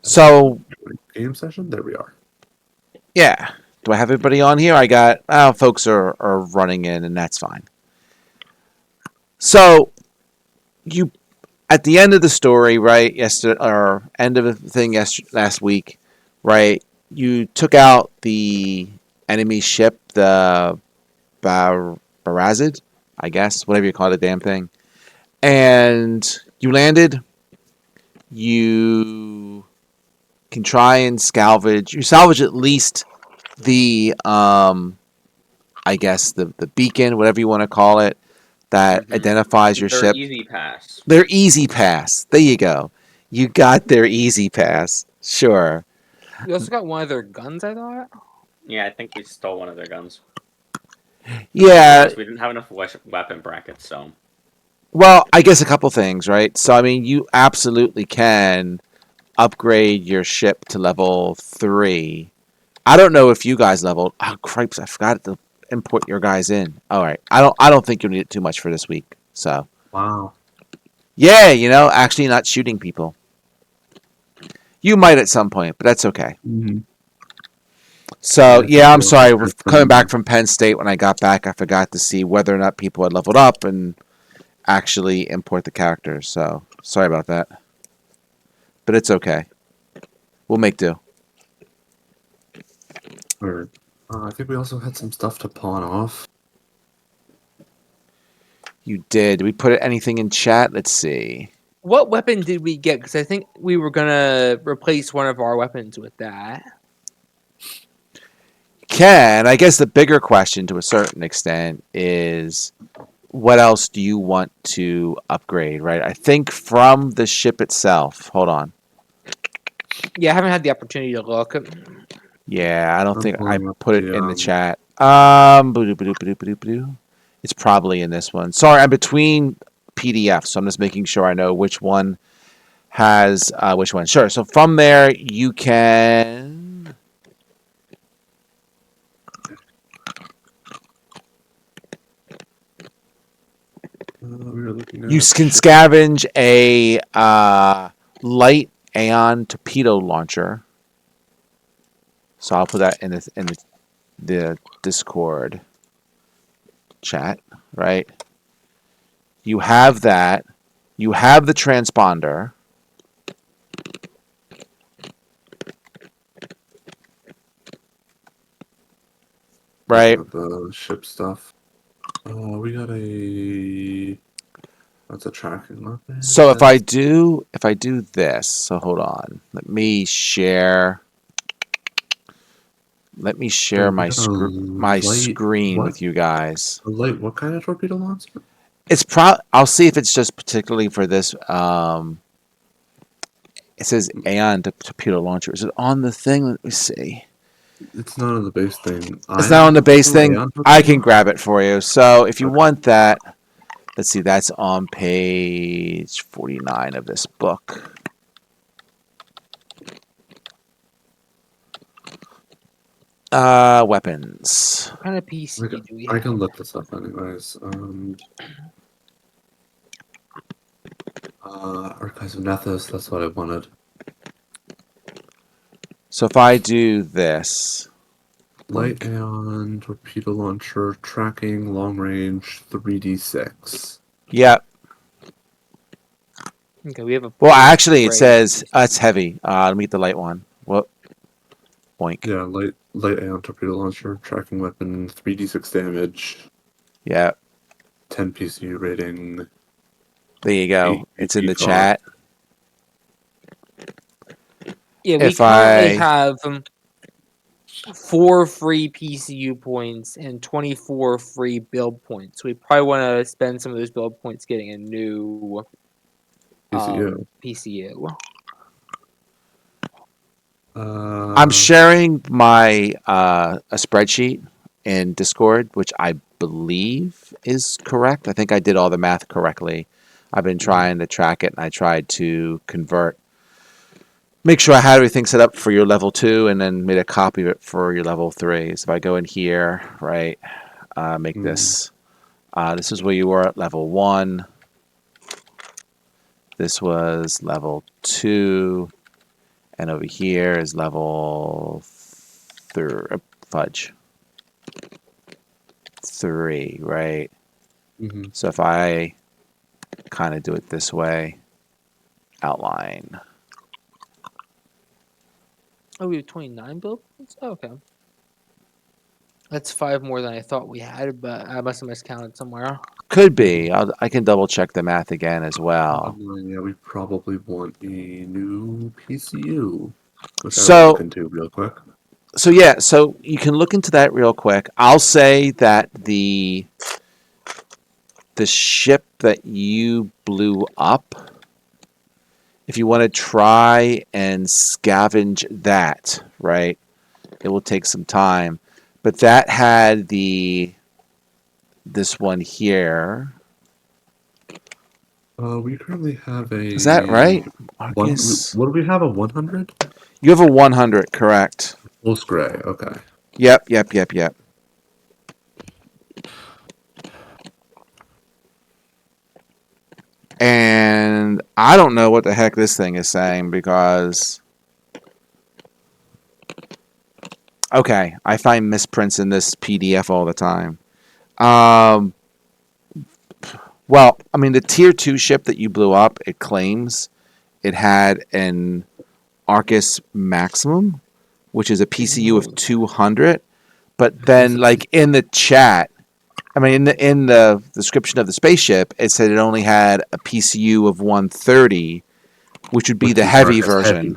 So, Game session? There we are. yeah. Do I have everybody on here? I got, folks are running in, and that's fine. So, you, at the end of the story, right, yesterday, or end of the thing last week, right, you took out the enemy ship, the Barazid, I guess, whatever you call the damn thing. And you landed. You can try and salvage. You salvage at least the I guess the beacon, whatever you want to call it, that identifies your Their ship. easy pass. Their easy pass. There you go. You got their easy pass. Sure. We also got one of their guns, I thought. Yeah, I think we stole one of their guns. Yeah. We didn't have enough weapon brackets, so. Well, I guess a couple things, right? So I mean, you absolutely can upgrade your ship to level 3. I don't know if you guys leveled. Oh cripes! I forgot to import your guys in. All right. I don't think you'll need it too much for this week. So. Wow. Yeah, actually not shooting people. You might at some point, but that's okay. Mm-hmm. So, yeah, I'm sorry. We're coming back from Penn State. When I got back, I forgot to see whether or not people had leveled up and actually import the characters. So, sorry about that. But it's okay. We'll make do. Or, I think we also had some stuff to pawn off. You did. Did we put anything in chat? Let's see. What weapon did we get? Because I think we were going to replace one of our weapons with that. Ken, I guess the bigger question to a certain extent is what else do you want to upgrade, right? I think from the ship itself. Hold on. Yeah, I haven't had the opportunity to look. Yeah, I don't think I put it in the chat. It's probably in this one. Sorry, I'm between PDFs, so I'm just making sure I know which one has which one. Sure. So from there, you can. You can scavenge a light Aeon torpedo launcher. So I'll put that in the Discord chat, right? You have that. You have the transponder. Right? The ship stuff. We got a... That's a tracking weapon. So if I do this, so hold on. Let me share my screen with you guys. A light, what kind of torpedo launcher? It's I'll see if it's just particularly for this. It says Aeon torpedo launcher. Is it on the thing? Let me see. It's not on the base thing. It's not on the base thing. I can grab it for you. So if you want that, let's see. That's on page 49 of this book. Weapons. What kind of PC do we have? I can look this up anyways. Archives of Nethys, that's what I wanted. So if I do this. Light Aeon, torpedo launcher, tracking, long range, 3d6. Yep. Okay, we have a. Well, actually, it says it's heavy. Let me get the light one. What? Boink. Yeah, light Aeon torpedo launcher, tracking weapon, 3d6 damage. Yeah. 10 PCU rating. There you go. It's in the chat. Yeah, we currently have 4 free PCU points and 24 free build points. So we probably want to spend some of those build points getting a new PCU. I'm sharing my a spreadsheet in Discord, which I believe is correct. I think I did all the math correctly. I've been trying to track it, and I tried to make sure I had everything set up for your level 2, and then made a copy of it for your level 3. So if I go in here, right, make this. This is where you were at level 1. This was level 2. And over here is level fudge. 3, right? Mm-hmm. So if I kind of do it this way, outline. Oh, we have 29 build points? Oh, okay. That's 5 more than I thought we had, but I must have miscounted somewhere. Could be. I can double check the math again as well. Yeah, we probably want a new PCU, which I will So look into real quick. so yeah, so you can look into that real quick. I'll say that the ship that you blew up, if you want to try and scavenge that, right? It will take some time. But that had this one here. We currently have a Is that right? one. Marcus? What do we have? A 100? You have a 100, correct? Pulse gray. Okay. Yep. And I don't know what the heck this thing is saying because... Okay, I find misprints in this PDF all the time. Well, I mean, the tier 2 ship that you blew up, it claims it had an Arcus Maximum, which is a PCU of 200. But then, like, in the chat, I mean, in the description of the spaceship, it said it only had a PCU of 130, which would be Which the is heavy Arcus version. heavy.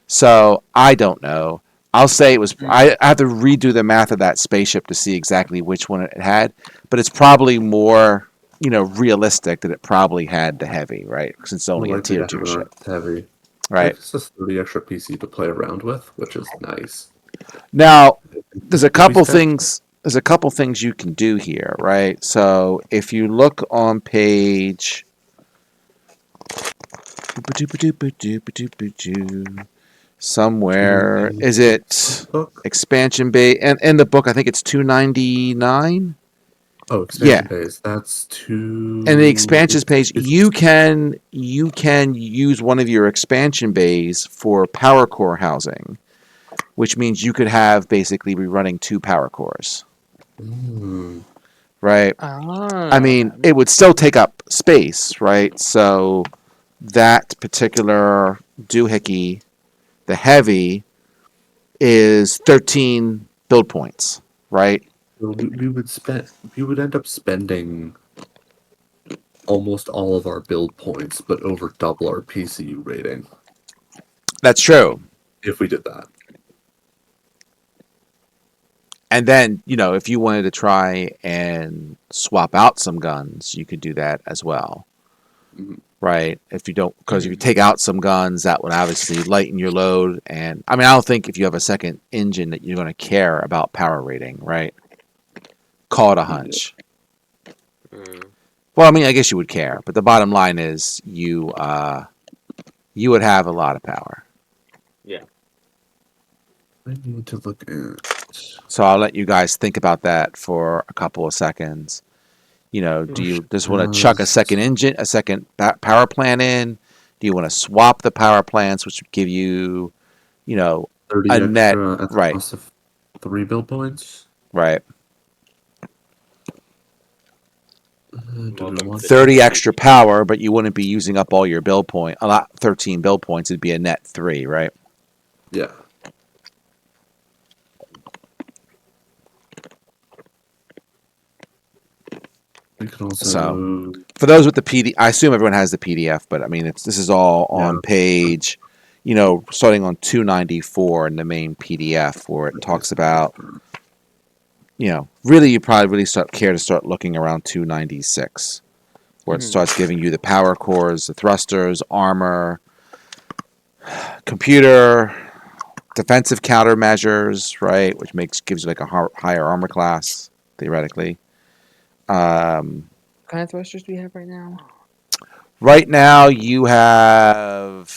So I don't know. I'll say it was. I have to redo the math of that spaceship to see exactly which one it had, but it's probably more, realistic that it probably had the heavy, right? Since it's More only a likely tier to 2 have an ship, Arcus heavy. right? It's just 30 extra PC to play around with, which is nice. Now, there's a What we couple spent? things. There's a couple things you can do here, right? So if you look on page somewhere, is it Book? expansion bay? And in the book, I think it's 299. Oh, Yeah, expansion base. That's two. and the expansions page, It's you can use one of your expansion bays for power core housing, which means you could have basically be running 2 power cores, right? I mean, Ah. it would still take up space, right? So that particular doohickey, the heavy, is 13 build points, right? we would end up spending almost all of our build points, but over double our PCU rating That's true. if we did that. And then, if you wanted to try and swap out some guns, you could do that as well, Mhm. right? If you take out some guns, that would obviously lighten your load. And I mean, I don't think if you have a second engine that you're going to care about power rating, right? Call it a hunch. Well, I mean, I guess you would care, but the bottom line is you would have a lot of power. Yeah. I need to look at. So I'll let you guys think about that for a couple of seconds. Do you just want to chuck a second engine, a second power plant in? Do you want to swap the power plants, which would give you, 30 a net, extra at the right? cost of 3 build points. Right. Do we Welcome want to 30 extra power, but you wouldn't be using up all your build point. 13 build points. It'd be a net 3, right? Yeah. We can also. So, for those with the PD, I assume everyone has the PDF, but I mean, this is all on Yeah. page, starting on 294 in the main PDF, where it talks about, really you probably really care to start looking around 296, where it starts giving you the power cores, the thrusters, armor, computer, defensive countermeasures, right, which gives you like a higher armor class theoretically. What kind of thrusters do we have right now? Right now, you have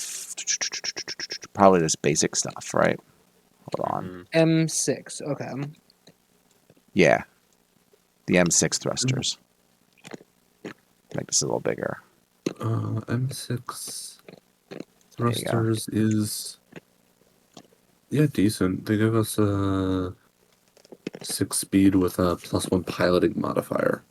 probably just basic stuff, right? Hold on. M6. Okay. Yeah. The M6 thrusters. Make this a little bigger. M6 There you go. thrusters is Yeah, decent. They give us a 6 speed with a +1 piloting modifier.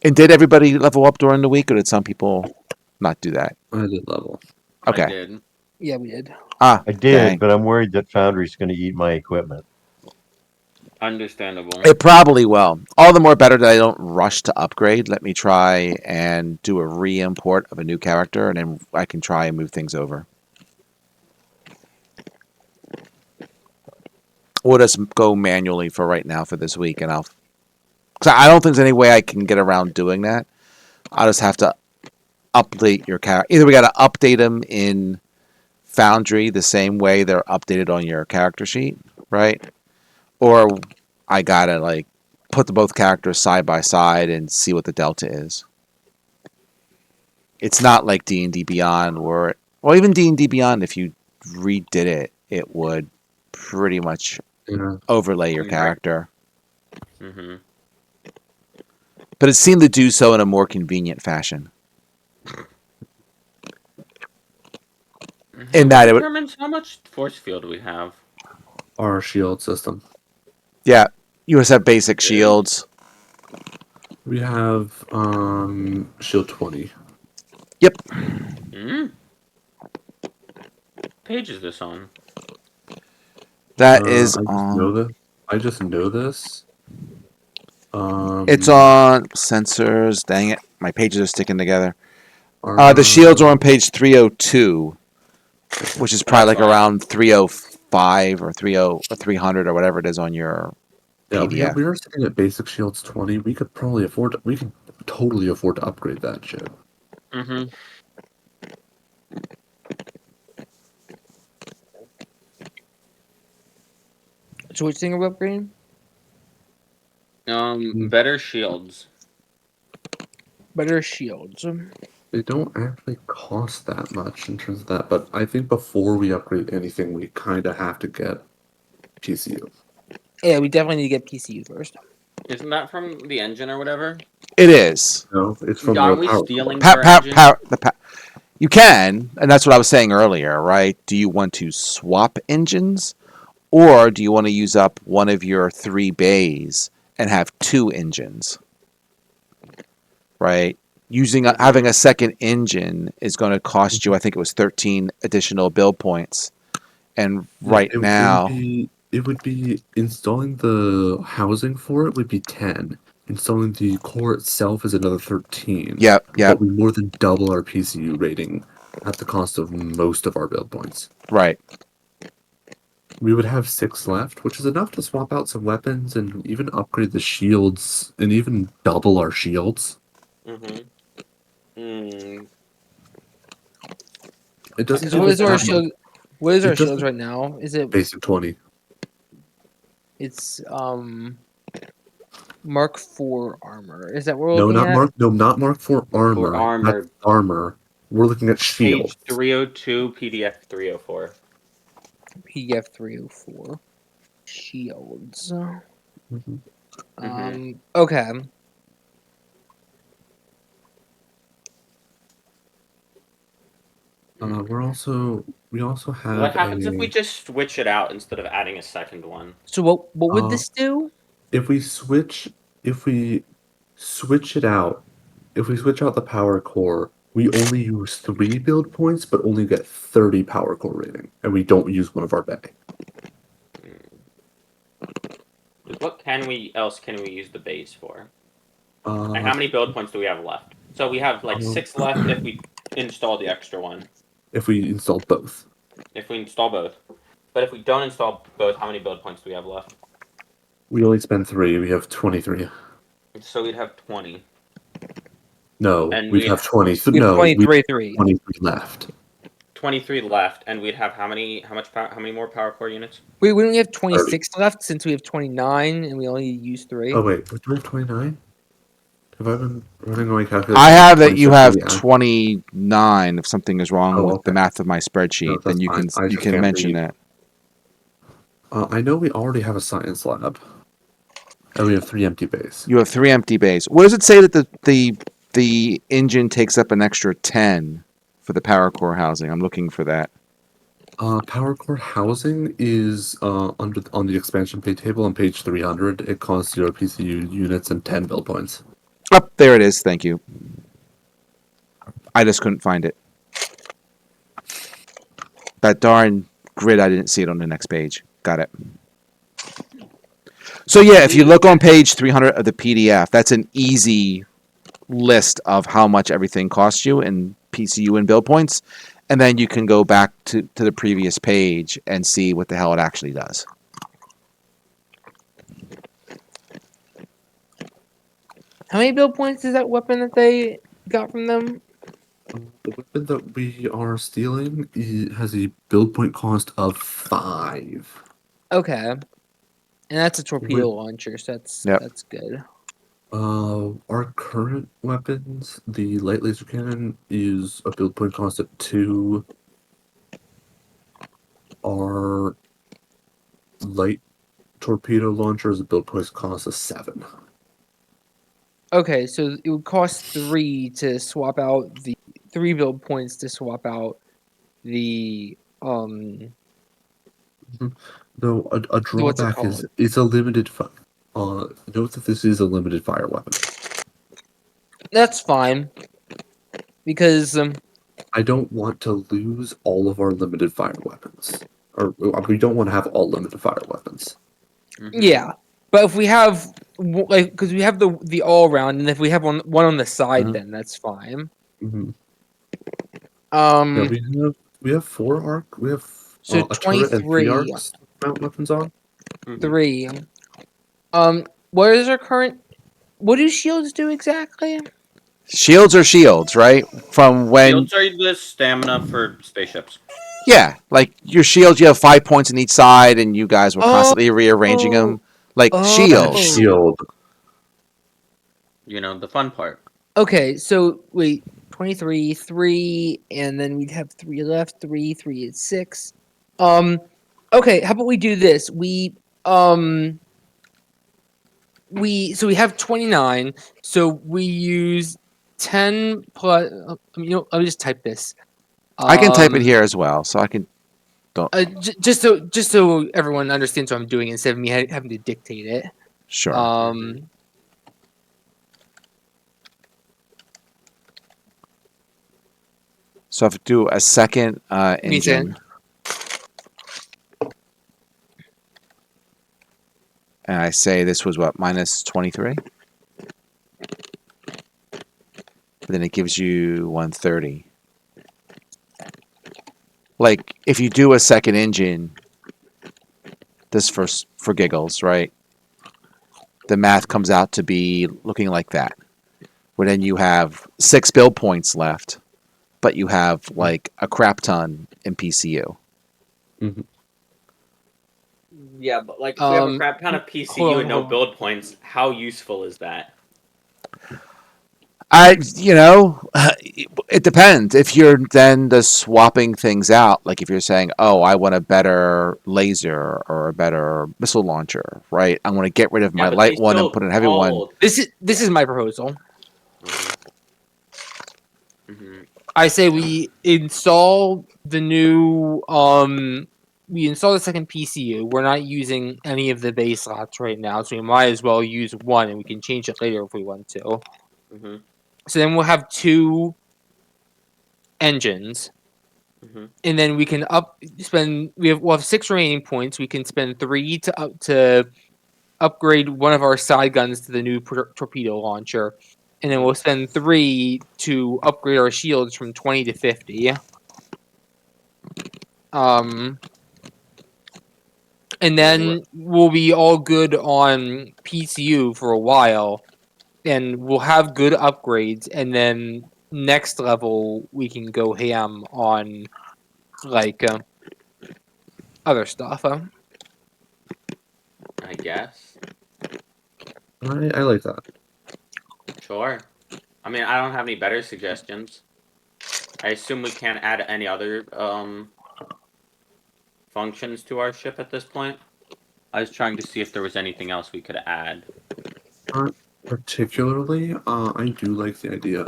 And did everybody level up during the week, or did some people not do that? I did level. I Okay. did. Yeah, we did. Ah, I did, dang. but I'm worried that Foundry's going to eat my equipment. Understandable. It probably will. All the more better that I don't rush to upgrade. Let me try and do a re-import of a new character, and then I can try and move things over. We'll just go manually for right now for this week, and I'll. Cause I don't think there's any way I can get around doing that. I'll just have to update your character. Either we got to update them in Foundry the same way they're updated on your character sheet, right? Or I gotta like put the both characters side by side and see what the delta is. It's not like D&D Beyond, where, well, even D&D Beyond, if you redid it, it would pretty much Yeah. overlay your Right. character. Mm-hmm. But it seemed to do so in a more convenient fashion. In that it would, determines how much force field we have. Our shield system. yeah, you just have basic shields. We have shield 20. Yep. Hmm. Page is this on? That is I just know on. this. I just know this. It's on sensors. Dang it, my pages are sticking together. Armor, The shields are on page 302, which is probably like That's fine. around 305 or 30 or 300 or whatever it is on your Yeah, PDF. we are sitting at basic shields 20. We could probably afford. We could totally afford to upgrade that shit. Mm-hmm. So which thing are we upgrading? Better shields. Better shields. They don't actually cost that much in terms of that, but I think before we upgrade anything, we kind of have to get PCU. Yeah, we definitely need to get PCU first. Isn't that from the engine or whatever? It is. No, it's from Aren't the we power stealing core. their engine? You can, and that's what I was saying earlier, right? Do you want to swap engines, or do you want to use up one of your 3 bays and have 2 engines? Right? Having a second engine is going to cost you, I think it was 13 additional build points. And right now, it would be installing the housing for it would be 10. Installing the core itself is another 13. yep. But we more than double our PCU rating at the cost of most of our build points. Right. We would have 6 left, which is enough to swap out some weapons and even upgrade the shields and even double our shields. Mm-hmm. Mm. It doesn't. So give what us is our that shield? much. What is It our shields doesn't- right now? Is it? Basic 20. It's Mark IV armor. Is that what we're No, looking not at? Mark. No, not Mark for armor. For armor. That's armor. We're looking at shield. Page 302, PDF 304. PDF 304 shields. Mhm. Okay. We also have. What happens if we just switch it out instead of adding a second one? So what would this do? If we switch it out, if we switch out the power core, we only use 3 build points, but only get 30 power core rating, and we don't use one of our bay. What else can we use the base for? Uh, And how many build points do we have left? So we have like 6 left if we install the extra one. If we install both, If we install both. But if we don't install both, how many build points do we have left? we only spend 3. We have 23. So we'd have 20. No, And we'd we'd- have 20. We have No, we 23. 23 left. 23 left, and we'd have how many more power core units? We only have 26 left since we have 29 and we only use 3. Oh wait, do we have 29? Have I been running away calculating? I have that you 26 have for the 29. If something is wrong Oh, with okay. the math of my spreadsheet, No, then that's you fine. I can just can't mention read. it. I know we already have a science lab, and we have 3 empty bays. You have 3 empty bays. What does it say that the engine takes up an extra 10 for the power core housing? I'm looking for that. Power core housing is under on the expansion pay table on page 300. It costs 0 PCU units and 10 build points. Oh, there it is. Thank you. I just couldn't find it. That darn grid, I didn't see it on the next page. Got it. So yeah, if you look on page 300 of the PDF, that's an easy list of how much everything costs you in PCU and build points. And then you can go back to the previous page and see what the hell it actually does. How many build points is that weapon that they got from them? The weapon that we are stealing has a build point cost of 5. Okay. And that's a torpedo Wait. launcher, so Yep. that's good. Our current weapons, the light laser cannon is a build point cost of 2. Our light torpedo launcher is a build point cost of 7. Okay, so it would cost 3 to swap out the 3 build points to swap out the Though a what's it drawback is called? it's a limited note that this is a limited fire weapon. That's fine. Because I don't want to lose all of our limited fire weapons. Or we don't want to have all limited fire weapons. yeah. But if we have like because we have the all round, and if we have one on the side, Mhm. then that's fine. Mm-hmm. Um Yeah, we have 4 arc. We have so a turret and 3 23 arcs to mount weapons on. 3. What is our current what do shields do exactly? Shields are shields, right? From when, Shields are the stamina for spaceships. yeah, like your shields, you have 5 points on each side, and you guys were constantly rearranging them. Like Add shields. shield. You know, the fun part. Okay, so wait, 23, 3, and then we'd have 3 left, 3 is 6. Okay, how about we do this? We we have 29, so we use 10 plus let me just type this. I can type it here as well, so I can. Just so everyone understands what I'm doing instead of me having to dictate it. Sure. So if I do a second Me too. engine, and I say this was what, minus 23? But then it gives you 130. Like, if you do a second engine, this for giggles, right? The math comes out to be looking like that. Where then you have 6 build points left, but you have like a crap ton in PCU. Mm-hmm. Yeah, but like if we have a crap ton of hold PCU on, and no hold on. build points, how useful is that? It depends. If you're then the swapping things out, like if you're saying, oh, I want a better laser or a better missile launcher, right? I want to get rid of my but light they one and still put in a heavy one. all- This is my proposal. Mhm. I say we install the new we install the second PCU. We're not using any of the base slots right now, so we might as well use one, and we can change it later if we want to. Mhm. So then we'll have 2 engines, Mhm. and then we can we'll have 6 remaining points. We can spend 3 to upgrade one of our side guns to the new torpedo launcher, and then we'll spend 3 to upgrade our shields from 20 to 50. And then we'll be all good on PCU for a while, and we'll have good upgrades, and then next level we can go ham on like other stuff. I guess. I like that. Sure. I mean, I don't have any better suggestions. I assume we can't add any other functions to our ship at this point. I was trying to see if there was anything else we could add. Particularly, I do like the idea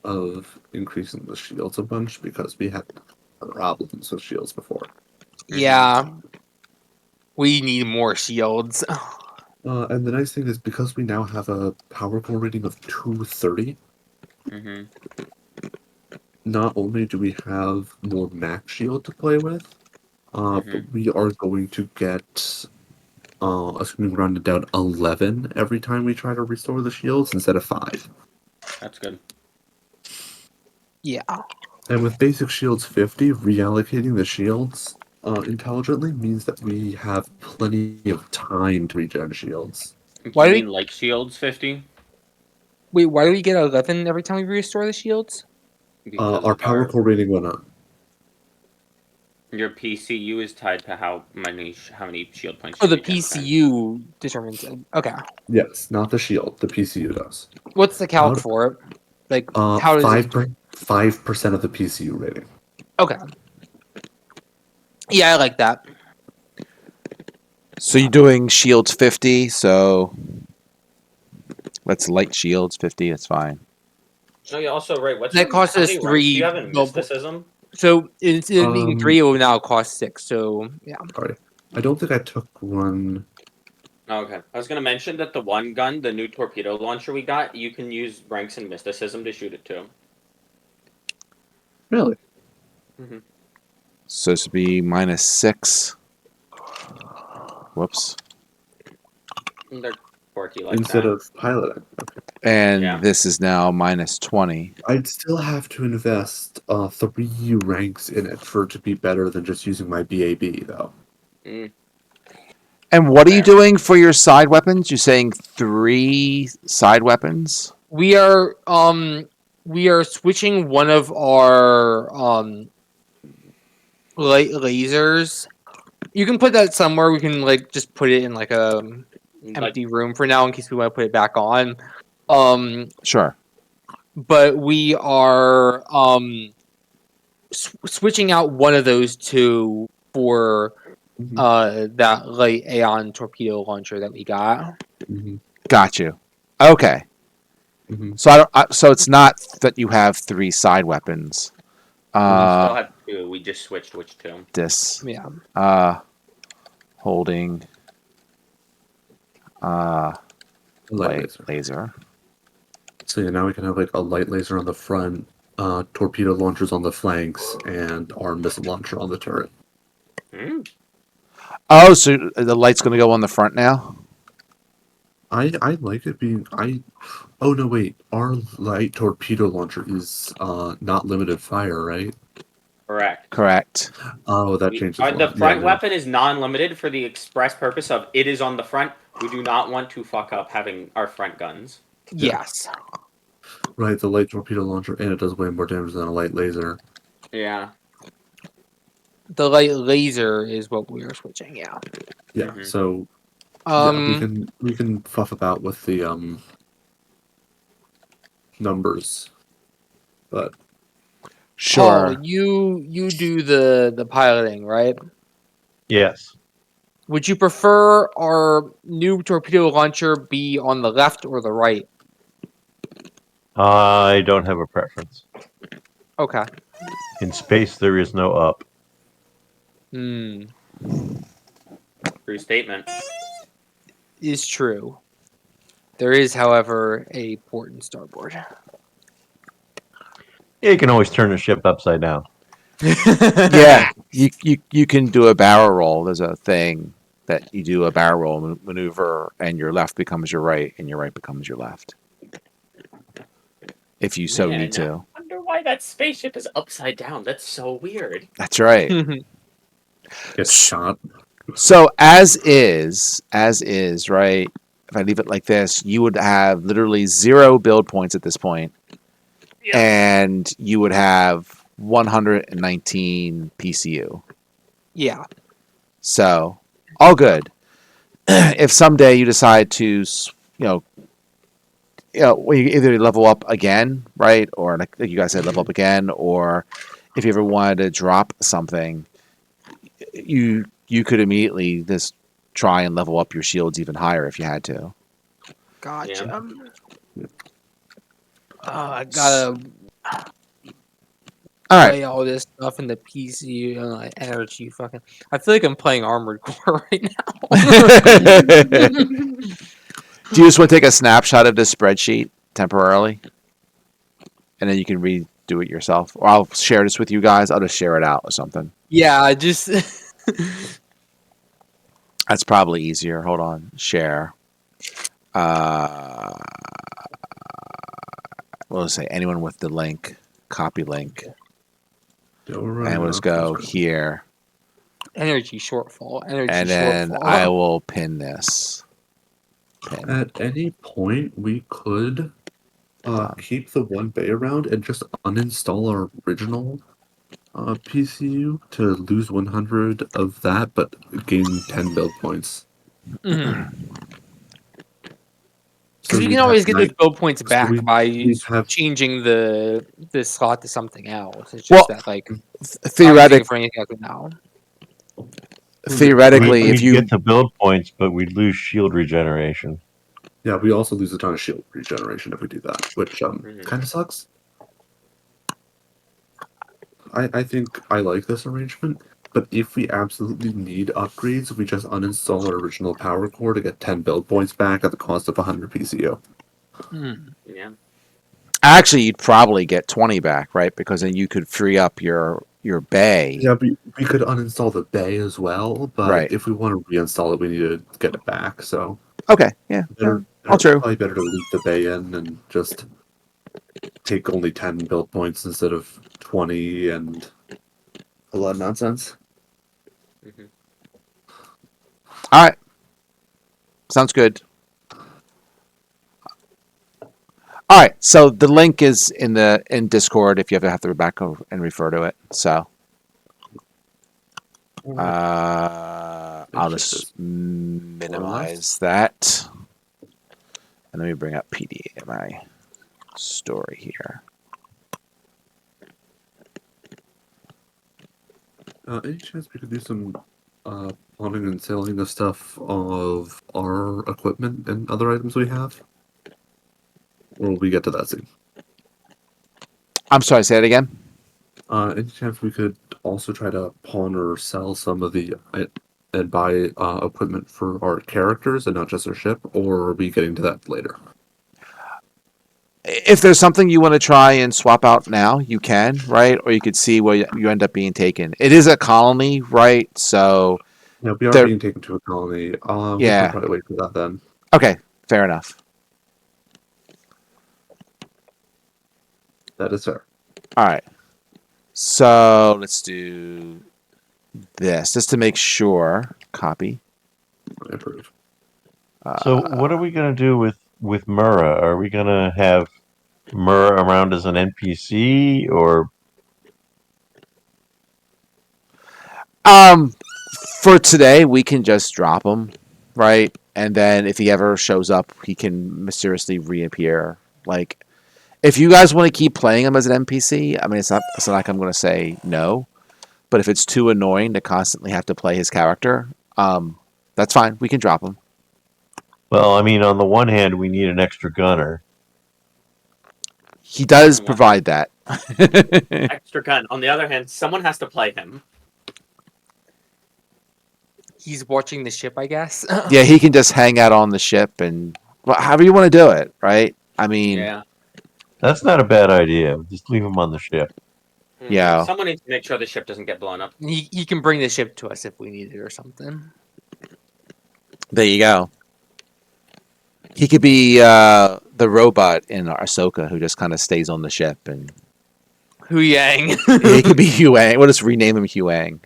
of increasing the shields a bunch because we had problems with shields before. Yeah. We need more shields. And the nice thing is because we now have a power core rating of 230, Mm-hmm. not only do we have more max shield to play with, Mm-hmm. but we are going to get assuming rounded down 11 every time we try to restore the shields instead of 5. That's good. Yeah. And with basic shields 50, reallocating the shields intelligently means that we have plenty of time to regen shields. Do Why you do mean we like shields 50? wait? Why do we get 11 every time we restore the shields? Because Our of power core rating went up. your PCU is tied to how many shield points Oh, you the regenerate. PCU determines it. Okay. Yes, not the shield. The PCU does. What's the calc Out for it? Like, how does it? 5% of the PCU rating. Okay. Yeah, I like that. So you're doing shields 50, so let's light shields 50, that's fine. No, you also right. That costs How us many ranks do you 3 have in build mysticism? So instead of being 3, Um, it will now cost 6. So yeah. sorry, I don't think I took one. Oh, okay. I was gonna mention that the one gun, the new torpedo launcher we got, you can use ranks in mysticism to shoot it too. Really? Mm-hmm. So this would be -6. Whoops. They're quirky like Instead that. of piloting. And Yeah. this is now -20. I'd still have to invest 3 ranks in it for it to be better than just using my BAB, though. Mm, And what are you fair. doing for your side weapons? You're saying 3 side weapons? We are switching one of our light lasers. You can put that somewhere. We can like just put it in like a Like empty room for now in case we want to put it back on. Um Sure. but we are switching out one of those two for that light Aeon torpedo launcher that we got. Mm-hmm. Got you. Okay. Mm-hmm. So so it's not that you have 3 side weapons. we still Uh have two. We just switched which two. this Yeah. holding Light light laser. laser. So yeah, now we can have like a light laser on the front, torpedo launchers on the flanks, and our missile launcher on the turret. Mm. Oh, so the light's going to go on the front now? I like it being Oh no, wait. Our light torpedo launcher is not limited fire, right? Correct. Correct. Oh, that changes a The lot. front no. weapon is non-limited for the express purpose of it is on the front. We do not want to fuck up having our front guns. Yeah. Yes. Right, the light torpedo launcher, and it does way more damage than a light laser. Yeah. The light laser is what we are switching. Yeah. Yeah, Mhm. so Um. we can fuff about with the numbers, but Paul, Sure. you do the piloting, right? Yes. Would you prefer our new torpedo launcher be on the left or the right? I don't have a preference. Okay. In space, there is no up. Hmm. True statement. Is true. There is, however, a port and starboard. Yeah, you can always turn the ship upside down. Yeah, you can do a barrel roll. There's a thing that you do a barrel roll maneuver, and your left becomes your right, and your right becomes your left. If you so need to. I wonder why that spaceship is upside down. That's so weird. That's right. get shot. So as is, right? If I leave it like this, you would have literally 0 build points at this point, and you would have 119 PCU. Yeah. So all good. If someday you decide to, well, you either level up again, right, or like you guys said, level up again, or if you ever wanted to drop something, you could immediately just try and level up your shields even higher if you had to. Gotcha. Yeah. I gotta. All right. play all this stuff in the PC energy. Fucking, I feel like I'm playing Armored Core right now. Do you just want to take a snapshot of this spreadsheet temporarily, and then you can redo it yourself, or I'll share this with you guys. I'll just share it out or something. Yeah, I just That's probably easier. Hold on, share. Uh, we'll say anyone with the link, copy link, Yeah, we're running and we'll out just of go time. here, energy shortfall. Energy and then shortfall. I will pin this. Pin. At any point, we could Done. keep the one bay around and just uninstall our original PCU to lose 100 of that, but gain 10 build points. Because So we we'd can have always get those build points so back by we'd have changing the slot to something else. It's Well, just that like I'm not using Theoretic, it for anything else now. theoretically, if We'd you get the build points, but we'd lose shield regeneration. yeah, we also lose a ton of shield regeneration if we do that, which Mhm. kind of sucks. I think I like this arrangement, but if we absolutely need upgrades, we just uninstall our original power core to get 10 build points back at the cost of 100 PCO. Hmm. Yeah. actually, you'd probably get 20 back, right? Because then you could free up your bay. Yeah, we could uninstall the bay as well, but Right. if we want to reinstall it, we need to get it back. So Okay, yeah, all true. probably better to leave the bay in and just take only 10 build points instead of 20 and a lot of nonsense. Mhm. All right, sounds good. All right, so the link is in Discord if you ever have to go back and refer to it. So I'll just minimize that, and let me bring up my story here. Any chance we could do some pawning and selling of stuff of our equipment and other items we have? Or will we get to that soon? I'm sorry, say it again. Any chance we could also try to pawn or sell some of the and buy equipment for our characters and not just our ship, or are we getting to that later? If there's something you want to try and swap out now, you can, right? Or you could see where you end up being taken. It is a colony, right? So Yeah, we are there. being taken to a colony. We Yeah. could probably wait for that then. Okay, fair enough. That is fair. All right. So let's do this just to make sure. Copy. I approve. So what are we going to do with Murrah? Are we going to have Murrah around as an NPC or? For today, we can just drop him, right? And then if he ever shows up, he can mysteriously reappear. Like, if you guys want to keep playing him as an NPC, I mean, it's not like I'm going to say no. But if it's too annoying to constantly have to play his character, that's fine. We can drop him. Well, I mean, on the one hand, we need an extra gunner. He does provide that. Extra gun. On the other hand, someone has to play him. He's watching the ship, I guess. Yeah, he can just hang out on the ship and however you want to do it, right? I mean, Yeah. That's not a bad idea. Just leave him on the ship. Yeah. Someone needs to make sure the ship doesn't get blown up. He can bring the ship to us if we need it or something. there you go. He could be the robot in Ahsoka who just kind of stays on the ship, and Hu Yang. he could be Huang. We'll just rename him Huang.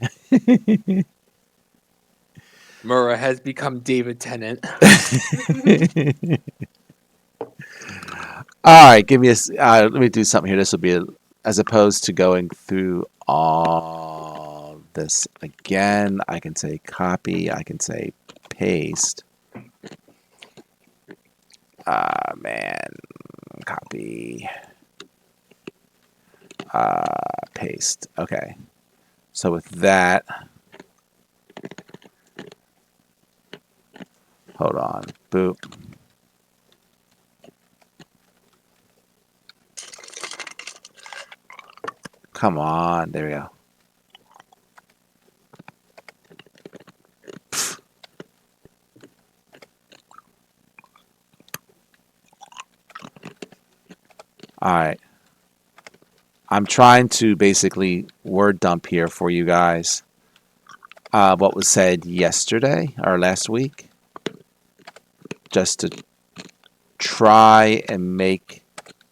Murrah has become David Tennant. All right, give me a. Let me do something here. This will be as opposed to going through all this again. I can say copy. I can say paste. Man, copy. Paste. Okay. So with that, hold on. Boop. Come on. There we go. All right. I'm trying to basically word dump here for you guys what was said yesterday or last week, just to try and make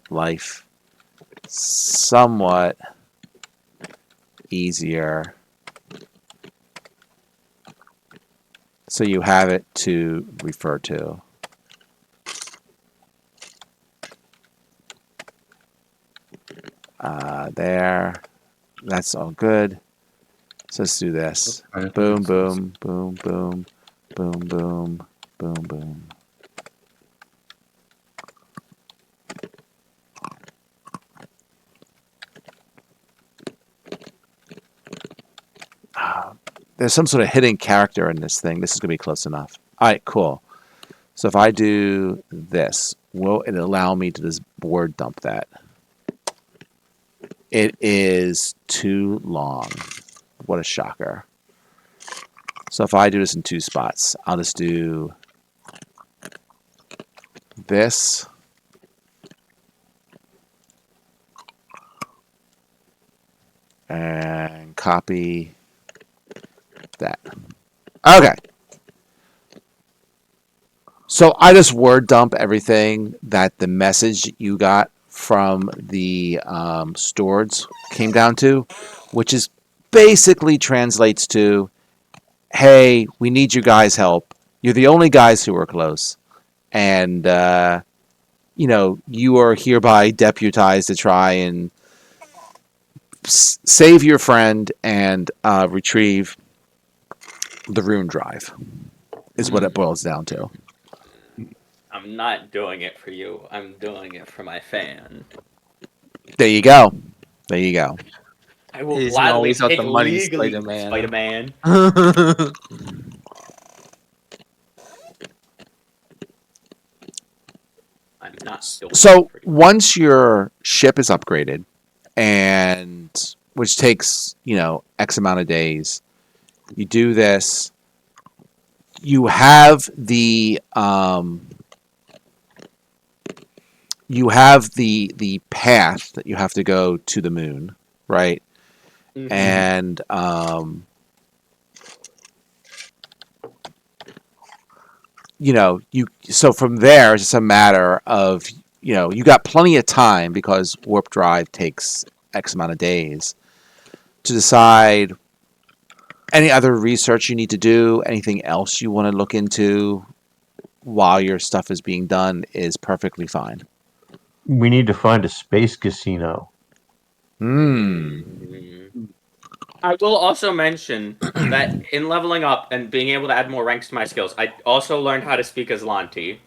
life somewhat easier so you have it to refer to. There. That's all good. So let's do this. I think Boom, it's supposed boom, boom, boom, boom, boom, boom, boom. There's some sort of hidden character in this thing. This is going to be close enough. All right, cool. So if I do this, will it allow me to just word dump that? It is too long. What a shocker. So if I do this in 2 spots, I'll just do this. And copy that. Okay. So I just word dump everything that the message you got from the stewards came down to, which is basically translates to, hey, we need you guys' help. You're the only guys who are close. And, you are hereby deputized to try and save your friend and retrieve the rune drive, is what it boils down to. I'm not doing it for you. I'm doing it for my fan. There you go. There you go. I will It isn't gladly always about take the money, legally, Spider-Man. Spider-Man. I'm not doing So it for you. once your ship is upgraded, and which takes X amount of days, you do this. You have the the path that you have to go to the moon, right? Mhm. And so from there it's just a matter of you got plenty of time because warp drive takes X amount of days to decide any other research you need to do, anything else you want to look into while your stuff is being done is perfectly fine. We need to find a space casino. I will also mention that in leveling up and being able to add more ranks to my skills, I also learned how to speak Aslanti.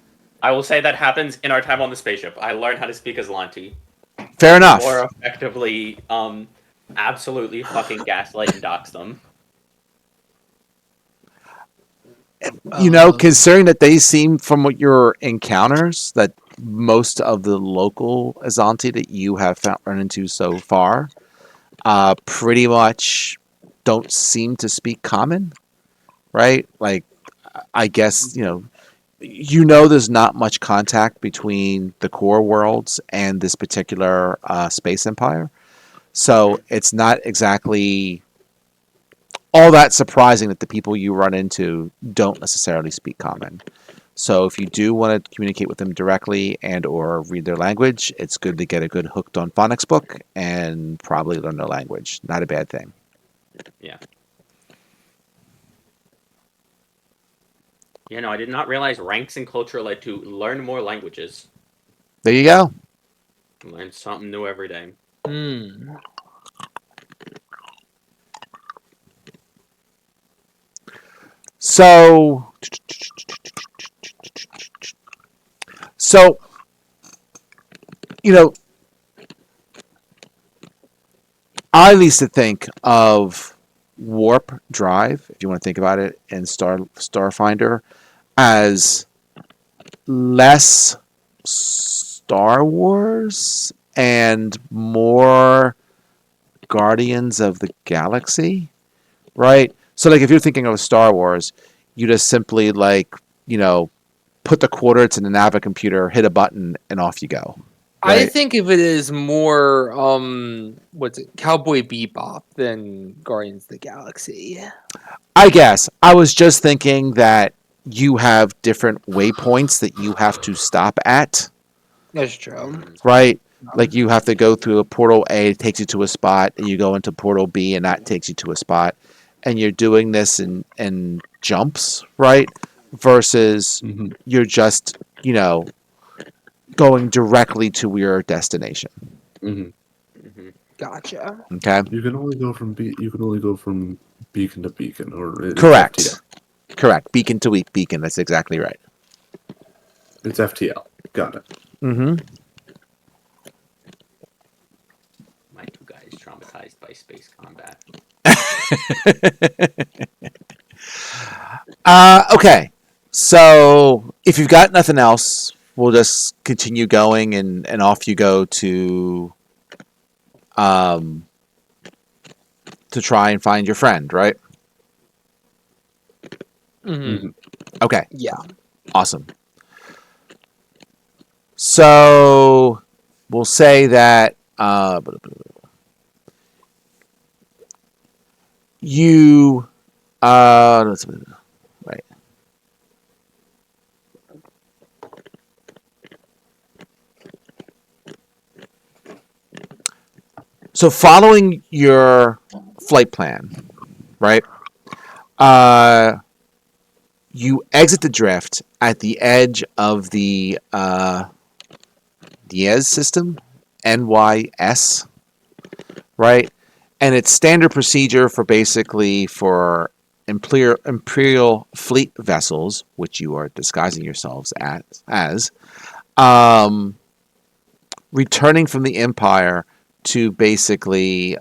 I will say that happens in our time on the spaceship. I learned how to speak Aslanti. Fair To enough. more effectively, absolutely fucking gaslight and dox them. Considering that they seem from what your encounters that most of the local Azanti that you have run into so far pretty much don't seem to speak common, right? Like, I guess, there's not much contact between the core worlds and this particular space empire. So it's not exactly all that surprising that the people you run into don't necessarily speak common. So if you do want to communicate with them directly and or read their language, it's good to get a good hooked on phonics book and probably learn their language. Not a bad thing. Yeah. I did not realize ranks in culture led to learn more languages. There you go. Learn something new every day. So I used to think of warp drive, if you want to think about it, in Starfinder as less Star Wars and more Guardians of the Galaxy, right? So like if you're thinking of Star Wars, you just simply like, put the coordinates in the Navi computer, hit a button, and off you go. I Right? think of it as more Cowboy Bebop than Guardians of the Galaxy. I guess. I was just thinking that you have different waypoints that you have to stop at, That's true. right? Like you have to go through a portal A, it takes you to a spot, and you go into portal B, and that takes you to a spot. And you're doing this in jumps, right? Versus Mhm. you're just, going directly to your destination. Mhm. Gotcha. Okay? You can only go from beacon to beacon, or it's Correct. FTL. Correct. Beacon to weak beacon. That's exactly right. It's FTL. Got it. Mm-hmm. My two guys traumatized by space combat. Okay. So if you've got nothing else, we'll just continue going and off you go to try and find your friend, right? Mm-hmm. Mhm. Okay. Yeah. Awesome. So we'll say that you right. So following your flight plan, right? You exit the drift at the edge of the Diaz system, NYS, right? And it's standard procedure for basically for Imperial fleet vessels, which you are disguising yourselves as returning from the Empire to basically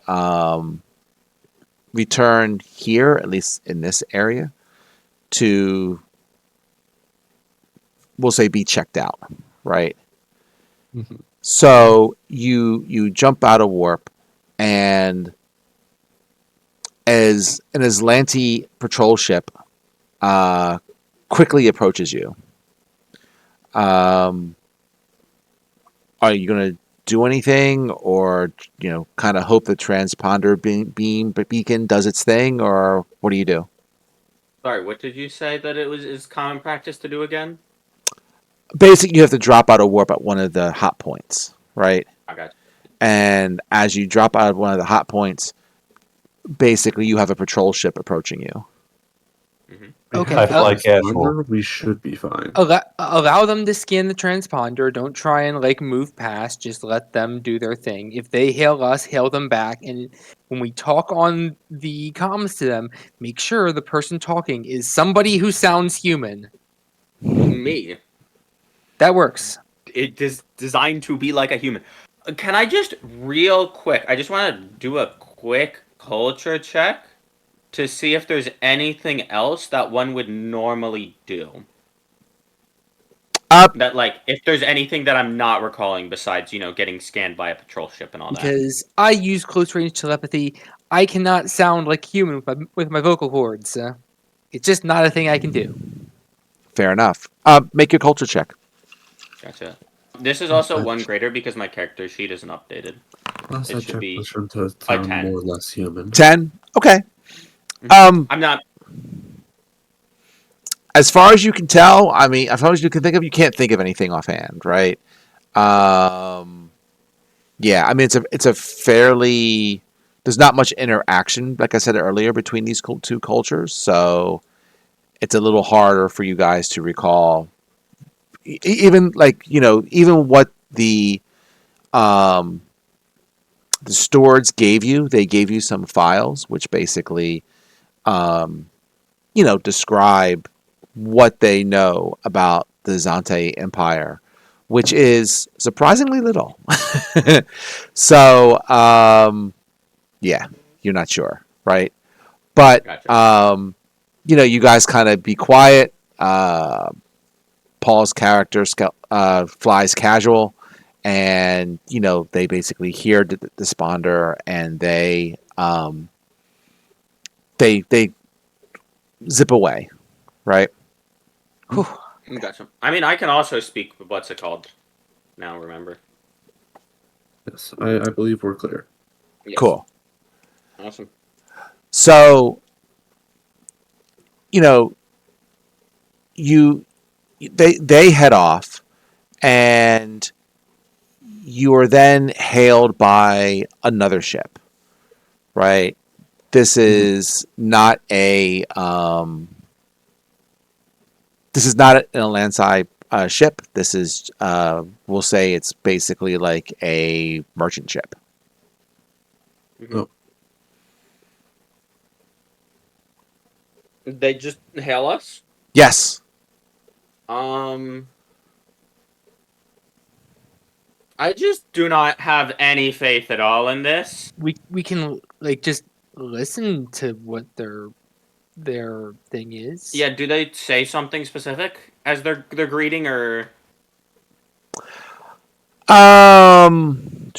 return here, at least in this area, to, we'll say, be checked out, right? Mhm. So you jump out of warp, and as an Aslanti patrol ship quickly approaches you. Are you going to do anything, or kind of hope the transponder beacon does its thing, or what do you do? Sorry, what did you say that it was is common practice to do again? Basically, you have to drop out of warp at one of the hot points, right? I got And as you drop out of one of the hot points, basically you have a patrol ship approaching you. you. We Okay, have I fly this casual. number, we should be fine. Allow them to scan the transponder. Don't try and move past. Just let them do their thing. If they hail us, hail them back. And when we talk on the comms to them, make sure the person talking is somebody who sounds human. Me. That works. It is designed to be like a human. Can I just real quick? I just want to do a quick culture check to see if there's anything else that one would normally do. Uh, That if there's anything that I'm not recalling besides getting scanned by a patrol ship and all that. Because I use close range telepathy. I cannot sound like human with my vocal cords. It's just not a thing I can do. Fair enough. Make your culture check. Gotcha. This is also one greater because my character sheet isn't updated. Last It I should checked, be was trying to by sound 10. more or less human. 10. Okay. I'm not. As far as you can tell, I mean, as far as you can think of, you can't think of anything offhand, right? Yeah, I mean, it's a fairly, there's not much interaction, like I said earlier, between these two cultures, so it's a little harder for you guys to recall. Even even what the stewards gave you, they gave you some files which basically describe what they know about the Zante Empire, which is surprisingly little. So, yeah, you're not sure, right? But, Gotcha. you guys kind of be quiet. Paul's character flies casual, and they basically hear the desponder, and they zip away, right? Whew. Gotcha. I mean, I can also speak. What's it called? Now remember. Yes, I believe we're clear. Yes. Cool. Awesome. So, you they head off, and you are then hailed by another ship, right? This is not this is not an landside ship. This is we'll say it's basically like a merchant ship. Oh. They just hail us. Yes. I just do not have any faith at all in this. We can like just listen to what their thing is. Yeah, do they say something specific as their greeting, or Um.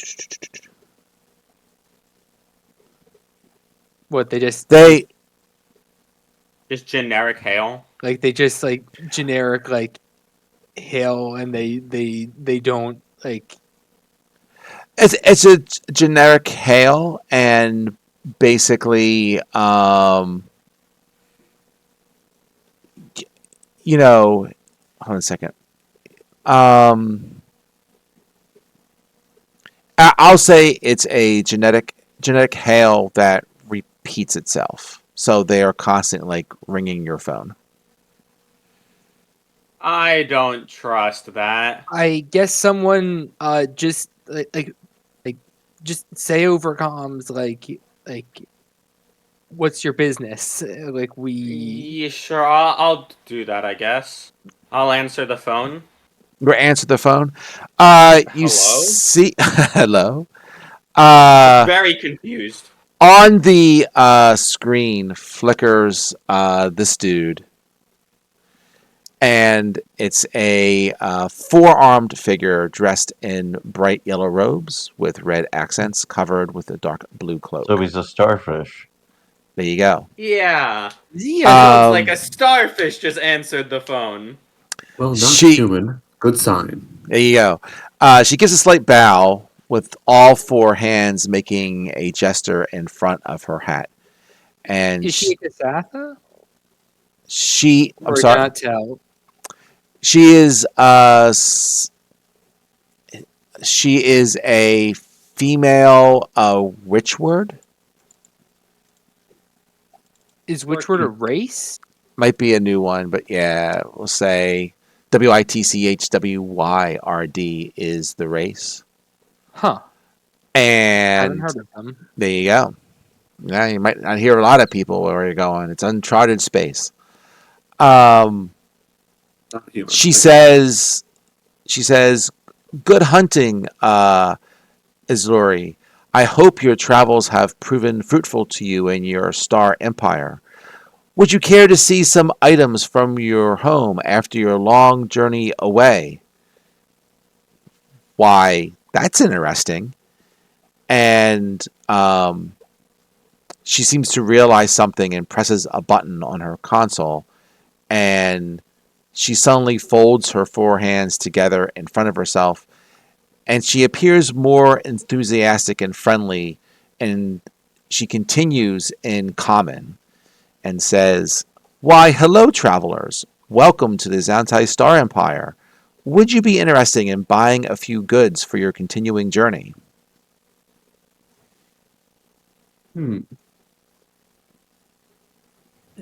What they just They just generic hail? like they just like generic like hail, and they don't like. it's a generic hail, and basically hold on a second. I'll say it's a genetic hail that repeats itself. So they are constantly like ringing your phone. I don't trust that. I guess someone just like just say over comms like what's your business? Like we Yeah, sure, I'll do that, I guess. I'll answer the phone. You answer the phone. You Hello? see, hello. Very confused. On the screen flickers this dude, and it's a four-armed figure dressed in bright yellow robes with red accents, covered with a dark blue cloak. So he's a starfish. There you go. Yeah. yeah. Looks like a starfish just answered the phone. Well, not She- human. Good sign. There you go. She gives a slight bow with all four hands making a gesture in front of her hat. And Is she a Kasatha? I'm Or sorry. cannot tell. She is she is a female witchward. Is Witchword a race? Might be a new one, but yeah, we'll say WITCHWYRD is the race. Huh. Haven't And heard of them. there you go. Yeah, you might not hear a lot of people where you're going. It's uncharted space. Not human. She Okay. says, "Good hunting, Azuri. I hope your travels have proven fruitful to you in your star empire. Would you care to see some items from your home after your long journey away?" Why, that's interesting. And she seems to realize something and presses a button on her console, and she suddenly folds her four hands together in front of herself, and she appears more enthusiastic and friendly, and she continues in common and says, "Why, hello, travelers. Welcome to the Zantai Star Empire. Would you be interested in buying a few goods for your continuing journey?"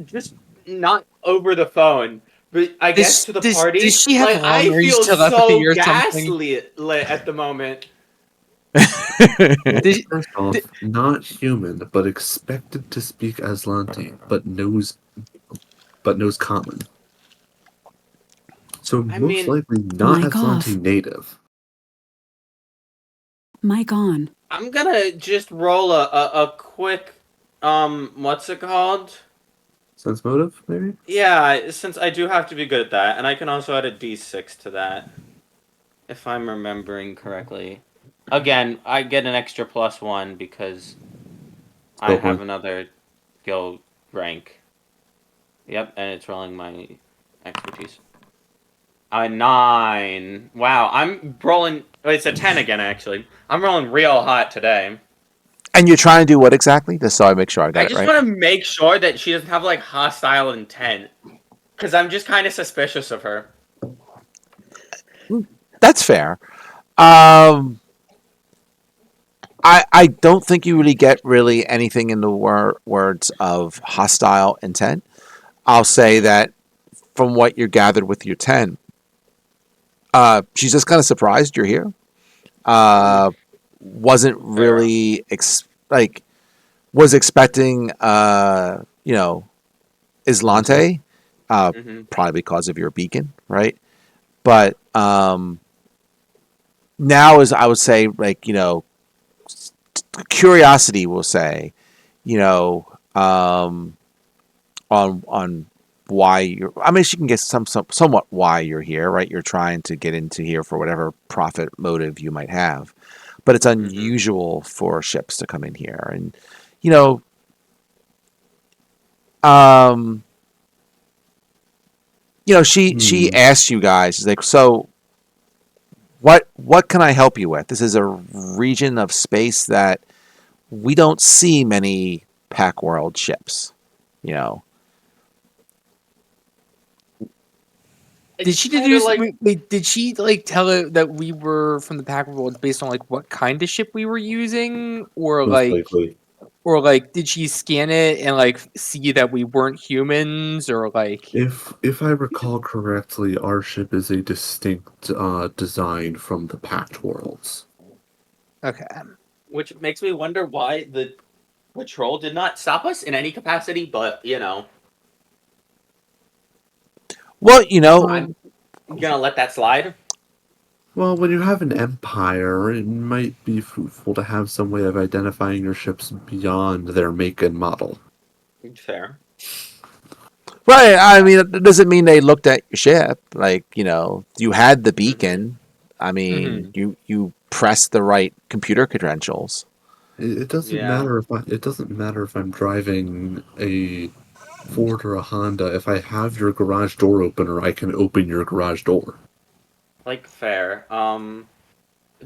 Just not over the phone, but I guess to the party. Does she have Like, I long range feel telepathy so or something? gaslit at the moment. Well, Did- first off, not human, but expected to speak Aslanti, but knows common. So I most mean- likely not Mic off. Aslanti native. Mic on. I'm gonna just roll a quick what's it called? Sense motive, maybe? Yeah, since I do have to be good at that, and I can also add a D6 to that. if I'm remembering correctly. Again, I get an extra +1 because I Skill have point. another skill rank. Yep, and it's rolling my expertise. A 9. Wow, I'm rolling. Oh, it's a 10 again, actually. I'm rolling real hot today. And you're trying to do what exactly? Just so I make sure I got I it just right. want to make sure that she doesn't have like hostile intent, because I'm just kind of suspicious of her. That's fair. Um, I don't think you really get really anything in the words of hostile intent. I'll say that from what you gathered with your 10, she's just kind of surprised you're here. Wasn't Fair. really like was expecting Islante, Mm-hmm. probably because of your beacon, right? But now is I would say like curiosity will say, you know, on why you're. I mean, she can get somewhat why you're here, right? You're trying to get into here for whatever profit motive you might have, but it's Mm-hmm. unusual for ships to come in here, and you know, um, she Hmm. asks you guys, she's like, so what can I help you with? This is a region of space that we don't see many pack world ships, you know. Did It's she kind of deduce? like Wait, did she like tell it that we were from the Pack Worlds based on like what kind of ship we were using, Most likely. or like did she scan it and like see that we weren't humans, or like? If I recall correctly, our ship is a distinct design from the Pact Worlds. Okay. which makes me wonder why the patrol did not stop us in any capacity, but Well, I'm gonna let that slide. Well, when you have an empire, it might be fruitful to have some way of identifying your ships beyond their make and model. Fair. right. I mean, it doesn't mean they looked at your ship. Like, you had the Mm-hmm. beacon. I mean, Mm-hmm. you pressed the right computer credentials. It doesn't Yeah. matter it doesn't matter if I'm driving a Ford or a Honda. If I have your garage door opener, I can open your garage door. Like fair.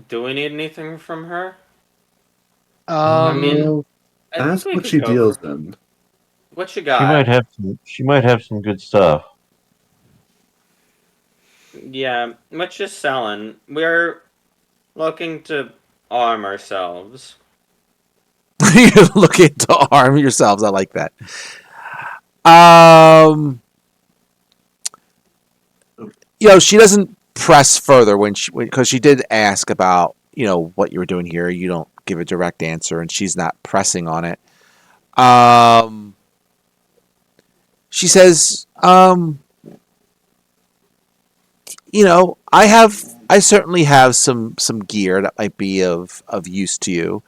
Do we need anything from her? I mean, Um. Uh, I think ask we what could she go deals for in. what you She might got. have some. She might have some good stuff. Yeah, much just selling. We're looking to arm ourselves. You're looking to arm yourselves. I like that. Um, she doesn't press further because she did ask about what you were doing here. You don't give a direct answer, and she's not pressing on it. Um, she says, I certainly have some gear that might be of use to you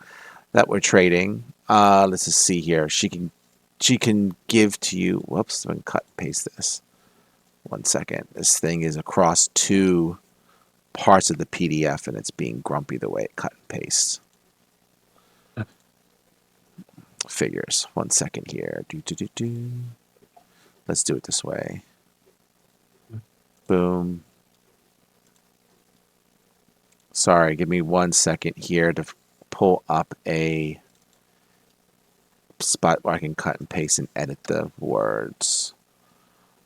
that we're trading. Let's just see here. She can give to you. Whoops, I'm gonna cut and paste this. One second. This thing is across two parts of the PDF, and it's being grumpy the way it cut and pastes. Figures. One second here. Do do do do. Let's do it this way. Boom. Sorry, give me 1 second here to pull up a spot where I can cut and paste and edit the words.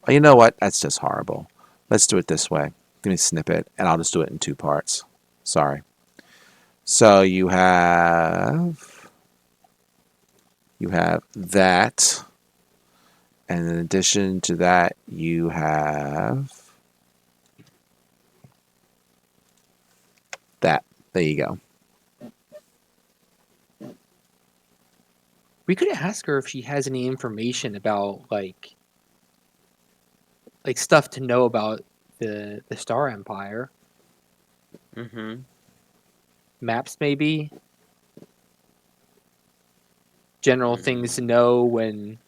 Oh, you know what? That's just horrible. Let's do it this way. Give me a snippet, and I'll just do it in two parts. Sorry. So you have that, and in addition to that, you have that. There you go. We could ask her if she has any information about like stuff to know about the Star Empire. Mm-hmm. Maps, maybe. General Mm-hmm. things to know when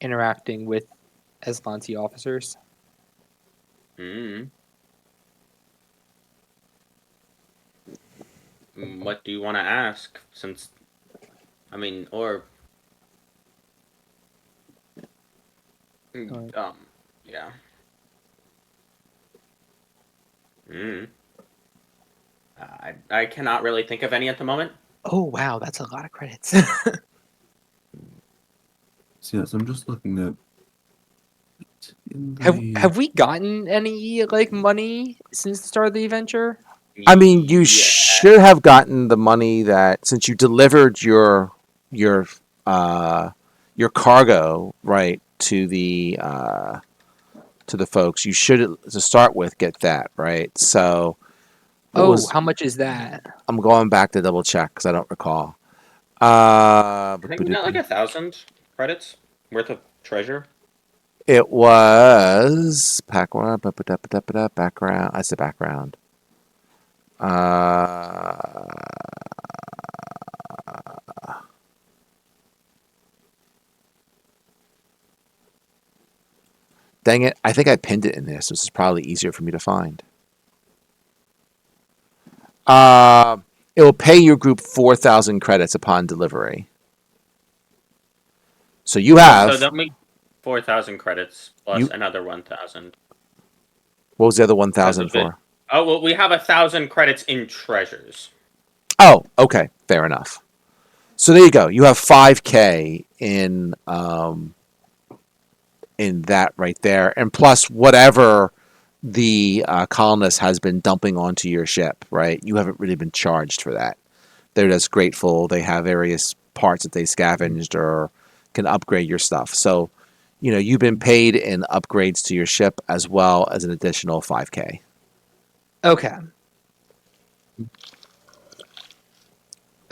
interacting with Eslanti officers. Mm-hmm. What do you want to ask? Since, I mean, or yeah. Hmm. I cannot really think of any at the moment. Oh wow, that's a lot of credits. So yes, I'm just looking at in have the have we gotten any like money since the start of the adventure? I mean, you Yeah. should have gotten the money that since you delivered your uh, your cargo right to the folks. You should to start with get that right. So what Oh, was how much is that? I'm going back to double check because I don't recall. I think we got like 1,000 credits worth of treasure. It was background. Background. I said background. Uh, Dang it! I think I pinned it in this. This is probably easier for me to find. Uh, it will pay your group 4,000 credits upon delivery. So you So have that make 4,000 credits plus you. another 1,000 What was the other because 1,000 of it. for? Oh well, we have 1,000 credits in treasures. Oh, okay, fair enough. So there you go. You have 5K in that right there, and plus whatever the colonist has been dumping onto your ship. Right, you haven't really been charged for that. They're just grateful. They have various parts that they scavenged or can upgrade your stuff. So, you've been paid in upgrades to your ship as well as an additional 5K. Okay.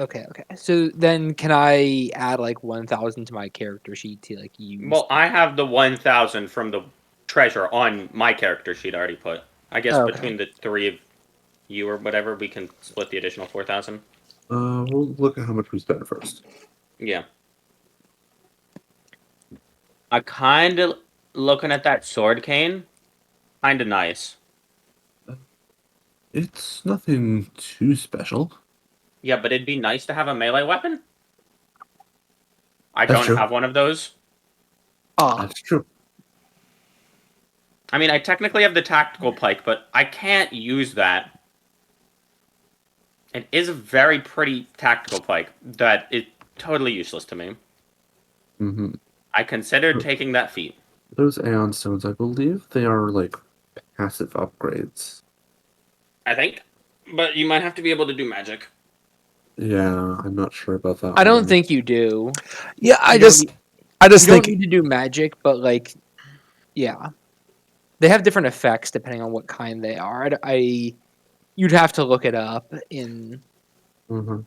Okay. So then can I add like 1,000 to my character sheet to like use? Well, I have the 1,000 from the treasure on my character sheet already put. I guess Okay. between the three of you or whatever, we can split the additional 4,000. we'll look at how much we spent first. Yeah. I kind of looking at that sword cane. Kind of nice. It's nothing too special. Yeah, but it'd be nice to have a melee weapon. I That's don't true. have one of those. Ah, That's true. I mean, I technically have the tactical pike, but I can't use that. It is a very pretty tactical pike that is totally useless to me. Mm-hmm. I considered taking that feat. Those Aeon stones, I believe they are like passive upgrades. I think. But you might have to be able to do magic. Yeah, I'm not sure about that I don't one. think you do. Yeah, You don't need, I you just don't think need to do magic, but like, yeah, they have different effects depending on what kind they are. You'd have to look it up in. Mm-hmm.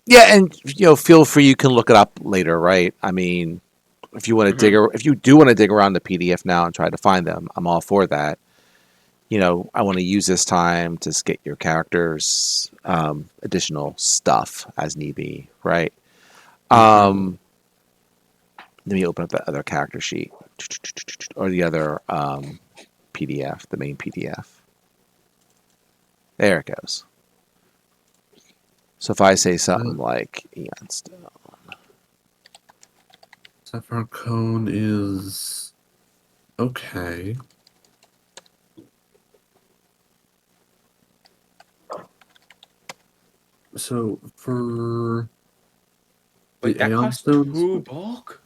yeah, and feel free. You can look it up later, right? I mean, if you want to Hmm. if you do want to dig around the PDF now and try to find them, I'm all for that. I want to use this time to get your characters additional stuff as need be, right? Mm-hmm. Um, Let me open up that other character sheet or the other PDF, the main PDF. There it goes. So if I say something like Aeon Stone, Sapphire Cone is okay. So for Wait, the that Aeon costs stones, 2 bulk?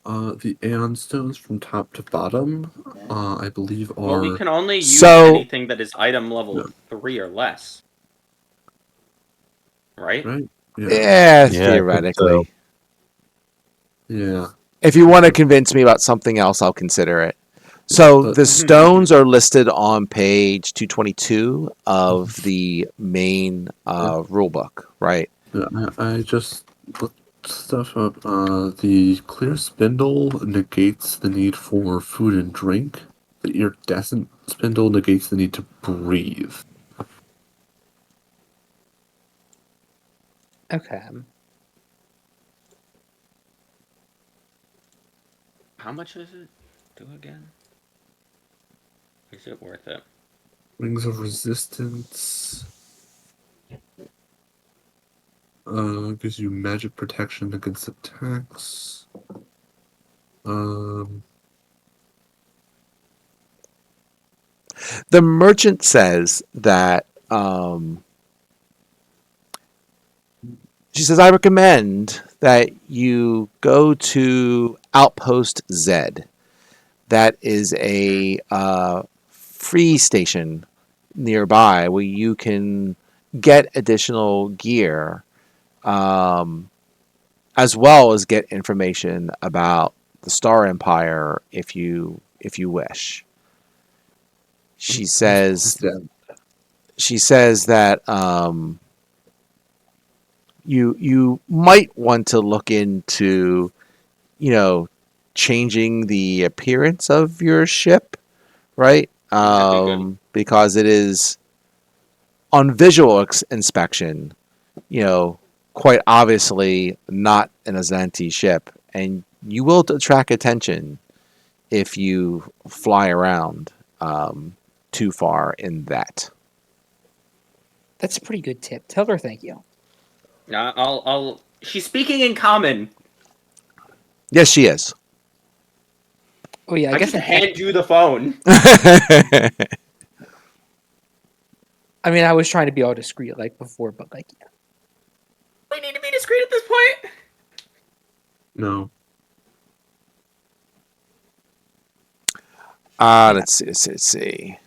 the Aeon stones from top to bottom, I believe Well, we are can only use so anything that is item level no, 3 or less. Right? right? Yeah, yeah, Yeah, I think so. theoretically. yeah. If you want to convince me about something else, I'll consider it. So But the stones are listed on page 222 of the main yeah, rule book, right? yeah, I just looked stuff up. The clear spindle negates the need for food and drink. The iridescent spindle negates the need to breathe. Okay. How much does it do again? Is it worth it? Rings of Resistance. Gives you magic protection against attacks. The merchant says that she says, I recommend that you go to Outpost Z. That is a free station nearby where you can get additional gear, as well as get information about the Star Empire if you wish. She says that you might want to look into, changing the appearance of your ship, right? That'd be good. Because it is on visual inspection, quite obviously not an Azanti ship, and you will attract attention if you fly around too far in that. That's a pretty good tip. Tell her thank you. I'll. She's speaking in common. Yes, she is. Oh yeah, I guess just hand you the phone. I mean, I was trying to be all discreet like before, but like, yeah. We need to be discreet at this point. No. Let's see.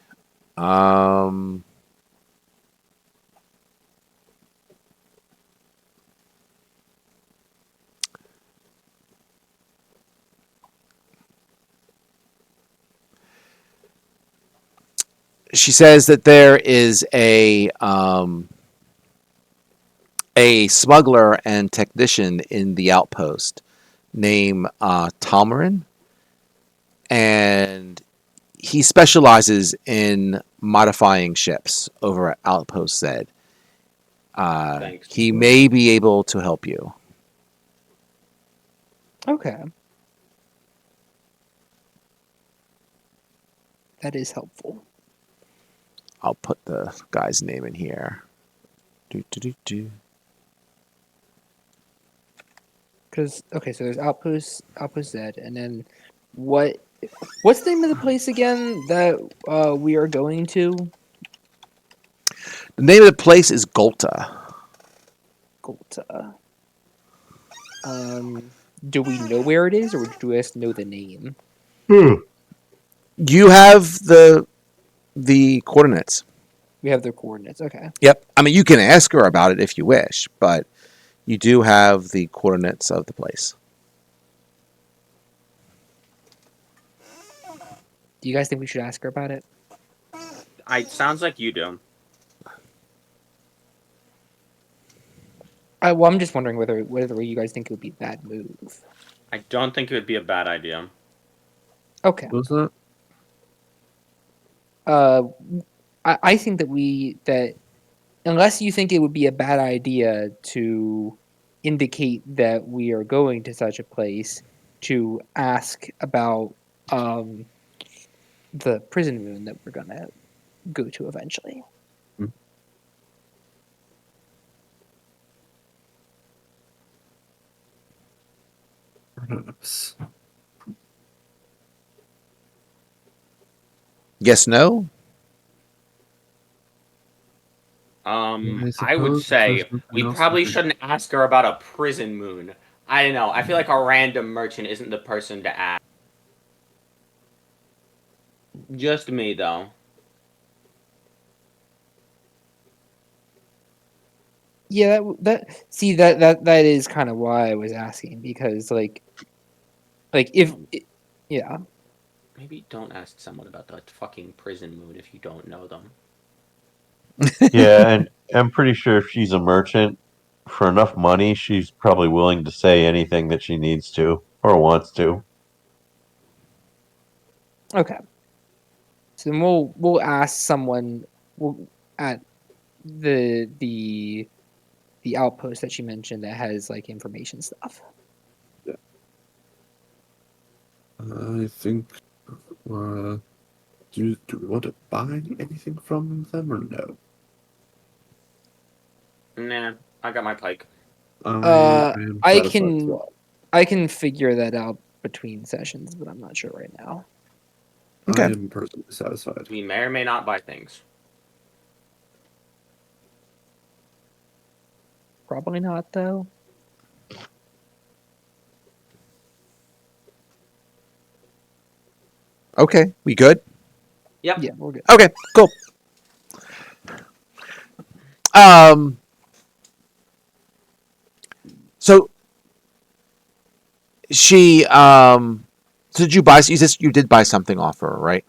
She says that there is a smuggler and technician in the outpost named Talmarin, and he specializes in modifying ships over at Outpost Z. Thanks. He may be able to help you. Okay. That is helpful. I'll put the guy's name in here. Because okay, so there's Outpost Z, and then what's the name of the place again that we are going to? The name of the place is Golta. Golta. Do we know where it is, or do we just know the name? You have the coordinates. We have their coordinates. Okay. Yep. I mean, you can ask her about it if you wish, but you do have the coordinates of the place. Do you guys think we should ask her about it? Sounds like you do. Well, I'm just wondering whether you guys think it would be a bad move. I don't think it would be a bad idea. Okay. What was that? I think that unless you think it would be a bad idea to indicate that we are going to such a place, to ask about the prison moon that we're gonna go to eventually. Perhaps. Yes, no? I would say we probably shouldn't ask her about a prison moon. I don't know. I feel like a random merchant isn't the person to ask. Just me, though. Yeah, that is kind of why I was asking, because like if yeah. Maybe don't ask someone about the fucking prison moon if you don't know them. Yeah, and I'm pretty sure if she's a merchant, for enough money, she's probably willing to say anything that she needs to or wants to. Okay. So then we'll ask someone at the outpost that she mentioned that has like information stuff. I think Do we want to buy anything from them or no? Nah, I got my pike. I am I satisfied as can well. I can figure that out between sessions, but I'm not sure right now. I Okay. am personally satisfied. We may or may not buy things. Probably not though. Okay. We good? Yep. Yeah, we're good. Okay. Cool. Um. So she So did you buy? You said you did buy something off her, right?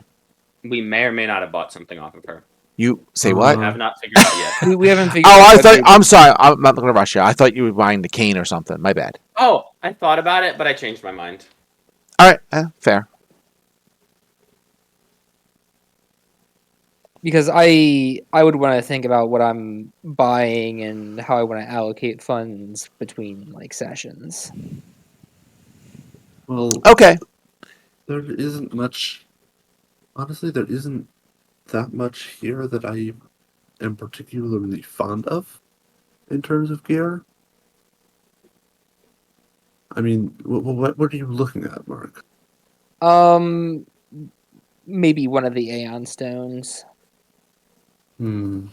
We may or may not have bought something off of her. You say We what? have not figured out yet. We haven't figured Oh, out I what thought. they I'm sorry. I'm not looking to rush you. I thought you were buying the cane or something. My bad. Oh, I thought about it, but I changed my mind. All right. Fair. because I would want to think about what I'm buying and how I want to allocate funds between like sessions. Well, Okay. there isn't much. Honestly, there isn't that much here that I am particularly fond of in terms of gear. I mean, what are you looking at, Mark? Um, maybe one of the Aeon stones. Hmm.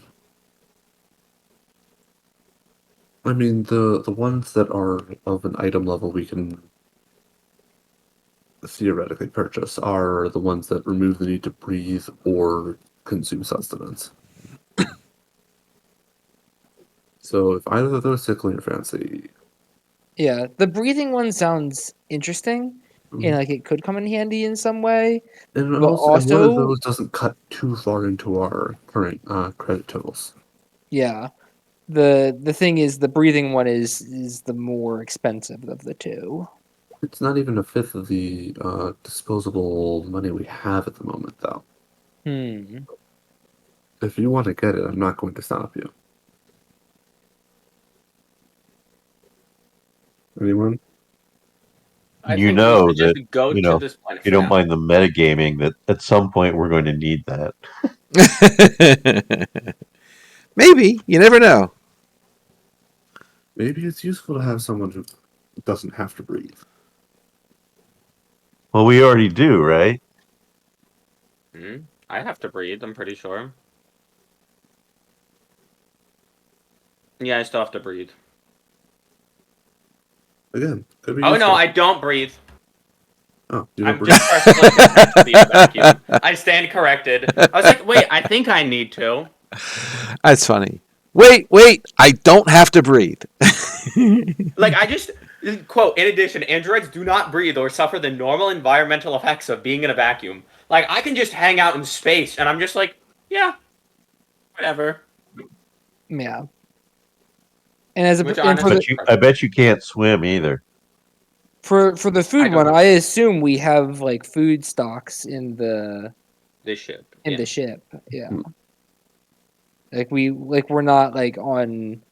I mean, the ones that are of an item level we can theoretically purchase are the ones that remove the need to breathe or consume sustenance. So if either of those tickle your fancy, Yeah, the breathing one sounds interesting, and like it could come in handy in some way. and But also, and one of also, those doesn't cut too far into our current credit totals. yeah, the thing is the breathing one is the more expensive of the two. It's not even a fifth of the disposable money we have at the moment, though. Hmm. If you want to get it, I'm not going to stop you. Anyone? I You think we know should just that, go you to know, this planet you for don't now. mind the metagaming, that at some point we're going to need that. Maybe. You never know. Maybe it's useful to have someone who doesn't have to breathe. Well, we already do, right? I have to breathe, I'm pretty sure. Yeah, I still have to breathe. Again, could be Oh no, useful. I don't breathe. Oh, you don't I'm breathe? just personally content to be in a vacuum. I stand corrected. I was like, wait, I think I need to. That's funny. Wait. I don't have to breathe. Like, I just quote, in addition, androids do not breathe or suffer the normal environmental effects of being in a vacuum. Like, I can just hang out in space, and I'm just like, yeah, whatever. Yeah. And as a Which and for honestly, the I bet you can't swim either. for the I food don't one, know. I assume we have like food stocks in This ship. the ship. Yeah. Hmm. We're not like on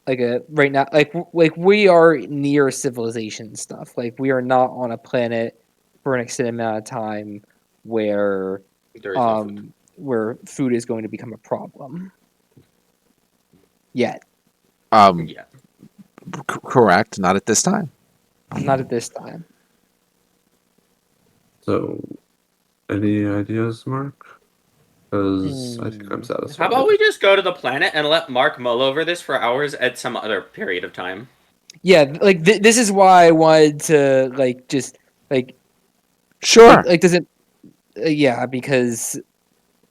like a right now like we are near civilization stuff. Like we are not on a planet for an extended amount of time where There is no food. where food is going to become a problem. Yet. Yeah. Correct. Not at this time. Not at this time. So, any ideas, Mark? Because I think I'm Hmm. How satisfied. about we just go to the planet and let Mark mull over this for hours at some other period of time? Yeah, like this is why I wanted to like just like Sure. like does it yeah, because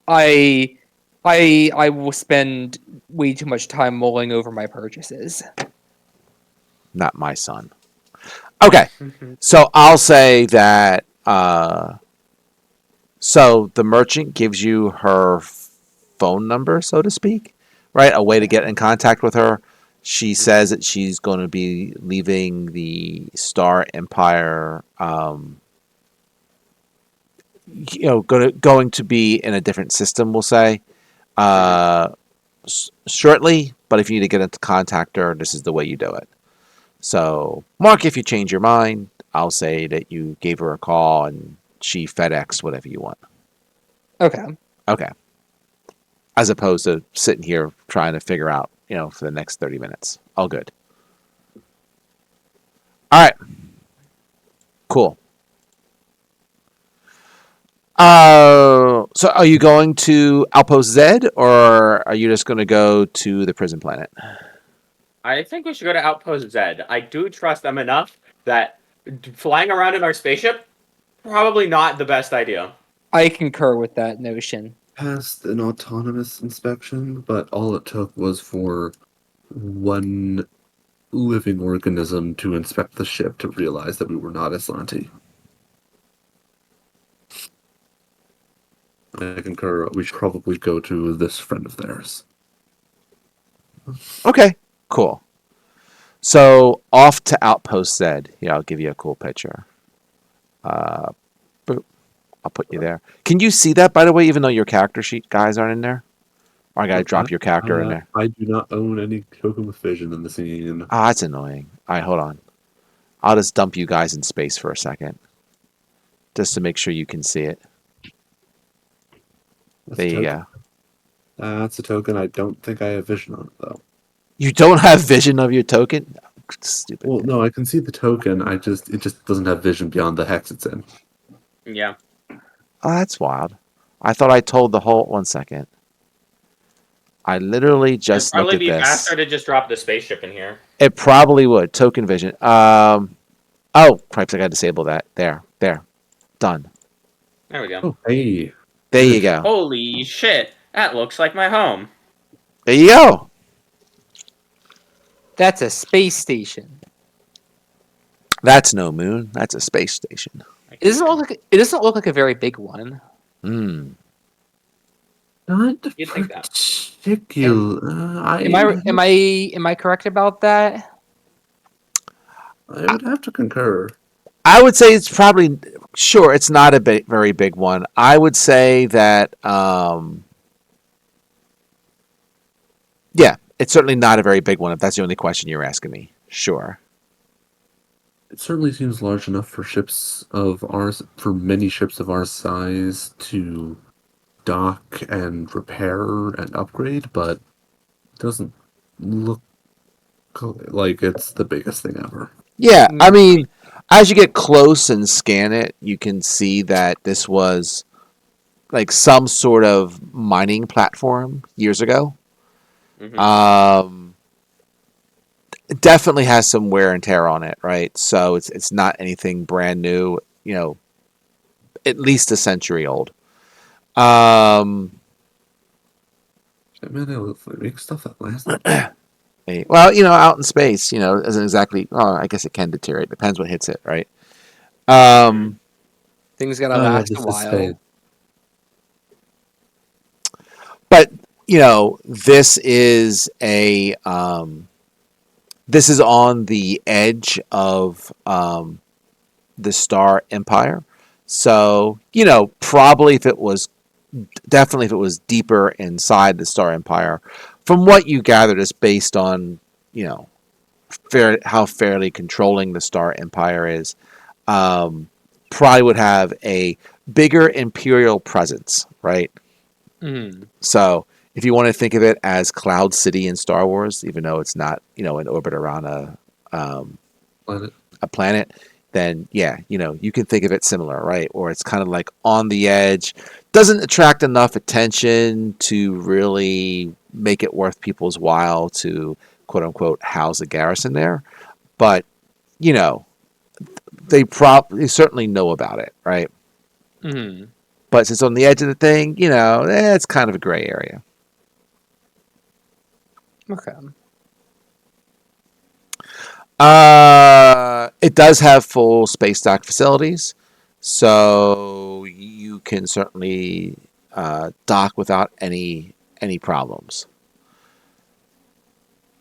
I will spend way too much time mulling over my purchases. Not my son. Okay. So I'll say that. So the merchant gives you her phone number, so to speak, right? A way to get in contact with her. She says that she's going to be leaving the Star Empire. Going to be in a different system. We'll say shortly. But if you need to get into contact her, this is the way you do it. So, Mark, if you change your mind, I'll say that you gave her a call and she FedEx whatever you want. Okay. Okay. As opposed to sitting here trying to figure out, for the next 30 minutes. All good. All right. Cool. So are you going to Outpost Z, or are you just going to go to the prison planet? I think we should go to Outpost Z. I do trust them enough that flying around in our spaceship, probably not the best idea. I concur with that notion. Passed an autonomous inspection, but all it took was for one living organism to inspect the ship to realize that we were not Aslanti. I concur. We should probably go to this friend of theirs. Okay. Cool. So off to Outpost Z. Yeah, I'll give you a cool picture. Boop. I'll put you there. Can you see that, by the way, even though your character sheet guys aren't in there? Or I gotta drop your character in there. I do not own any token with vision in the scene. Ah, that's annoying. All right, hold on. I'll just dump you guys in space for a second, just to make sure you can see it. There you go. That's a token. I don't think I have vision on it though. You don't have vision of your token? Stupid. Well, no, I can see the token. It just doesn't have vision beyond the hex it's in. Yeah. Oh, that's wild. I thought I told the whole. 1 second. I literally just It'd probably looked at be this. faster to just drop the spaceship in here. It probably would. Token vision. Oh, cripes! I gotta disable that. There. Done. There we go. Oh, hey. There you go. Holy shit! That looks like my home. There you go. That's a space station. That's no moon. That's a space station. It doesn't look like a very big one. Hmm. Not You'd think that. particular. Am I correct about that? I would have to concur. I would say it's probably sure. It's not a very big one. I would say that. Yeah, it's certainly not a very big one. If that's the only question you're asking me, sure. It certainly seems large enough for many ships of our size to dock and repair and upgrade, but it doesn't look like it's the biggest thing ever. Yeah, I mean, as you get close and scan it, you can see that this was like some sort of mining platform years ago. Mhm. It definitely has some wear and tear on it, right? So it's not anything brand new, at least a century old. Man, they make stuff that lasts. Well, out in space, isn't exactly. Oh, I guess it can deteriorate. Depends what hits it, right? Things gotta last this a is while. Spade. But this is this is on the edge of the Star Empire. So probably if it was deeper inside the Star Empire, from what you gather, just based on how fairly controlling the Star Empire is, probably would have a bigger imperial presence, right? Mhm. So if you want to think of it as Cloud City in Star Wars, even though it's not in orbit around Planet. a planet, then yeah, you can think of it similar, right? Or it's kind of like on the edge, doesn't attract enough attention to really make it worth people's while to quote unquote house a garrison there, but they certainly know about it, right? Mhm. But since on the edge of the thing, it's kind of a gray area. Okay. It does have full space dock facilities, so you can certainly dock without any problems.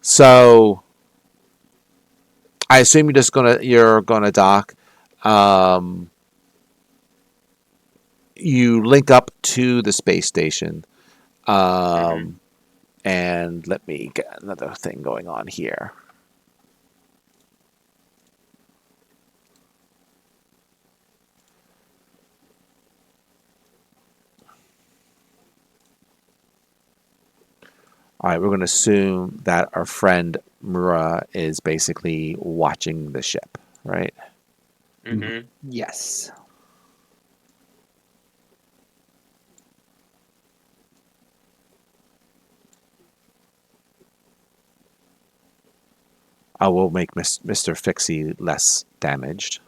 So I assume you're gonna dock. You link up to the space station, and let me get another thing going on here. All right, we're going to assume that our friend Mura is basically watching the ship, right? Mm-hmm. Yes. I will make Mr. Fixie less damaged.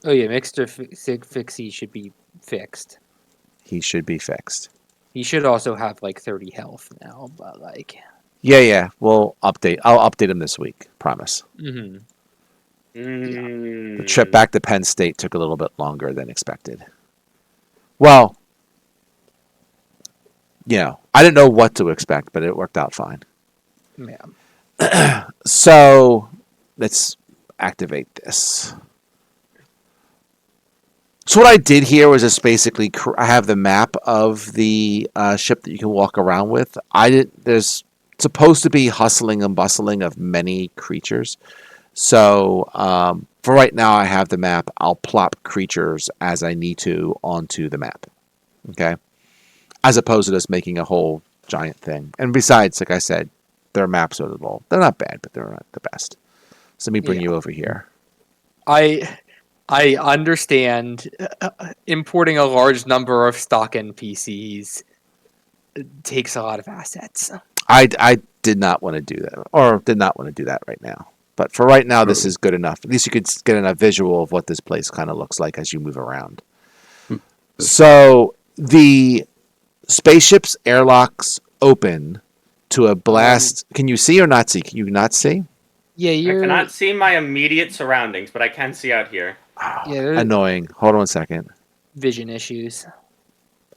Oh yeah, Mixer Fixie should be fixed. He should be fixed. He should also have like 30 health now, but like. Yeah. We'll update. I'll update him this week. Promise. Mm-hmm. The trip back to Penn State took a little bit longer than expected. Well, I didn't know what to expect, but it worked out fine. Yeah. So let's activate this. So what I did here was just basically I have the map of the ship that you can walk around with. There's supposed to be hustling and bustling of many creatures. So for right now, I have the map. I'll plop creatures as I need to onto the map. Okay, as opposed to just making a whole giant thing. And besides, like I said, their maps are they're not bad, but they're not the best. So let me bring you over here. I understand importing a large number of stock NPCs takes a lot of assets. I did not want to do that, or did not want to do that right now. But for right now, this is good enough. At least you could get a visual of what this place kind of looks like as you move around. So the spaceship's airlocks open to a blast. Can you see or not see? Can you not see? Yeah, I cannot see my immediate surroundings, but I can see out here. Yeah, Annoying. Hold on 1 second. vision issues.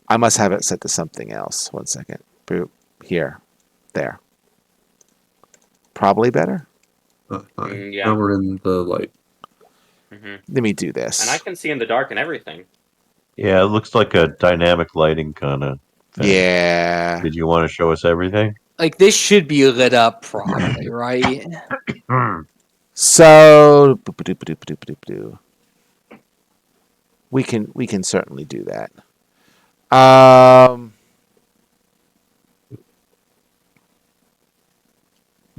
I must have it set to something else. 1 second. Boop. Here. There. Probably better. Yeah. Now we're in the light. Mm-hmm. Let me do this. And I can see in the dark and everything. Yeah, it looks like a dynamic lighting kind of thing. Yeah. Did you want to show us everything? Like this should be lit up properly, right? So we can certainly do that.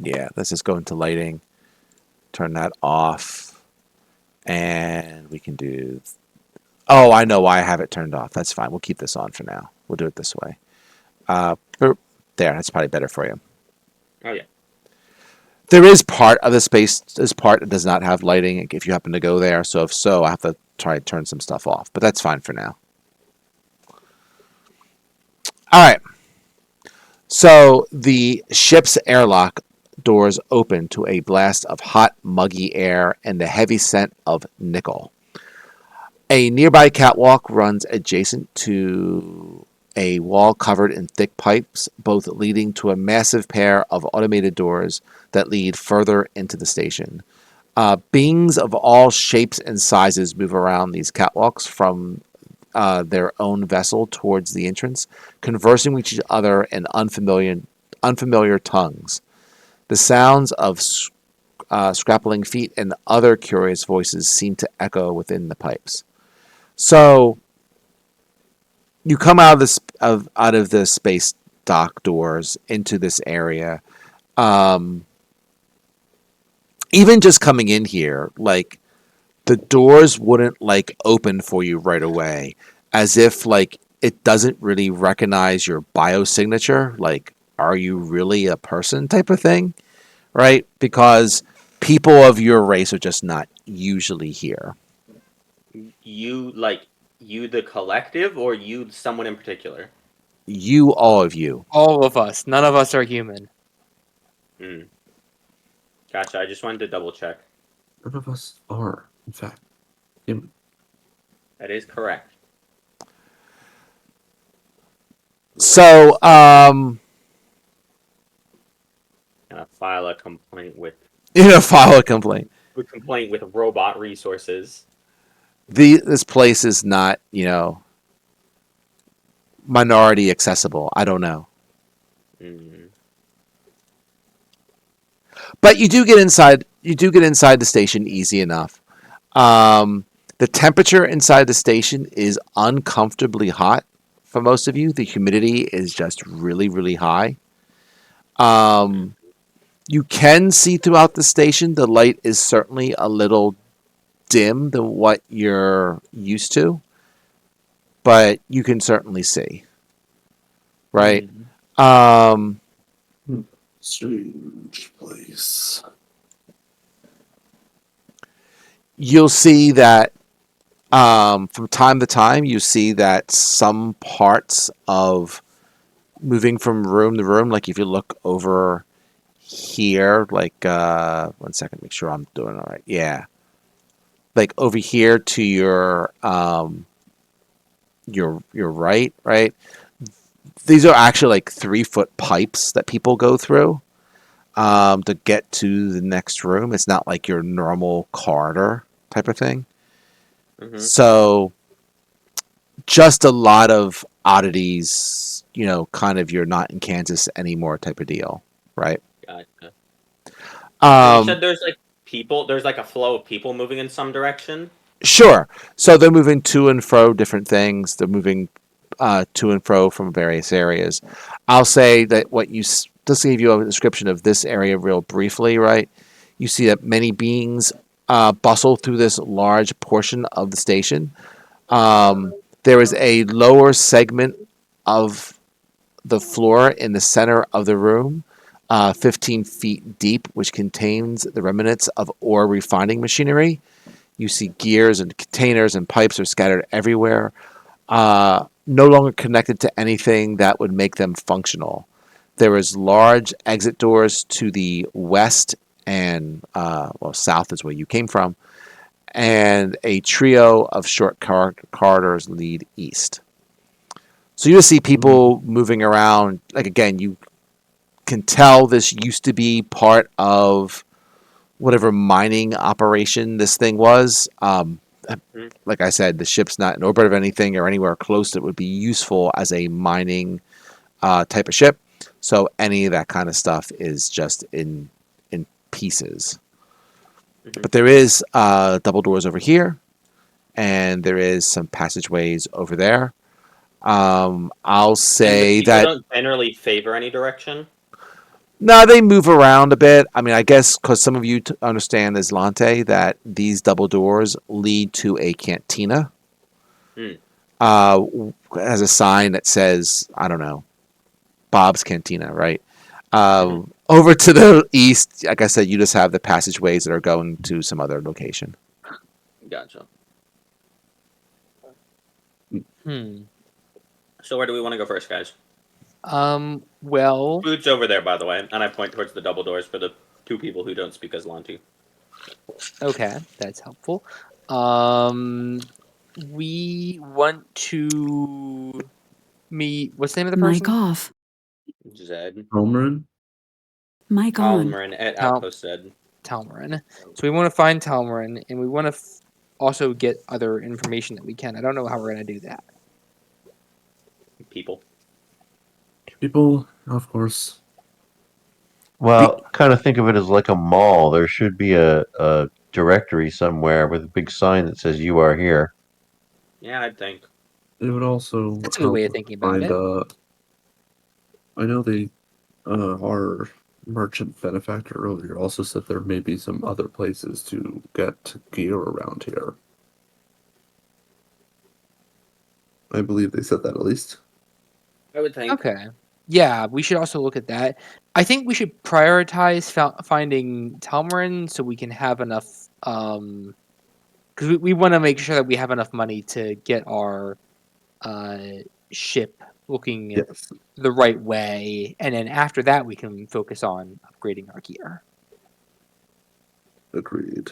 Yeah, let's just go into lighting, turn that off, and we can do. Oh, I know why I have it turned off. That's fine. We'll keep this on for now. We'll do it this way. There, that's probably better for you. Oh yeah. There is part of the space, this part that does not have lighting if you happen to go there. So if so, I have to try to turn some stuff off. But that's fine for now. All right. So the ship's airlock doors open to a blast of hot, muggy air and the heavy scent of nickel. A nearby catwalk runs adjacent to a wall covered in thick pipes, both leading to a massive pair of automated doors that lead further into the station. Beings of all shapes and sizes move around these catwalks from their own vessel towards the entrance, conversing with each other in unfamiliar tongues. The sounds of scrappling feet and other curious voices seem to echo within the pipes. So you come out of the space dock doors into this area. Even just coming in here, like the doors wouldn't like open for you right away, as if like it doesn't really recognize your biosignature. Like, are you really a person type of thing, right? Because people of your race are just not usually here. You the collective, or you someone in particular? You, all of you. All of us. None of us are human. Hmm. Gotcha. I just wanted to double check. None of us are, in fact, human. That is correct. So, Gonna file a complaint with file a complaint. with robot resources. This place is not, minority accessible. I don't know. Mm. But you do get inside. You do get inside the station easy enough. The temperature inside the station is uncomfortably hot for most of you. The humidity is just really, really high. You can see throughout the station. The light is certainly a little dim than what you're used to, but you can certainly see. Right. Um, Strange place. you'll see that from time to time, you see that some parts of moving from room to room, like if you look over here, like 1 second, make sure I'm doing all right. Yeah, like over here to your right, right. These are actually like 3 foot pipes that people go through to get to the next room. It's not like your normal corridor type of thing. So just a lot of oddities, kind of you're not in Kansas anymore type of deal, right? Gotcha. And you Um, said there's like people. There's like a flow of people moving in some direction. sure. So they're moving to and fro different things. They're moving to and fro from various areas. I'll say that just to give you a description of this area real briefly, right? You see that many beings bustle through this large portion of the station. There is a lower segment of the floor in the center of the room, 15 feet deep, which contains the remnants of ore refining machinery. You see gears and containers and pipes are scattered everywhere, no longer connected to anything that would make them functional. There is large exit doors to the west and south is where you came from, and a trio of short corridors lead east. So you just see people moving around. Like again, you can tell this used to be part of whatever mining operation this thing was. Like I said, the ship's not in orbit of anything or anywhere close that would be useful as a mining type of ship. So any of that kind of stuff is just in pieces. But there is double doors over here, and there is some passageways over there. I'll And the say people that don't generally favor any direction. no, they move around a bit. I mean, I guess because some of you understand as Lante that these double doors lead to a cantina. Uh, has a sign that says, I don't know, Bob's Cantina, right? Over to the east, like I said, you just have the passageways that are going to some other location. Gotcha. So where do we want to go first, guys? Well, Food's over there, by the way, and I point towards the double doors for the 2 people who don't speak Aslanti. okay, that's helpful. We want to meet. What's the name of the person? Mic off. Zed. Homerin? Mic on. Almarin at Tal- Outpost Zed. Talmarin. So we want to find Talmarin, and we want to also get other information that we can. I don't know how we're going to do that. People. People, of course. Well, kind of think of it as like a mall. There should be a directory somewhere with a big sign that says "You are here." Yeah, I think. It would also That's a good way of help thinking about find, it. I know our merchant benefactor earlier also said there may be some other places to get gear around here. I believe they said that at least. I would think. Okay. Yeah, we should also look at that. I think we should prioritize finding Talmarin so we can have enough. Because we want to make sure that we have enough money to get our ship looking Yes. the right way, and then after that we can focus on upgrading our gear. Agreed.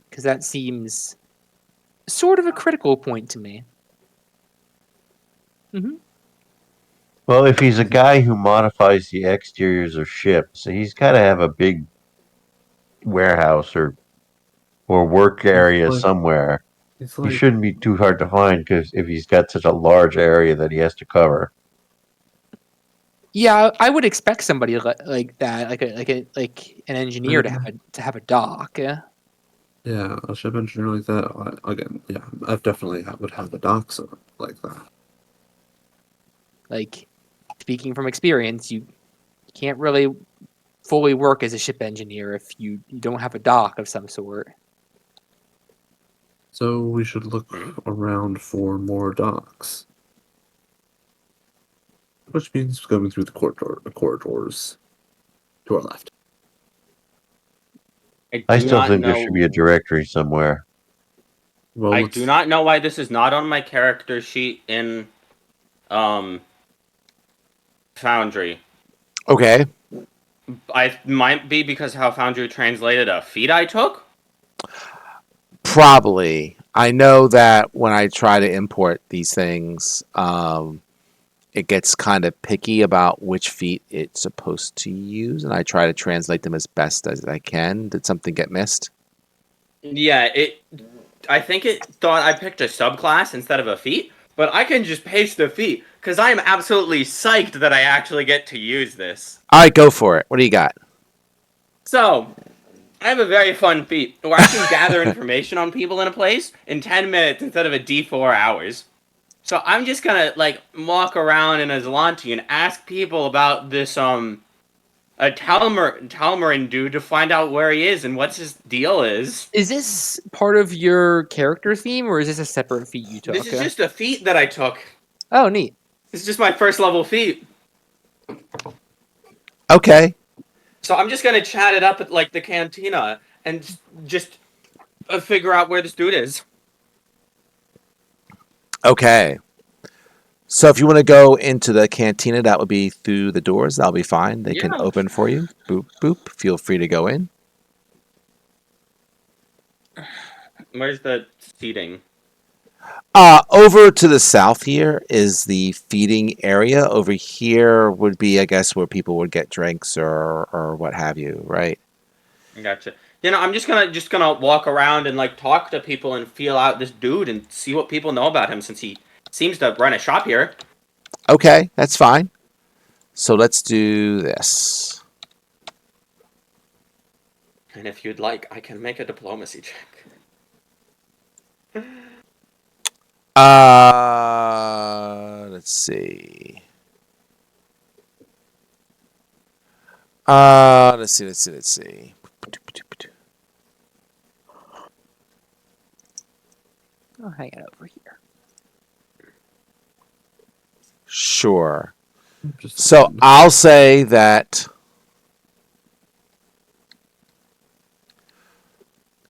Because that seems sort of a critical point to me. Well, if he's a guy who modifies the exteriors of ships, he's got to have a big warehouse or work area like- somewhere. It's He like shouldn't be too hard to find because if he's got such a large area that he has to cover. Yeah, I would expect somebody like that, like an engineer to have a dock. Yeah. yeah, a ship engineer like that. Again, yeah, I definitely would have the docks like that. Like, speaking from experience, you can't really fully work as a ship engineer if you don't have a dock of some sort. So we should look around for more docks. Which means going through the corridors to our left. I do still not think there know. should be a directory somewhere. Well, I let's, do not know why this is not on my character sheet in Foundry. Okay. I might be because how Foundry translated a feat I took. Probably. I know that when I try to import these things, it gets kind of picky about which feat it's supposed to use, and I try to translate them as best as I can. Did something get missed? Yeah, I think it thought I picked a subclass instead of a feat, but I can just paste the feat because I am absolutely psyched that I actually get to use this. All right, go for it. What do you got? So, I have a very fun feat where I can gather information on people in a place in 10 minutes instead of a D4 hours. So I'm just gonna walk around in Aslanti and ask people about this a Talmarin dude to find out where he is and what his deal is. Is this part of your character theme, or is this a separate feat you took? This is just a feat that I took. Oh, neat. This is just my first level feat. Okay. So I'm just gonna chat it up at the cantina and just figure out where this dude is. Okay. So if you want to go into the cantina, that would be through the doors. That'll be fine. They can Yeah. open for you. Boop, boop. Feel free to go in. Where's the seating? Over to the south here is the feeding area. Over here would be, I guess, where people would get drinks or what have you, right? Gotcha. I'm just gonna walk around and talk to people and feel out this dude and see what people know about him since he seems to run a shop here. Okay, that's fine. So let's do this. And if you'd like, I can make a diplomacy check. Let's see. Let's see. I'll hang it over here. Sure. just So I'll say that.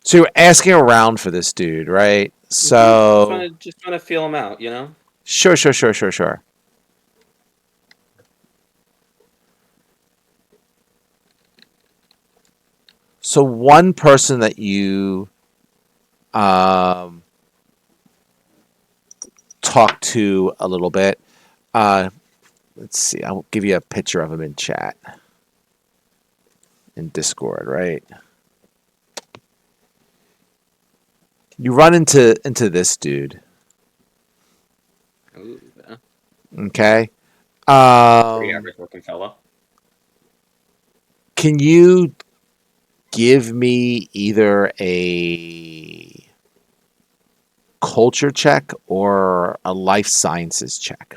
So you're asking around for this dude, right? So just trying to feel him out, sure. So one person that you talk to a little bit. Let's see. I'll give you a picture of him in chat in Discord, right? You run into this dude. Ooh, yeah. Okay. Pretty average looking fella. Can you give me either a culture check or a life sciences check?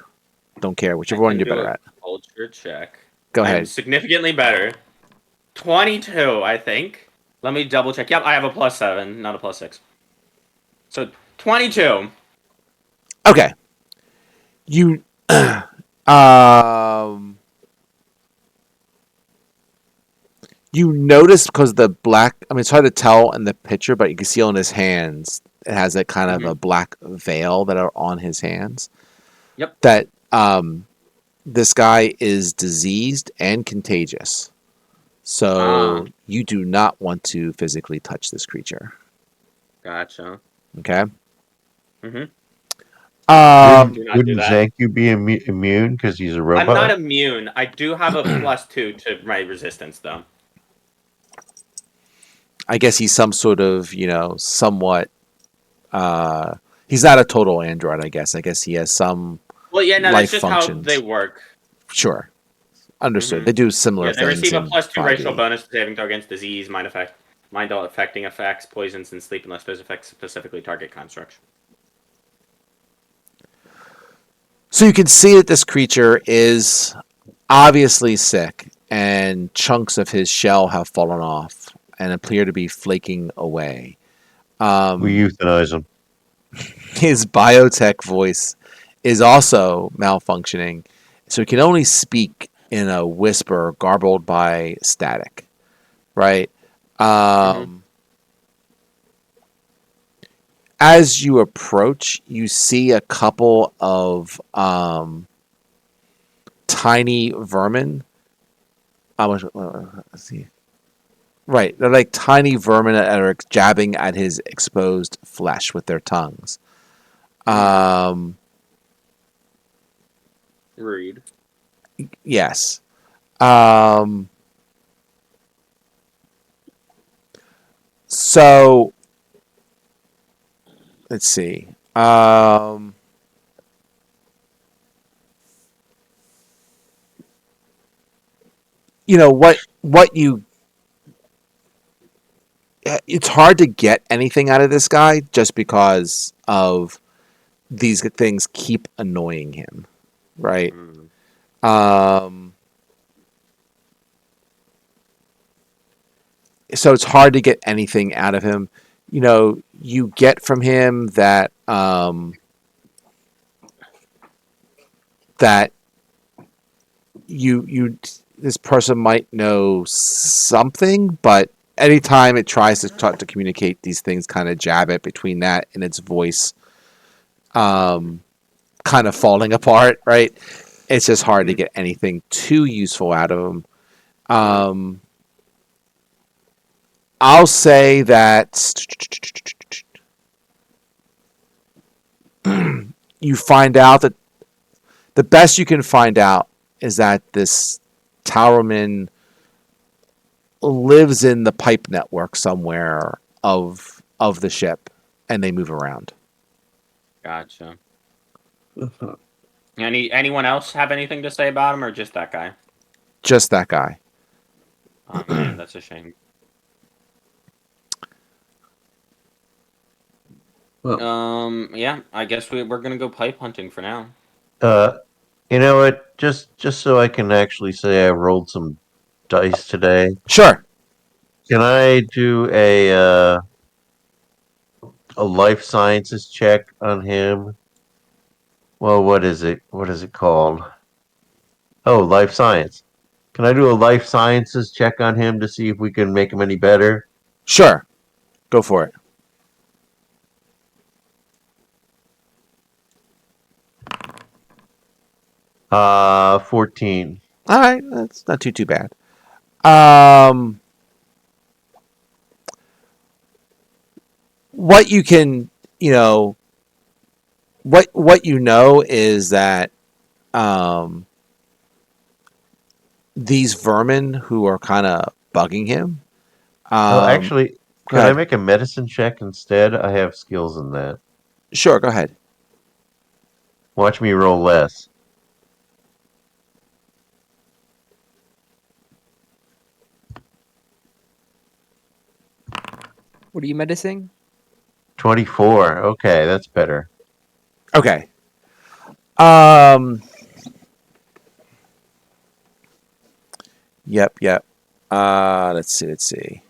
Don't care, whichever one you're better at. Culture check. Go I'm ahead. significantly better. 22, I think. Let me double check. Yep, I have a +7, not a +6. So 22. Okay. You you notice because the black, I mean, it's hard to tell in the picture, but you can see on his hands, it has that kind of a black veil that are on his hands. Yep. That this guy is diseased and contagious. So you do not want to physically touch this creature. Gotcha. Okay. Mm-hmm. Do not do Wouldn't that. Zanku be immune because he's a robot? I'm not immune. I do have a +2 to my resistance, though. I guess he's some sort of, somewhat. He's not a total android. I guess he has some. Well, yeah, no, life that's just functions. how they work. Sure, understood. Mhm. They do similar Yeah, they things. receive a in +2 racial 5e. bonus to saving throw against disease, mind affecting effects, poisons, and sleep unless those effects specifically target constructs. So you can see that this creature is obviously sick, and chunks of his shell have fallen off and appear to be flaking away. We euthanize him. His biotech voice is also malfunctioning, so he can only speak in a whisper garbled by static, right? Um, As you approach, you see a couple of tiny vermin. Let's see. Right, they're like tiny vermin that are jabbing at his exposed flesh with their tongues. Rude. Yes. Um, so let's see. You know what you. It's hard to get anything out of this guy just because of these things keep annoying him, right? Um, so it's hard to get anything out of him. You know, you get from him that that you this person might know something, but anytime it tries to talk to communicate, these things kind of jab it between that and its voice, kind of falling apart. Right? It's just hard to get anything too useful out of him. I'll say that you find out that the best you can find out is that this Towerman lives in the pipe network somewhere of the ship, and they move around. Gotcha. Anyone else have anything to say about him, or just that guy? Just that guy. Oh man, that's a shame. Well, Yeah, I guess we're gonna go pipe hunting for now. You know what? Just so I can actually say I rolled some dice today. Sure. Can I do a life sciences check on him? Well, what is it? What is it called? Oh, life science. Can I do a life sciences check on him to see if we can make him any better? Sure. Go for it. Uh, 14. All right. That's not too bad. Um, what you can, you know, what you know is that um, these vermin who are kind of bugging him. Oh, actually, Go can I ahead. make a medicine check instead? I have skills in that. Sure. Go ahead. Watch me roll less. What are you medicing? 24. Okay, that's better. Okay. Um. Yep. Yep. Let's see. Let's see.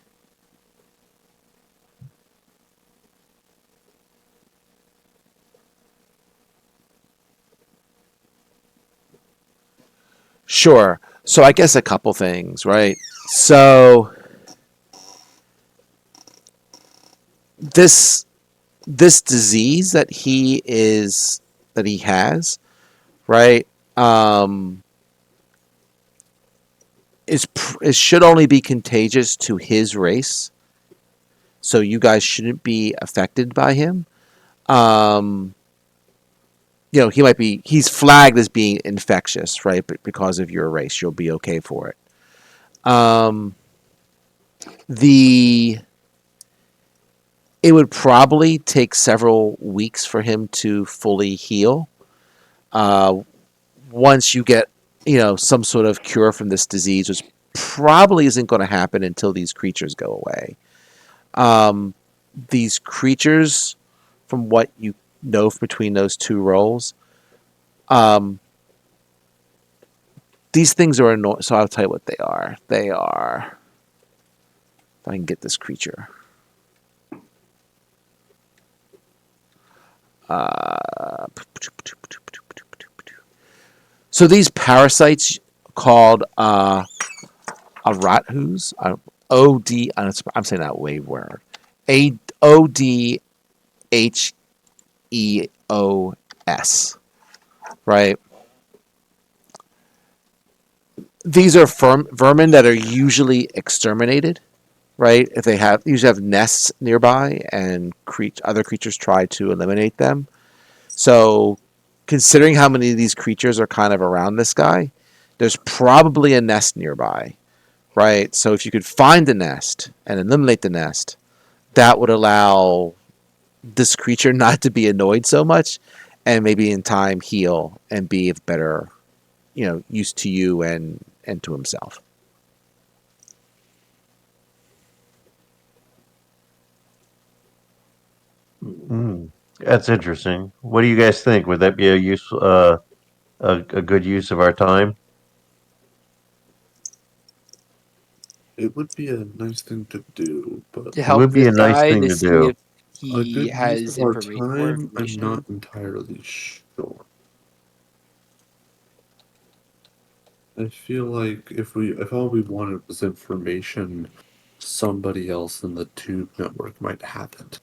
Sure. So I guess a couple things, right? So this this disease that he has, right? Um, it should only be contagious to his race, so you guys shouldn't be affected by him. Um, you know, he's flagged as being infectious, right? But because of your race, you'll be okay for it. Um, the It would probably take several weeks for him to fully heal. Uh, Once you get, you know, some sort of cure from this disease, which probably isn't going to happen until these creatures go away. Um, these creatures, from what you know between those two roles, Um, these things are annoying. So I'll tell you what they are. They are. If I can get this creature. So these parasites called arathus, O-D, I'm saying that way word. Odheos, right? These are vermin that are usually exterminated, right? If they usually have nests nearby, and other creatures try to eliminate them. So, considering how many of these creatures are kind of around this guy, there's probably a nest nearby, right? So, if you could find the nest and eliminate the nest, that would allow this creature not to be annoyed so much, and maybe in time heal and be of better, use to you and to himself. Mm, that's interesting. What do you guys think? Would that be a useful, a good use of our time? It would be a nice thing to do, but To It would help be this a nice guy thing to to see do. if a he good use has of our more time, I'm not information. entirely sure. I feel like if all we wanted was information, somebody else in the tube network might have it.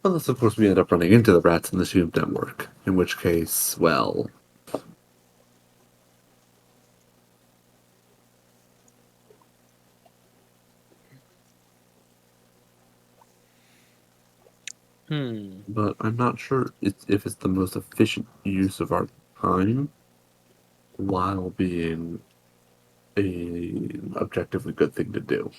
Unless, of course, we end up running into the rats in the tube network, in which case, well, Hmm. but I'm not sure if it's the most efficient use of our time while being a objectively good thing to do.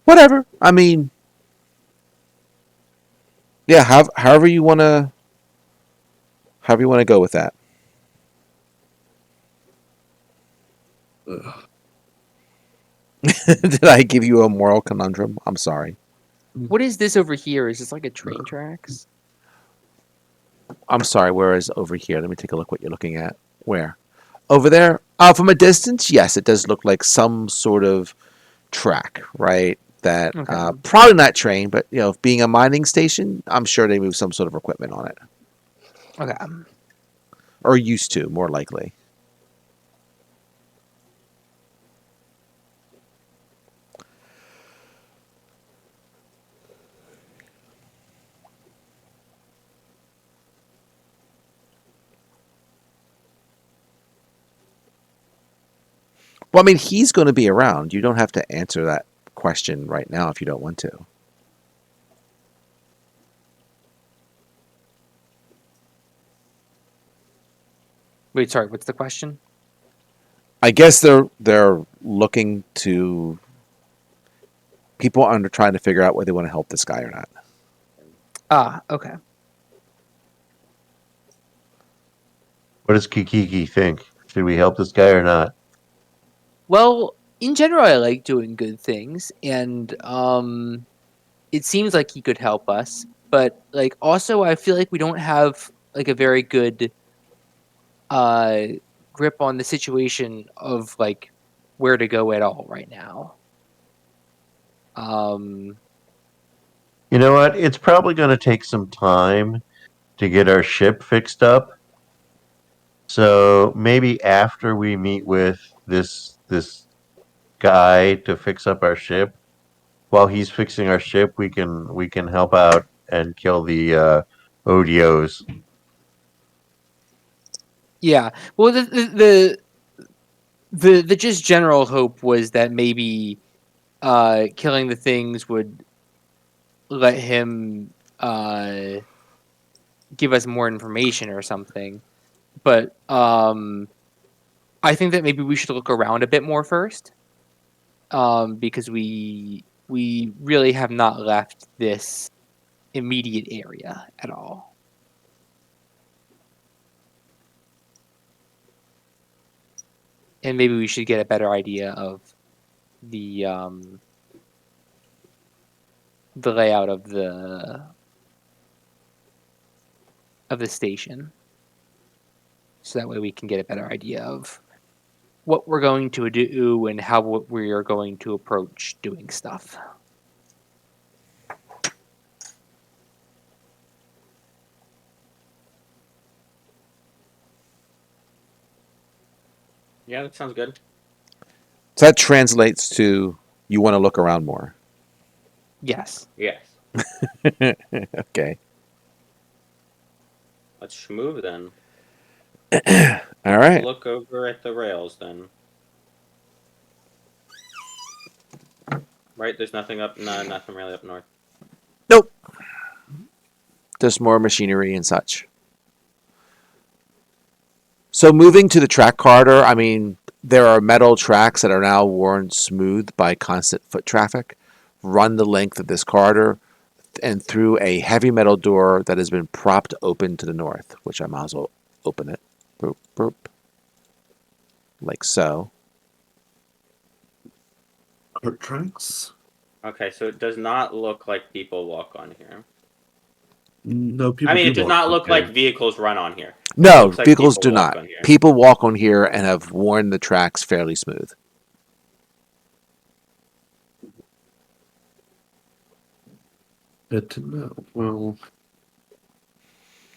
Whatever. I mean, yeah. However you want to go with that. Ugh. Did I give you a moral conundrum? I'm sorry. What is this over here? Is this like a train tracks? I'm sorry. Where is over here? Let me take a look what you're looking at. Where? Over there? From a distance, yes, it does look like some sort of track, right? That Okay. probably not train, but being a mining station, I'm sure they move some sort of equipment on it, Okay. or used to, more likely. Well, I mean, he's going to be around. You don't have to answer that question right now if you don't want to. Wait, sorry. What's the question? I guess they're looking to people under trying to figure out whether they want to help this guy or not. Ah, okay. What does Kikiki think? Should we help this guy or not? Well, in general, I like doing good things, and it seems like he could help us. But like, also, I feel like we don't have like a very good uh grip on the situation of like where to go at all right now. Um, You know what? It's probably going to take some time to get our ship fixed up. So maybe after we meet with this guy to fix up our ship, while he's fixing our ship, we can help out and kill the ODOs. yeah. Well, the just general hope was that maybe killing the things would let him give us more information or something. But I think that maybe we should look around a bit more first, because we really have not left this immediate area at all. And maybe we should get a better idea of the the layout of the station, so that way we can get a better idea of what we're going to do and how we are going to approach doing stuff. Yeah, that sounds good. So that translates to you want to look around more. Yes. Yes. Okay. Let's move then. All right. Look over at the rails then. Right, there's nothing up. No, nothing really up north. Nope. Just more machinery and such. So moving to the track corridor, I mean, there are metal tracks that are now worn smooth by constant foot traffic. Run the length of this corridor and through a heavy metal door that has been propped open to the north, which I might as well open it. Boop, boop. Like so. Cart tracks? Okay, so it does not look like people walk on here. No, people I mean, do it does walk not on look here. like vehicles run on here. It No, looks like vehicles people do walk not. on here. People walk on here and have worn the tracks fairly smooth. Good to know. Well,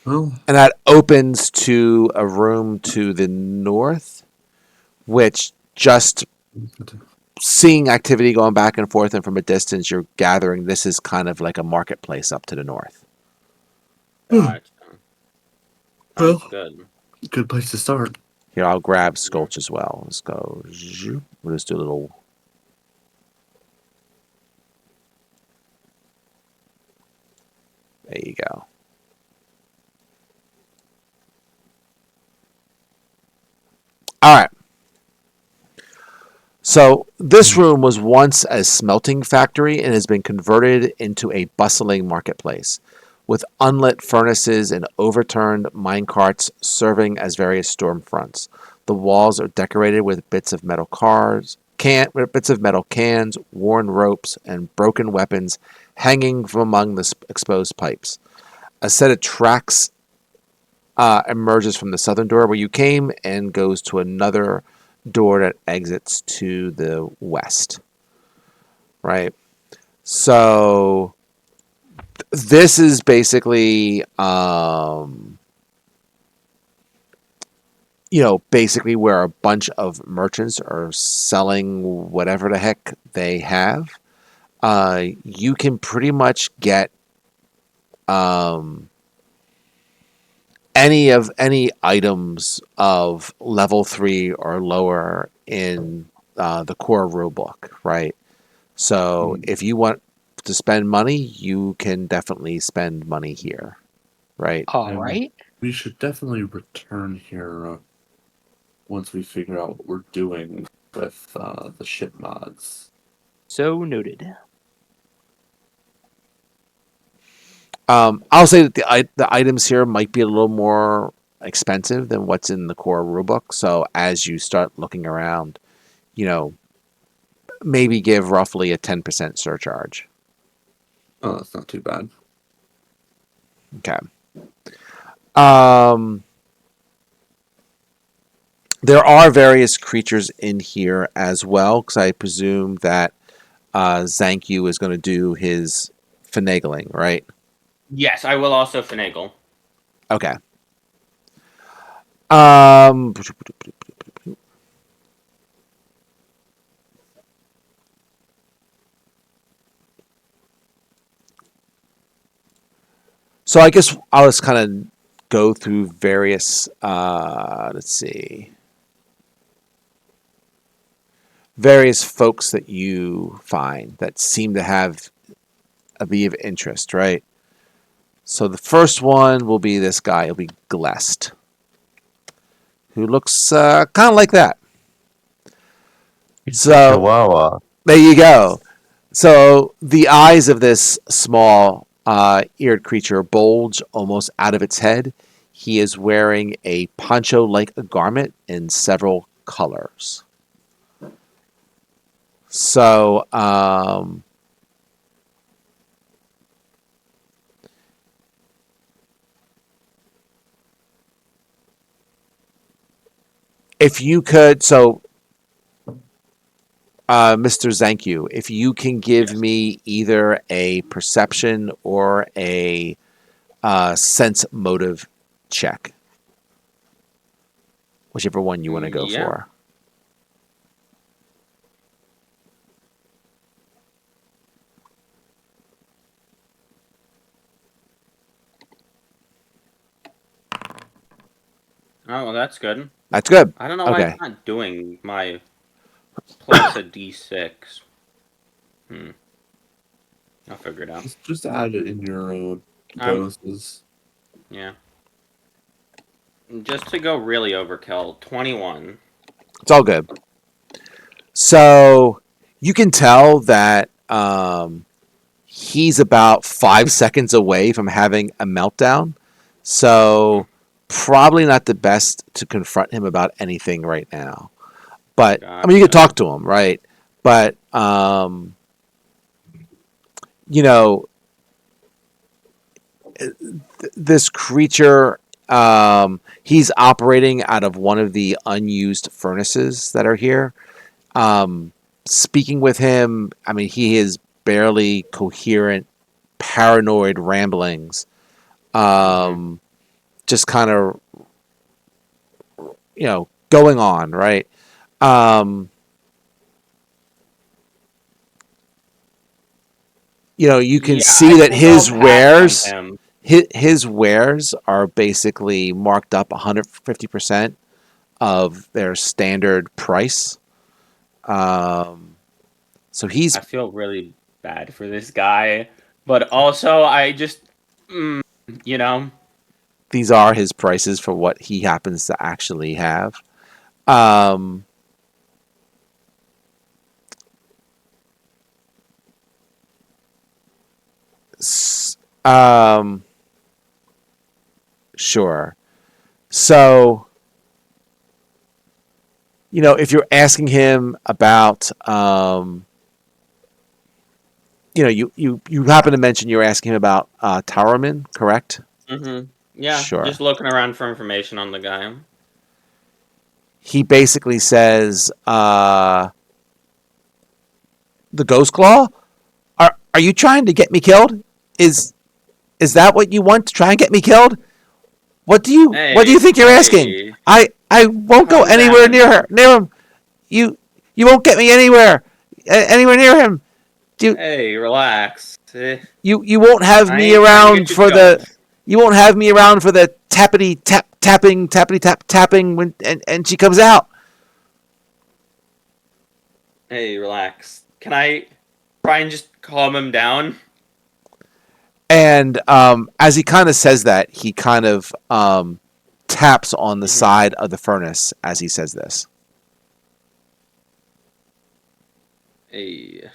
And that opens to a room to the north, which just seeing activity going back and forth and from a distance, you're gathering this is kind of like a marketplace up to the north. Gotcha. Well. Sounds good. good place to start. Here, I'll grab Skulch as well. Let's go. We'll just do a little. There you go. All right. So this room was once a smelting factory and has been converted into a bustling marketplace, with unlit furnaces and overturned minecarts serving as various storm fronts. The walls are decorated with bits of metal cans, worn ropes, and broken weapons hanging from among the exposed pipes. A set of tracks emerges from the southern door where you came and goes to another door that exits to the west. Right? So this is basically basically where a bunch of merchants are selling whatever the heck they have. You can pretty much get any items of level 3 or lower in the core rulebook, right? So if you want to spend money, you can definitely spend money here, right? All And right. We should definitely return here once we figure out what we're doing with the ship mods. So noted. I'll say that the items here might be a little more expensive than what's in the core rulebook. So as you start looking around, maybe give roughly a 10% surcharge. Oh, that's not too bad. Okay. There are various creatures in here as well, because I presume that Zankyu is going to do his finagling, right? Yes, I will also finagle. Okay. So I guess I'll just kind of go through various, let's see, various folks that you find that seem to have be of interest, right? So the first one will be this guy. It'll be Glest, who looks kind of like that. So Chihuahua. there you go. So the eyes of this small eared creature bulge almost out of its head. He is wearing a poncho like a garment in several colors. So if you could, so Mr. Zanku, if you can give Yes. me either a perception or a sense motive check, whichever one you want to go Yeah. for. Oh, well, that's good. That's good. I don't know why it's Okay. not doing my plus a d6. Hmm. I'll figure it out. Just add it in your Um. bonuses. Yeah. Just to go really overkill, 21. It's all good. So you can tell that he's about 5 seconds away from having a meltdown. So probably not the best to confront him about anything right now. But I mean, you could Gotcha. talk to him, right? But you know, this creature, he's operating out of one of the unused furnaces that are here. Um, Speaking with him, I mean, he is barely coherent, paranoid ramblings. Mm-hmm. Just kind of, going on, right? Um, you can Yeah, I see that will go his pass on wares, him. his wares are basically marked up 150% of their standard price. Um, so he's I feel really bad for this guy, but also I just, mm, you know, these are his prices for what he happens to actually have. Um, s- um, sure. So, if you're asking him about, you happen to mention you're asking him about Towerman, correct? yeah, just Sure. looking around for information on the guy. He basically says, "The Ghost Claw. Are you trying to get me killed? Is is that what you want to try and get me killed? What do you think you're asking? Hey, I won't go calm anywhere down. near him. You won't get me anywhere near him. You Hey, relax. you won't have I me ain't trying to around get you for the killed. you won't have me around for the tappity tap tapping when and she comes out. Hey, relax. Can I try and just calm him down? And as he kind of says that, he kind of taps on the Hmm. side of the furnace as he says this. Hey,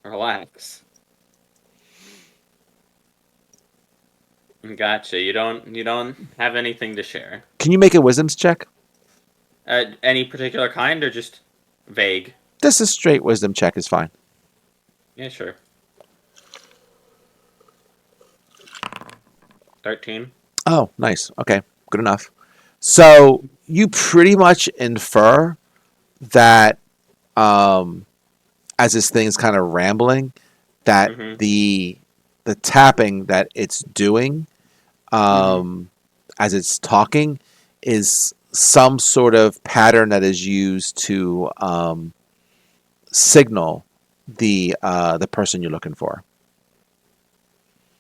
relax. Gotcha. You don't have anything to share. Can you make a wisdom's check? Any particular kind or just vague? Just a straight wisdom check is fine. Yeah, sure. 13. Oh, nice. Okay, good enough. So you pretty much infer that as this thing is kind of rambling, that Mm-hmm. the tapping that it's doing Mm-hmm. as it's talking is some sort of pattern that is used to signal the person you're looking for,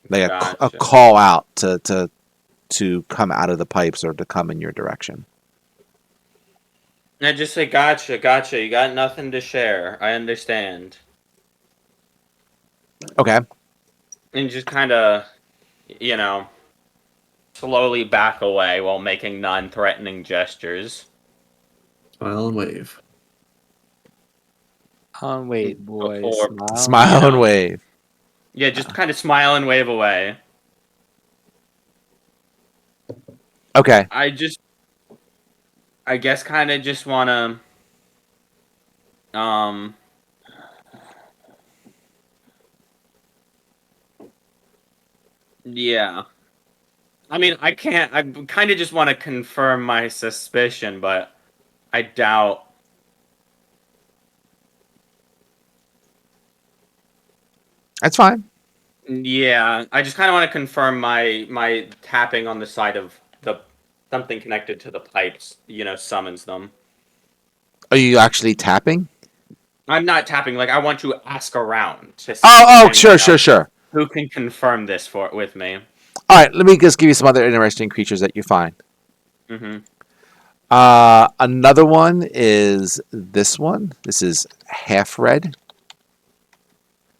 like a Gotcha. call out to come out of the pipes or to come in your direction. I just say, gotcha, gotcha. You got nothing to share. I understand. Okay. And just kind of, you know, slowly back away while making non-threatening gestures. Smile and wave. Wait, boy, Before, smile. you Smile and know, wave. yeah, just kind of smile and wave away. Okay. I guess, kind of just want to, yeah. I mean, I can't. I kind of just want to confirm my suspicion, but I doubt. That's fine. Yeah, I just kind of want to confirm my tapping on the side of the something connected to the pipes. Summons them. Are you actually tapping? I'm not tapping. Like I want to ask around to see if Oh, anyone sure, sure, else sure. who can confirm this with me. All right, let me just give you some other interesting creatures that you find. Mm-hmm. Another one is this one. This is half red,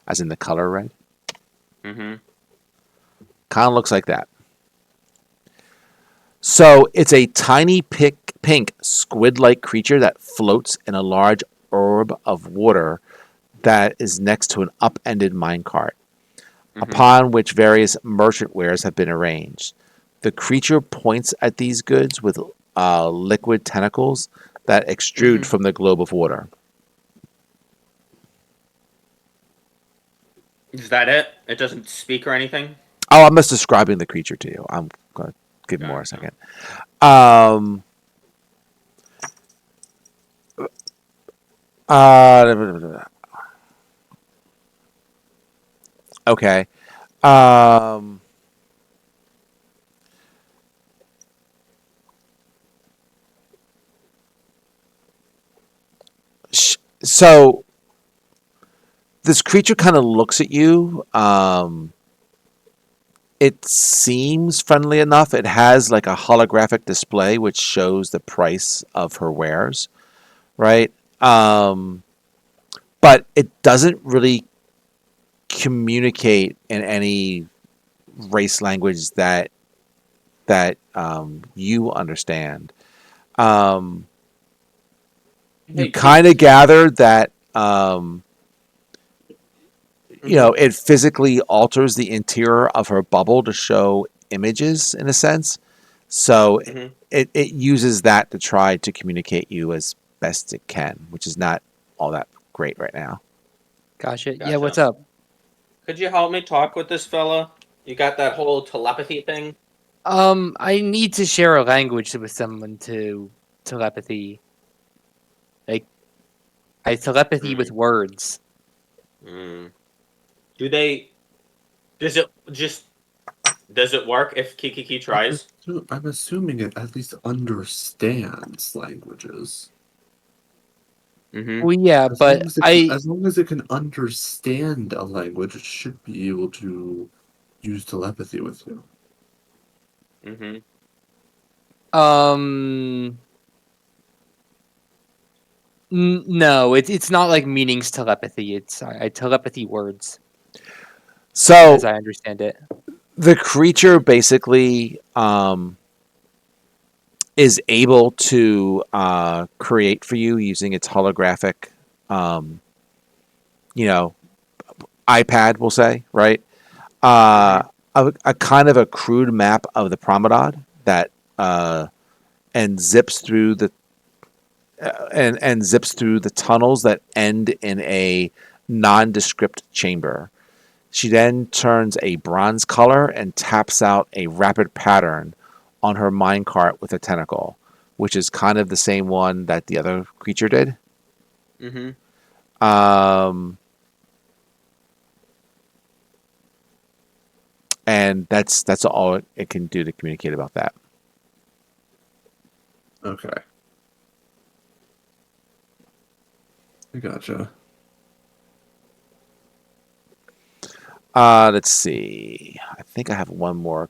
as in the color red. Mm-hmm. Kind of looks like that. So it's a tiny pink squid-like creature that floats in a large orb of water that is next to an upended minecart, Mm-hmm. upon which various merchant wares have been arranged. The creature points at these goods with liquid tentacles that extrude Mm-hmm. from the globe of water. Is that it? It doesn't speak or anything? Oh, I'm just describing the creature to you. I'm going to give more a Gotcha. second. Um, uh, okay. Um, so this creature kind of looks at you. It seems friendly enough. It has like a holographic display which shows the price of her wares, right? Um, but it doesn't really communicate in any race language that you understand. Um, you Hey, kind of Kiki. gather that Mm-hmm. it physically alters the interior of her bubble to show images in a sense. So Mm-hmm. it uses that to try to communicate you as best it can, which is not all that great right now. Gotcha. Yeah, what's Gotcha. up? Could you help me talk with this fella? You got that whole telepathy thing? I need to share a language with someone to telepathy. Like I telepathy with Hmm. words. Hmm. Do they? Does it just? Does it work if Kiki tries? I'm assuming it at least understands languages. Mm-hmm. Well, yeah, As long but as I as long as it can understand a language, it should be able to use telepathy with you. Mm-hmm. um no, it's not like meanings telepathy. It's I telepathy words as So I understand it. the creature basically is able to create for you using its holographic, um, you know, iPad, we'll say, right? Uh, Mm-hmm. a kind of a crude map of the promenade that and zips through the and zips through the tunnels that end in a nondescript chamber. She then turns a bronze color and taps out a rapid pattern on her minecart with a tentacle, which is kind of the same one that the other creature did. Mm-hmm. Um, and that's all it can do to communicate about that. Okay, I gotcha. Let's see. I think I have one more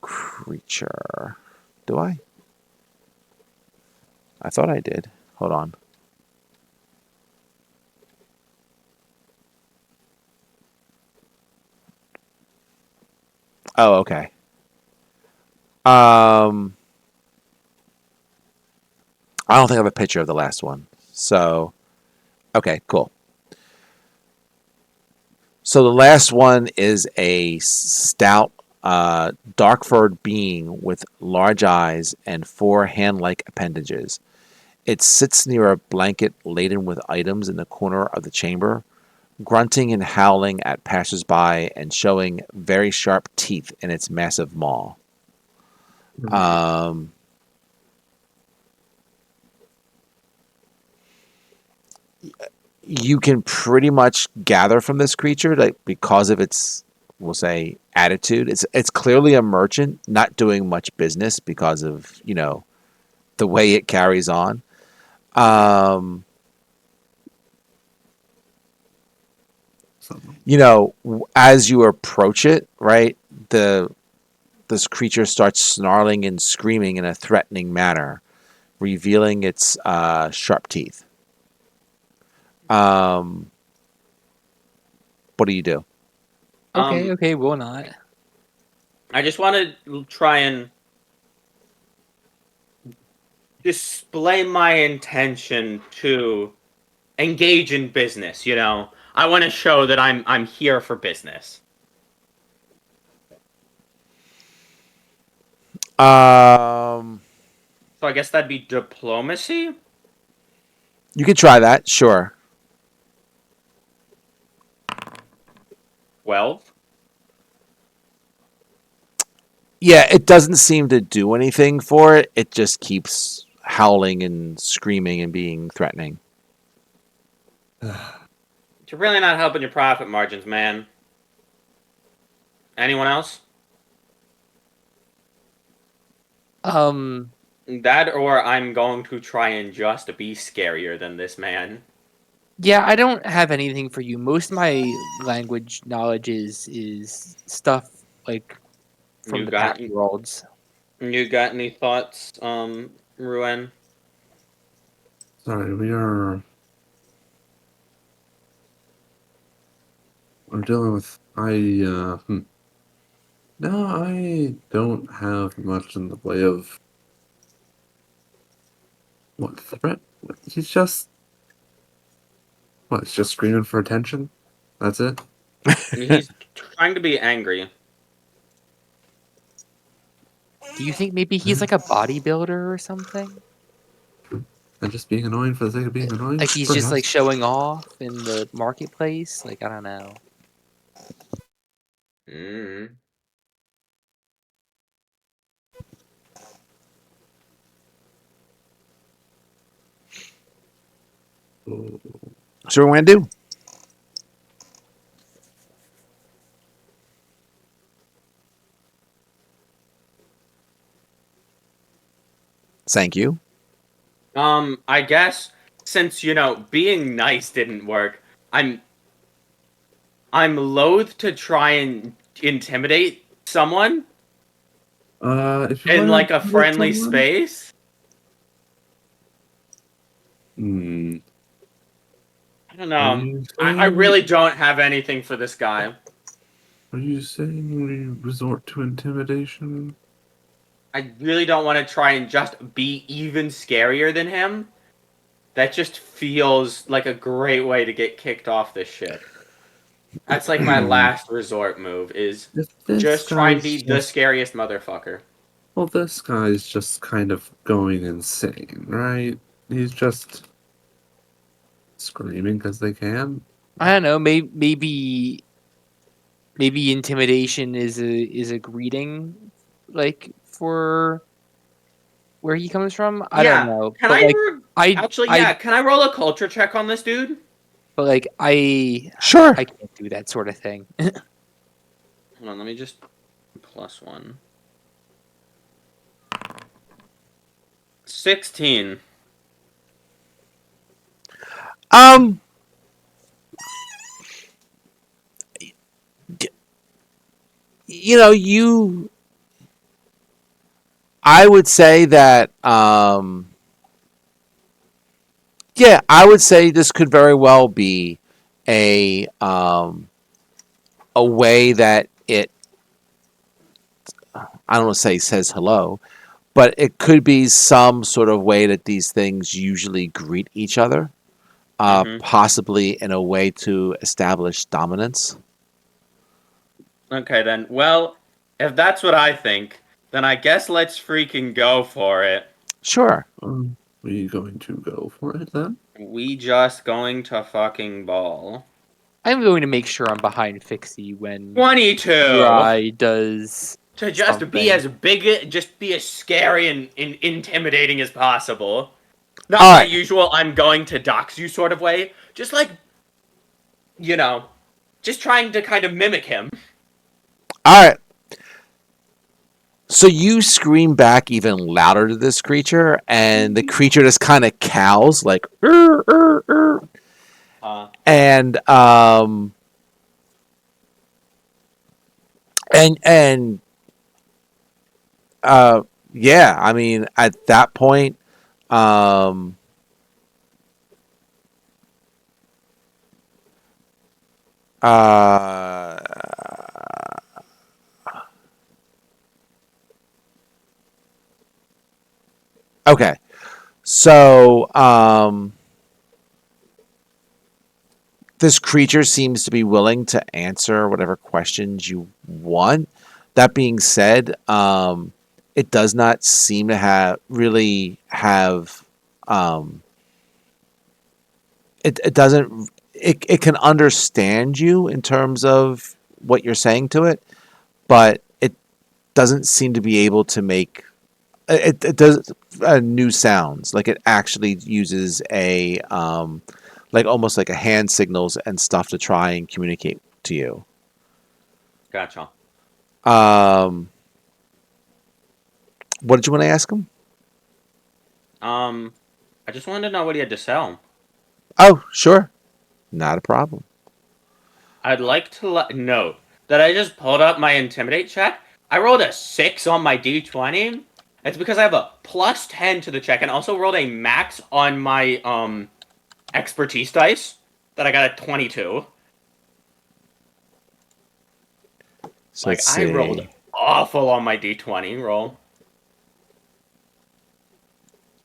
creature. Do I? I thought I did. Hold on. Oh, okay. Um, I don't think I have a picture of the last one. So, okay, cool. So the last one is a stout, dark furred being with large eyes and four hand like appendages. It sits near a blanket laden with items in the corner of the chamber, grunting and howling at passersby and showing very sharp teeth in its massive maw. Right. Um, you can pretty much gather from this creature that because of its, we'll say, attitude, it's clearly a merchant not doing much business because of the way it carries on. Um, Something. as you approach it, right, this creature starts snarling and screaming in a threatening manner, revealing its sharp teeth. Um, what do you do? Okay, Um, okay, we'll not. I just want to try and display my intention to engage in business. I want to show that I'm here for business. Um, So I guess that'd be diplomacy. you could try that, sure. 12. Yeah, it doesn't seem to do anything for it. It just keeps howling and screaming and being threatening. You're really not helping your profit margins, man. Anyone else? Um, That or I'm going to try and just be scarier than this man. yeah, I don't have anything for you. Most of my language knowledge is stuff like from You the got past worlds. you got any thoughts, Ruen? Sorry, we're dealing with No, I don't have much in the way of what threat. He's just He's just screaming for attention. That's it. He's trying to be angry. Do you think maybe he's like a bodybuilder or something? And just being annoying for the sake of being annoying. Like he's just like Perhaps. showing off in the marketplace? Like I don't know. Mm. So what we're gonna do? Thank you. I guess since being nice didn't work, I'm loath to try and intimidate someone If you in want like a to hit friendly someone, space. hmm, I don't are know. you I saying really don't have anything for this guy. we resort to intimidation? I really don't want to try and just be even scarier than him. That just feels like a great way to get kicked off this ship. That's like my last resort move is If this just try and guy's be the just scariest motherfucker. well, this guy's just kind of going insane, right? He's just screaming because they can. I don't know. Maybe intimidation is a greeting, like for where he comes from. I don't Yeah. know, Can but I like actually, I yeah, can I roll a culture check on this dude? but like Sure. I can't do that sort of thing. Hold on, let me just +1. 16. Um, you. I would say that. Yeah, I would say this could very well be a way that it. I don't want to say says hello, but it could be some sort of way that these things usually greet each other, Mm-hmm. possibly in a way to establish dominance. Okay then. Well, if that's what I think, then I guess let's freaking go for it. Sure. We going to go for it then? We just going to fucking ball. I'm going to make sure I'm behind Fixie when 22. Uri does To just be something. as big, just be as scary and intimidating as possible. Not All my right. usual I'm going to dox you sort of way. Just like, just trying to kind of mimic him. All right. So you scream back even louder to this creature, and the creature just kind of cows like, "Ur, ur, ur." and and uh, yeah. I mean, at that point, um, uh, okay. So this creature seems to be willing to answer whatever questions you want. That being said, it does not seem to have um, it doesn't it can understand you in terms of what you're saying to it, but it doesn't seem to be able to make it does new sounds. Like it actually uses a like almost like a hand signals and stuff to try and communicate to you. Gotcha. Um, what did you want to ask him? I just wanted to know what he had to sell. Oh, sure, not a problem. I'd like to note that I just pulled up my intimidate check. I rolled a 6 on my d20. It's because I have a plus 10 to the check and also rolled a max on my expertise dice that I got a 22. So Like, let's I rolled see. awful on my d20 roll.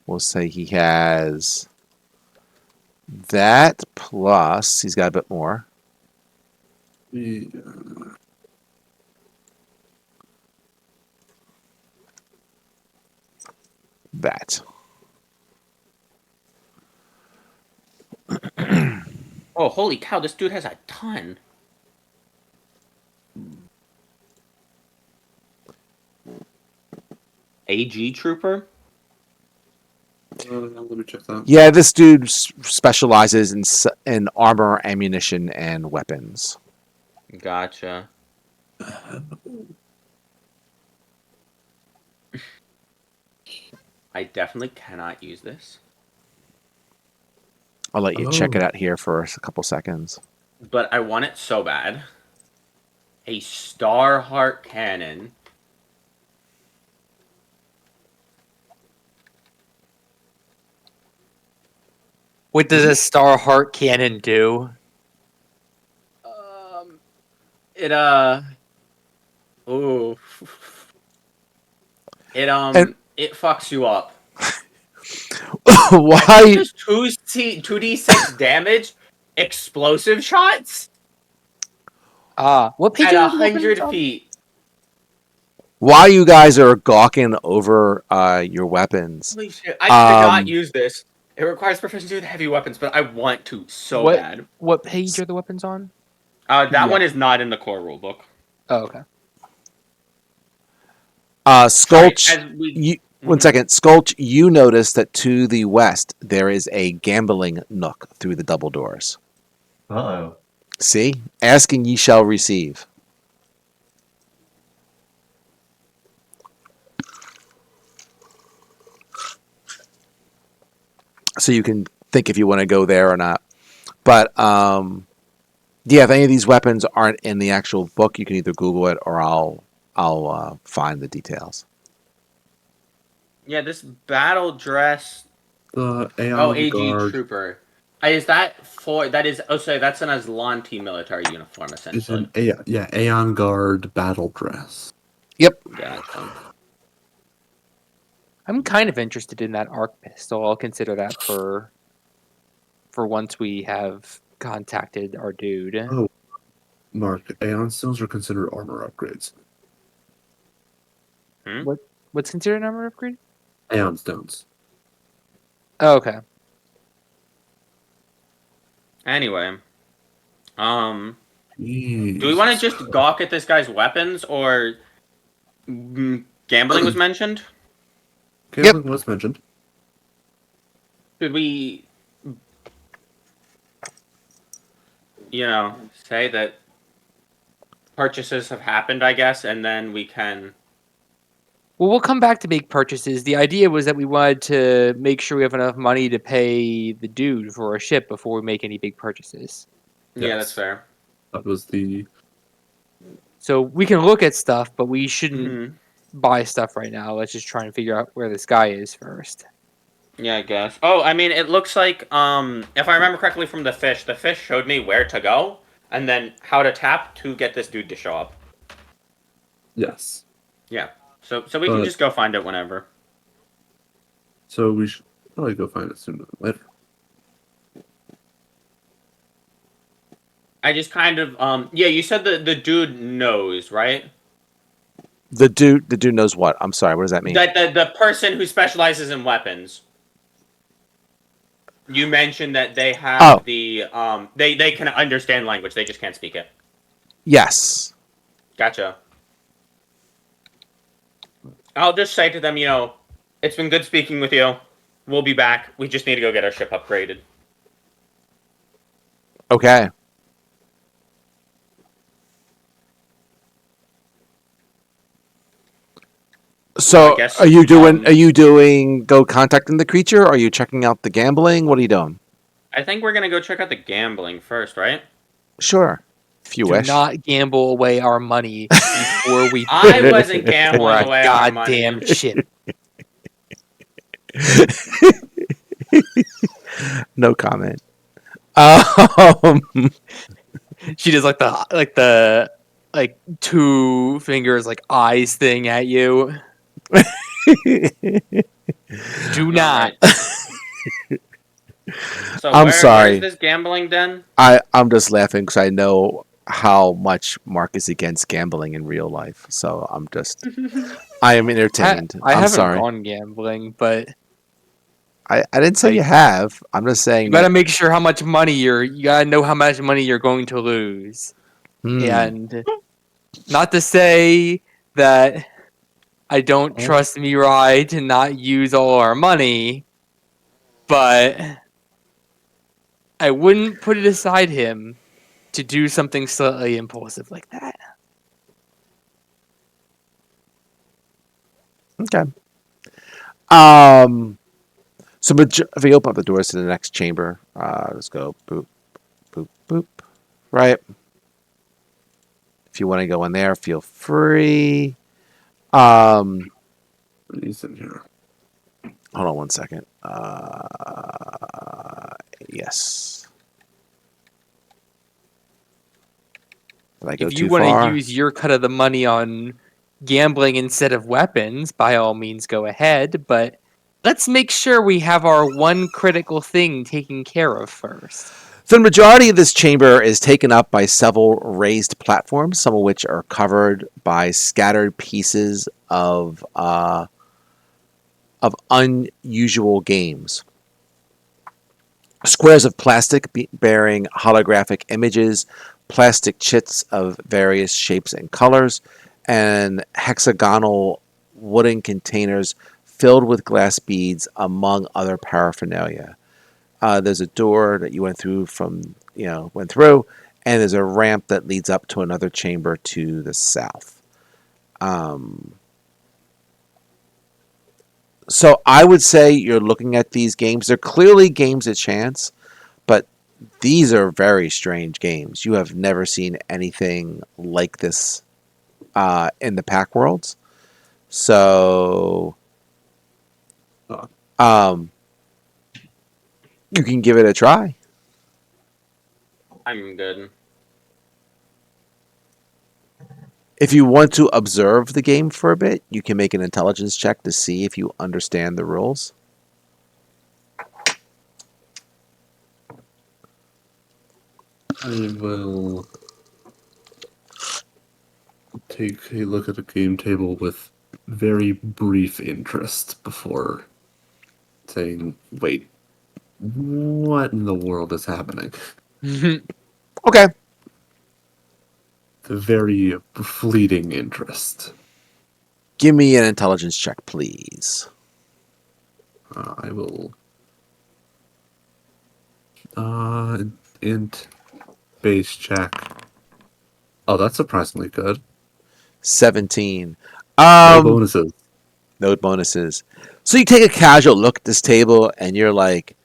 We'll say he has that plus he's got a bit more. Yeah. That. Oh, holy cow, this dude has a ton. AG Trooper? Let me check that. Yeah, this dude specializes in armor, ammunition, and weapons. Gotcha. I definitely cannot use this. I'll let you check Oh. it out here for a couple seconds. But I want it so bad. A Star Heart Cannon. What does a Star Heart Cannon do? It ooh. It And it fucks you up. I think it why does 2d6 damage, explosive shots What page at are the weapons 100 on? feet. why you guys are gawking over your weapons? Holy shit! I cannot Um, use this. It requires proficiency with heavy weapons, but I want to so What bad. what page are the weapons on? That Yeah. one is not in the core rulebook. Oh, okay. Sorry, Skulch, as we. you, one Mhm. second. Skulch, you notice that to the west there is a gambling nook through the double doors. Uh-oh. See? Asking ye shall receive. So you can think if you want to go there or not. But yeah, if any of these weapons aren't in the actual book, you can either Google it or I'll find the details. Yeah, this battle dress. The Oh, Aeon AG Guard Trooper. Is that for? That is. Oh, sorry. That's an Aslanti military uniform, is essentially. an Aeon Guard battle dress. Yep. Gotcha. I'm kind of interested in that arc pistol. I'll consider that for once we have contacted our dude. Oh, Mark, Aeon stones are considered armor upgrades. What's considered an armor upgrade? Aeon stones. Oh, okay. Anyway, do we want to Jesus just gawk at this guy's weapons, or gambling was mentioned? Gambling was mentioned. Should we, say that purchases have happened, I guess, and then we can. Well, we'll come back to make purchases. The idea was that we wanted to make sure we have enough money to pay the dude for a ship before we make any big purchases. Yeah, that's Yes. fair. That was the So we can look at stuff, but we shouldn't Hmm. buy stuff right now. Let's just try and figure out where this guy is first. Yeah, I guess. Oh, I mean, it looks like if I remember correctly from the fish showed me where to go and then how to tap to get this dude to show up. yes. Yeah. So we can just go find it whenever. So we should probably go find it sooner than later. I just kind of yeah, you said the dude knows, right? The dude knows what? I'm sorry. What does that mean? That the person who specializes in weapons. You mentioned that they have Oh. the they can understand language, they just can't speak it. Yes. Gotcha. I'll just say to them, it's been good speaking with you. We'll be back. We just need to go get our ship upgraded. Okay. So, I guess, are you doing go contacting the creature? Are you checking out the gambling? What are you doing? I think we're gonna go check out the gambling first, right? Sure. If you Do wish. not gamble away our money before we I wasn't for gambling a away our goddamn money. ship. No comment. Um, She does like the two fingers like eyes thing at you. Do not. So I'm where's sorry. this gambling den? I'm just laughing because I know how much Mark is against gambling in real life. So I am entertained. I I'm haven't sorry. gone gambling, but I didn't say you have. I'm just saying you gotta that. make sure how much money you gotta know how much money you're going to lose. And not to say that I don't trust Mirai to not use all our money, but I wouldn't put it aside him to do something slightly impulsive like that. Okay. So if we open up the doors to the next chamber, let's go boop, boop, boop. Right. If you want to go in there, feel free. He's in here. Hold on one second. Yes. Did I go If too you want far? to use your cut of the money on gambling instead of weapons, by all means go ahead, but let's make sure we have our one critical thing taken care of first. The majority of this chamber is taken up by several raised platforms, some of which are covered by scattered pieces of unusual games. Squares of plastic bearing holographic images, plastic chits of various shapes and colors, and hexagonal wooden containers filled with glass beads, among other paraphernalia. There's a door that you went through, and there's a ramp that leads up to another chamber to the south. So I would say you're looking at these games. They're clearly games of chance, but these are very strange games. You have never seen anything like this in the pack worlds. So you can give it a try. I'm good. If you want to observe the game for a bit, you can make an intelligence check to see if you understand the rules. I will take a look at the game table with very brief interest before saying, wait, what in the world is happening? Okay. The very fleeting interest. Give me an intelligence check, please. I will int base check. Oh, that's surprisingly good. 17. No bonuses. No bonuses. So you take a casual look at this table and you're like,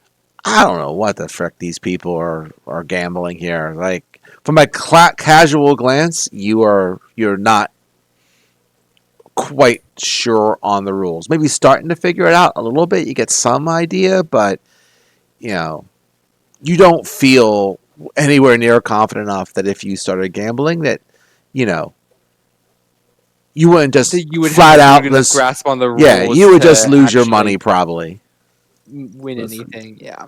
I don't know what the frick these people are gambling here. Like from a casual glance, you're not quite sure on the rules. Maybe starting to figure it out a little bit. You get some idea, but you know, you don't feel anywhere near confident enough that if you started gambling that, you know, you wouldn't just That you would flat have a out good enough this. grasp on the rules. Yeah, you would just to lose your actually money probably. win Listen. anything. Yeah.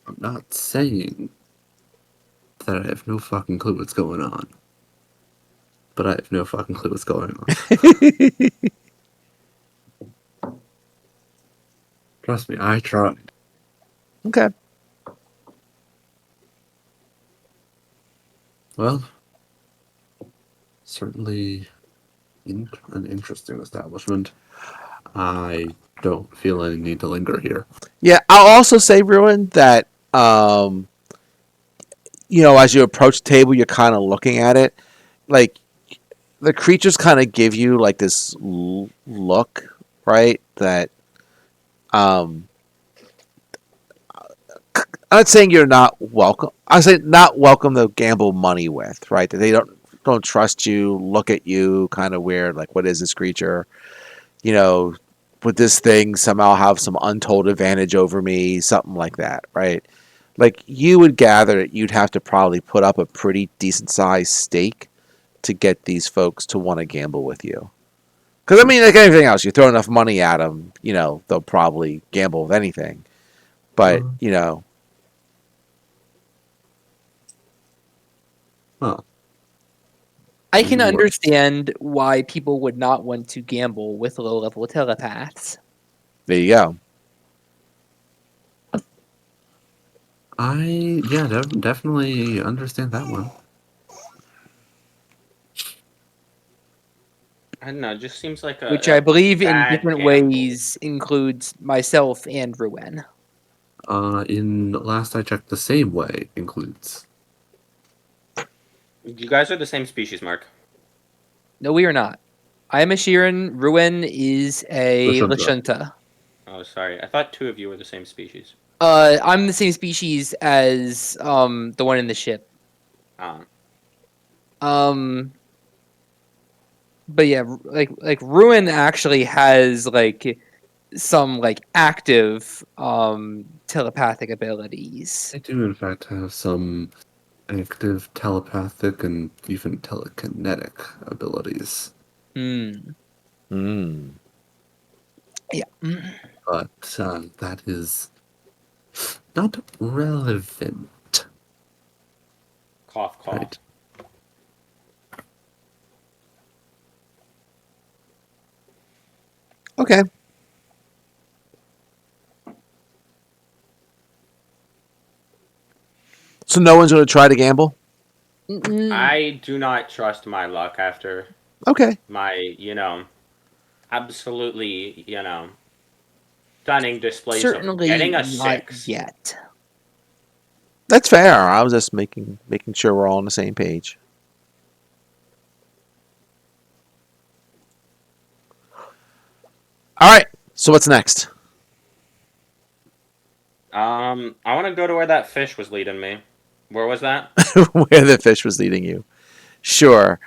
I'm not saying that I have no fucking clue what's going on. But I have no fucking clue what's going on. Trust me, I tried. Okay. Well, certainly an interesting establishment. I don't feel any need to linger here. Yeah, I'll also say, Ruin, that you know, as you approach the table, you're kind of looking at it, like the creatures kind of give you like this look, right? That um, I'm not saying you're not welcome. I say not welcome to gamble money with, right? That they don't trust you, look at you, kind of weird. Like, what is this creature? You know, would this thing somehow have some untold advantage over me? Something like that, right? Like you would gather that you'd have to probably put up a pretty decent sized stake to get these folks to want to gamble with you. Because I mean, like anything else, you throw enough money at them, you know, they'll probably gamble with anything. But you know, Well, I can Works. understand why people would not want to gamble with low-level telepaths. there you go. Definitely understand that one. I don't know. It just seems like Which a I believe in bad different gamble. ways includes myself and Ruin. In last I checked, the same way includes. You guys are the same species, Mark. No, we are not. I am a Sheeran. Ruin is a Lashunta. Lashunta. Oh, sorry. I thought two of you were the same species. I'm the same species as the one in the ship. Um, But yeah, like Ruin actually has like some like active telepathic abilities. I do, in fact, have some active telepathic and even telekinetic abilities. Hmm. Mm. Yeah. But that is not relevant. cough, cough. Right. Okay. So no one's going to try to gamble. I do not trust my luck after Okay. my, absolutely, stunning displays Certainly of getting a not 6. yet. That's fair. I was just making sure we're all on the same page. All right. So what's next? I want to go to where that fish was leading me. Where was that? Where the fish was leading you. Sure.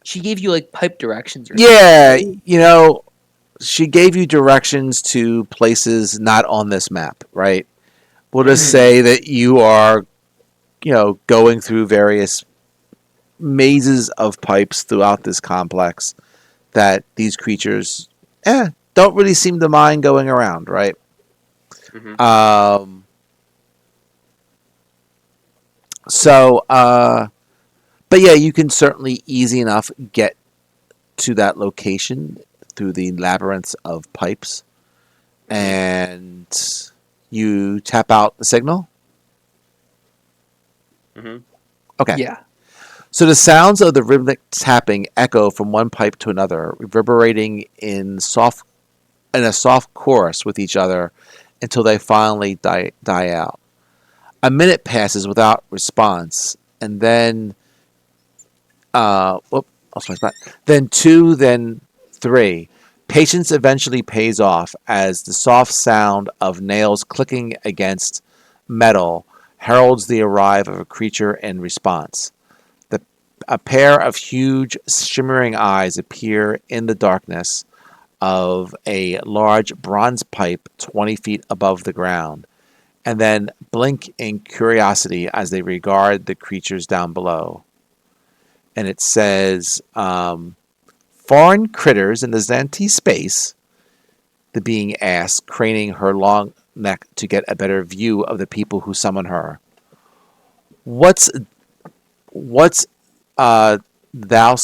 She gave you like pipe directions or Yeah, something. you know, she gave you directions to places not on this map, right? We'll just say that you are, you know, going through various mazes of pipes throughout this complex that these creatures don't really seem to mind going around, right? Mhm. But yeah, you can certainly easy enough get to that location through the labyrinths of pipes, and you tap out the signal. Mhm. Okay. Yeah. So the sounds of the rhythmic tapping echo from one pipe to another, reverberating in a soft chorus with each other until they finally die out. A minute passes without response, and then lost my spot. Then two, then three. Patience eventually pays off as the soft sound of nails clicking against metal heralds the arrival of a creature in response. A pair of huge, shimmering eyes appear in the darkness of a large bronze pipe 20 feet above the ground, and then blink in curiosity as they regard the creatures down below. And it says, foreign critters in the Zanti space, the being asks, craning her long neck to get a better view of the people who summon her. What's thou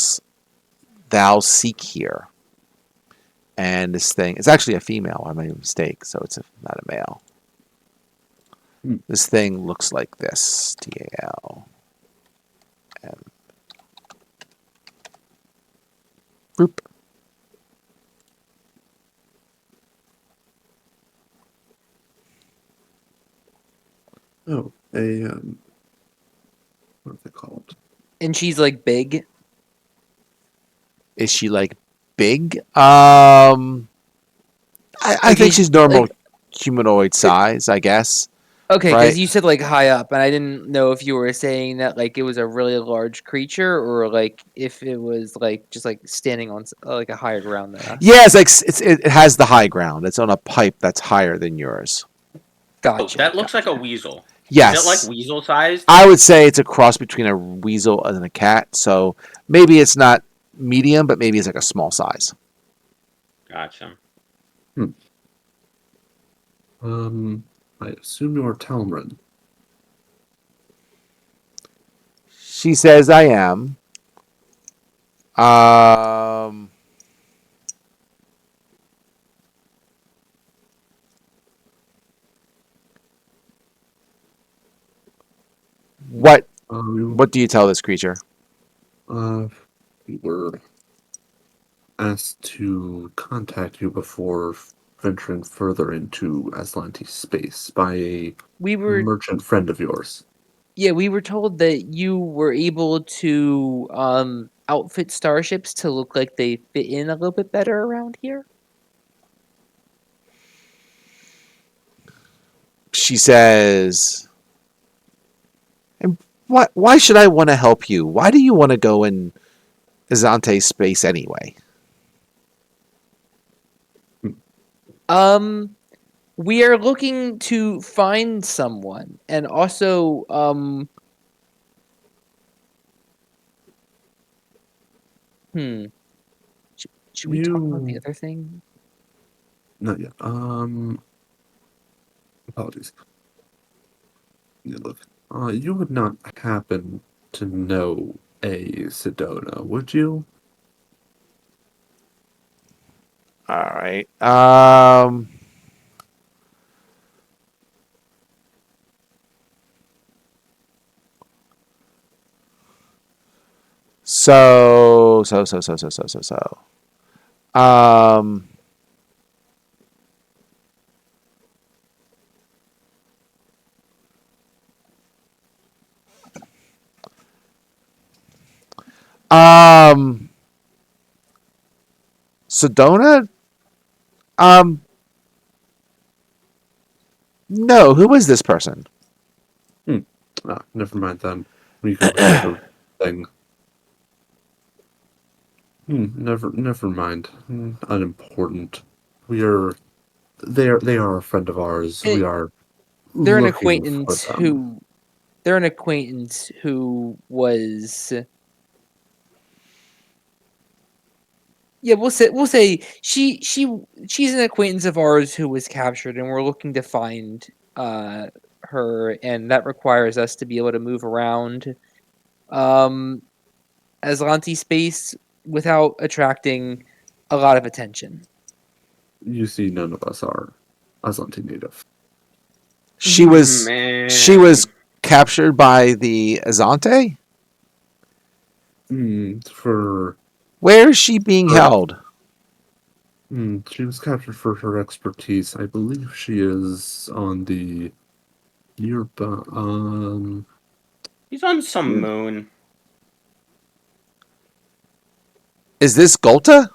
thou seek here? And this thing, it's actually a female. I made a mistake, so it's not a male. This thing looks like this. TAL. Boop. Oh, what are they called? And she's like big. Is she like big? I Okay, think she's normal like- humanoid size, I guess. Okay, Right. because you said like high up, and I didn't know if you were saying that like it was a really large creature or like if it was like just like standing on like a higher ground than us. Yeah, it's like it has the high ground. It's on a pipe that's higher than yours. Oh, Gotcha. that looks like a weasel. Yes. Is it like weasel sized? I would say it's a cross between a weasel and a cat. So maybe it's not medium, but maybe it's like a small size. Gotcha. I assume you're Talmrin. She says, "I am." What do you tell this creature? We were asked to contact you before venturing further into Aslanti space by a We were merchant friend of yours. we were told that you were able to outfit starships to look like they fit in a little bit better around here. She says, "And why should I want to help you? Why do you want to go in Azante space anyway?" We are looking to find someone, and also should we talk about the other thing? Not yet. Apologies. Yeah, look, you would not happen to know a Sedona, would you? All right. So. Um. Sedona? No. Who is this person? Never mind then. We can look at the thing. Never mind. Unimportant. They are a friend of ours. We are They're an looking for acquaintance them. who was we'll say she's an acquaintance of ours who was captured, and we're looking to find her, and that requires us to be able to move around Aslanti space without attracting a lot of attention. You see, none of us are Aslanti native. She was. Man. She was captured by the Azante. For Where is she being Correct. held? She was captured for her expertise. I believe she is on the nearby. He's on some Yeah. moon. Is this Golta?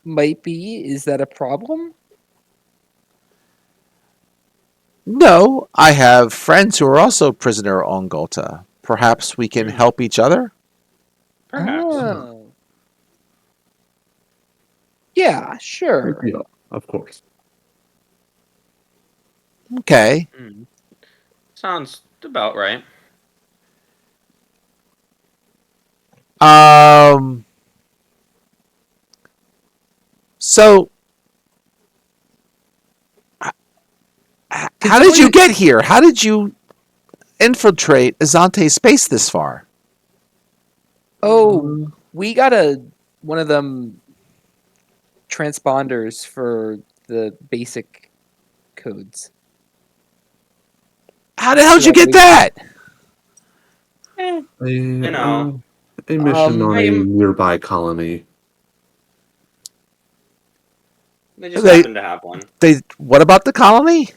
Might be. Is that a problem? No, I have friends who are also prisoner on Golta. Perhaps we can help each other? Perhaps. Oh. Yeah, sure. Yeah, of course. Okay. Sounds about right. Um. So, how did you get here? How did you infiltrate Azante space this far? Oh, we got one of them transponders for the basic codes. How the hell did So you that get we- that? A mission on a I- nearby colony. They just They, happen to have one. What about the colony?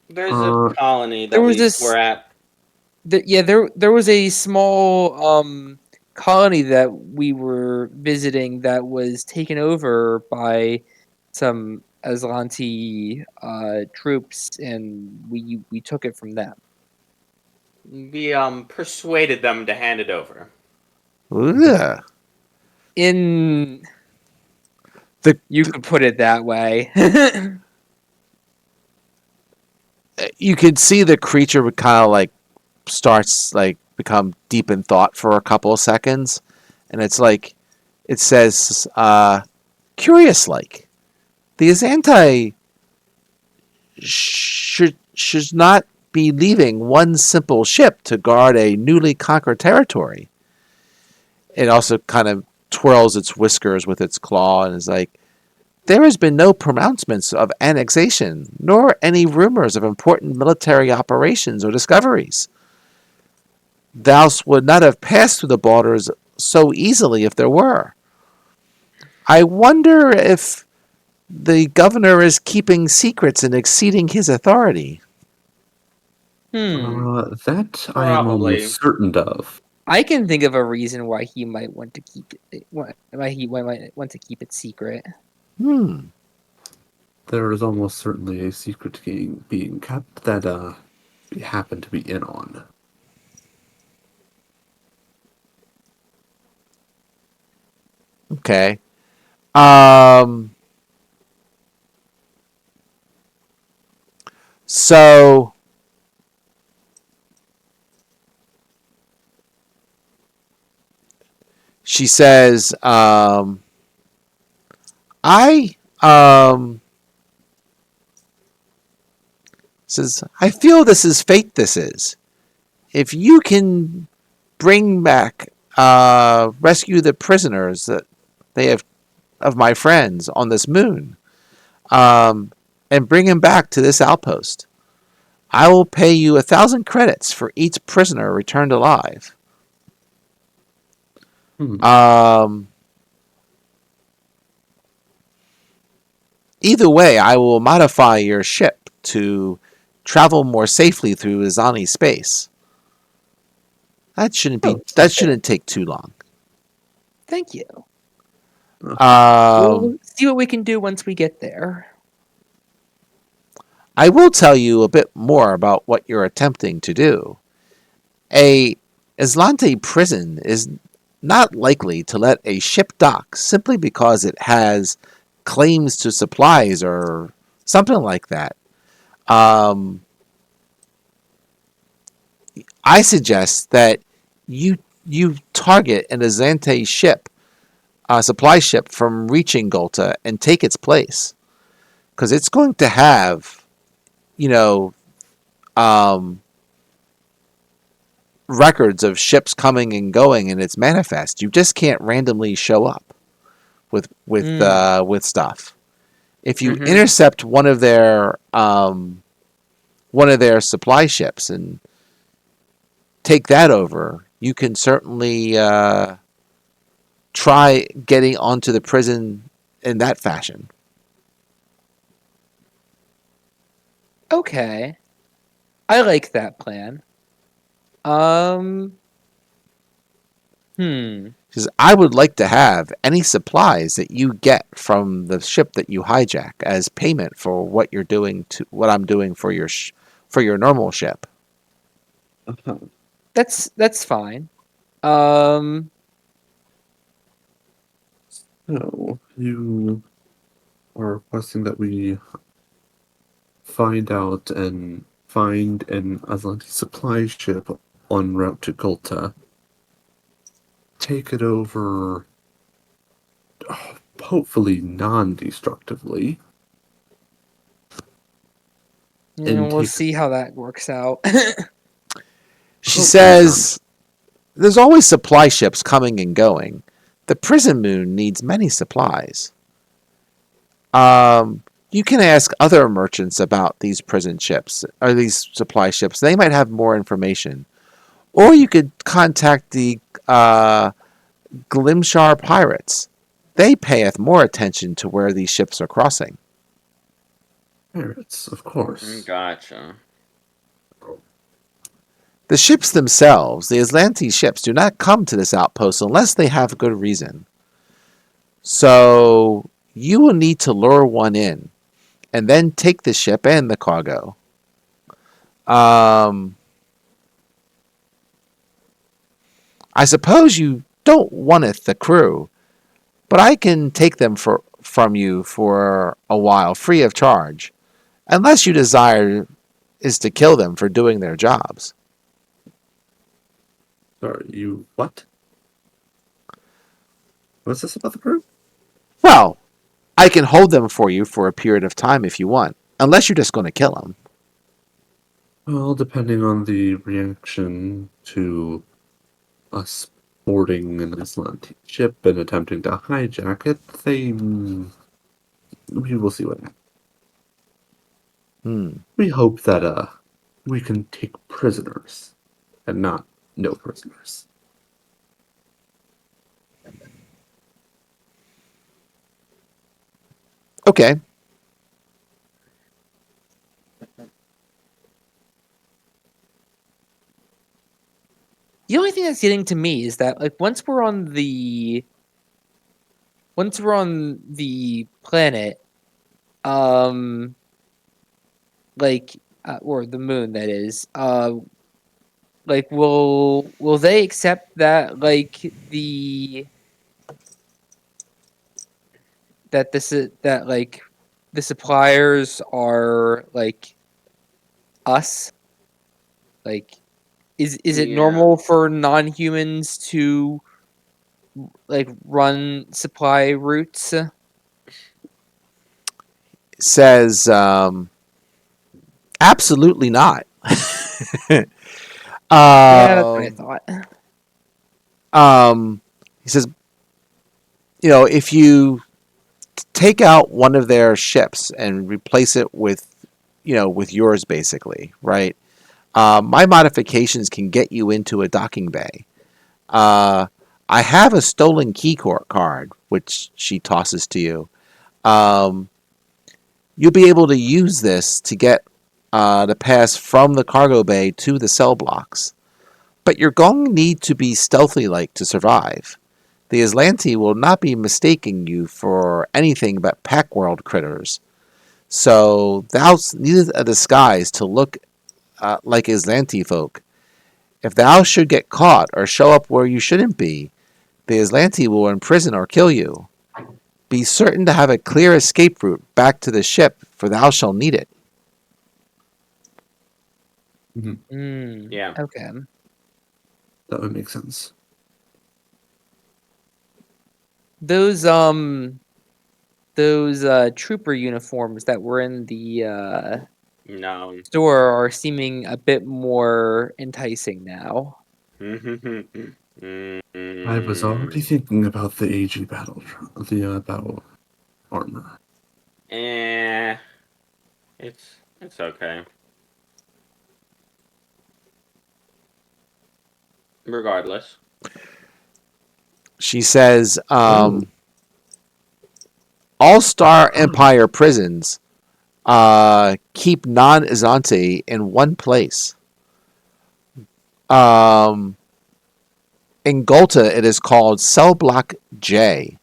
There's a Uh, colony There that was we this- were at. there was a small colony that we were visiting that was taken over by some Aslanti troops, and we took it from them. We persuaded them to hand it over. Ugh. In The- you could put it that way. You can see the creature would kind of like starts like become deep in thought for a couple of seconds, and it's like it says, curious like the Azantai should not be leaving one simple ship to guard a newly conquered territory. It also kind of twirls its whiskers with its claw and is like, there has been no pronouncements of annexation, nor any rumors of important military operations or discoveries. Thou would not have passed through the borders so easily if there were. I wonder if the governor is keeping secrets and exceeding his authority. that I am Probably. almost certain of. I can think of a reason why he might want to keep it. Why he might want to keep it secret. There is almost certainly a secret being kept that we happen to be in on. Okay. So she says, I says, I feel this is fate. This is. If you can bring back, rescue the prisoners that they have of my friends on this moon, and bring him back to this outpost, I will pay you 1,000 credits for each prisoner returned alive. Either way, I will modify your ship to travel more safely through Izani space. That shouldn't take too long. Thank you. Um, We'll see what we can do once we get there. I will tell you a bit more about what you're attempting to do. A Islante prison is not likely to let a ship dock simply because it has claims to supplies or something like that. I suggest that you target an Azante ship, a supply ship from reaching Golta, and take its place, because it's going to have, you know, records of ships coming and going in its manifest. You just can't randomly show up with stuff. If you intercept one of their supply ships and take that over, you can certainly try getting onto the prison in that fashion. Okay. I like that plan. Um. Because I would like to have any supplies that you get from the ship that you hijack as payment for what you're doing to what I'm doing for your normal ship. Uh-huh. That's fine. Um. So, you are requesting that we find an Aslanti supply ship en route to Gulta, take it over, hopefully non-destructively, and We'll take see how that works out. She hopefully non. says, "There's always supply ships coming and going. The prison moon needs many supplies. You can ask other merchants about these prison ships or these supply ships. They might have more information. Or you could contact the Glimshar pirates. They payeth more attention to where these ships are crossing." Pirates, of course. Gotcha. The ships themselves, the Aslanti ships, do not come to this outpost unless they have good reason. So you will need to lure one in, and then take the ship and the cargo. I suppose you don't wanteth the crew, but I can take them from you for a while, free of charge, unless you desire is to kill them for doing their jobs. Sorry, you what? What's this about the crew? Well, I can hold them for you for a period of time if you want, unless you're just going to kill them. Well, depending on the reaction to us boarding an Aslanti ship and attempting to hijack it, we will see what happens. Hmm. We hope that we can take prisoners and not no prisoners. Okay. The only thing that's getting to me is that like once we're on the planet, um, like or the moon that is, like will they accept that like that like the suppliers are like us? Like is it Yeah. normal for non-humans to like run supply routes? Says, absolutely not. Yeah, that's what I um, thought. he says, if you take out one of their ships and replace it with yours, basically, right? My modifications can get you into a docking bay. Uh, I have a stolen key card, which she tosses to you. Um, you'll be able to use this to get the pass from the cargo bay to the cell blocks. But you're going to need to be stealthy like to survive. The Aslanti will not be mistaking you for anything but pack world critters. So thou needest a disguise to look like Aslanti folk. If thou should get caught or show up where you shouldn't be, the Aslanti will imprison or kill you. Be certain to have a clear escape route back to the ship, for thou shalt need it. Yeah. Okay. That would make sense. Those trooper uniforms that were in the No. store are seeming a bit more enticing now. I was already thinking about the AG battle armor. Eh, it's okay. Regardless. She says, Oh. All Star Empire prisons keep non Izanti in one place. In Golta, it is called Cell Block J.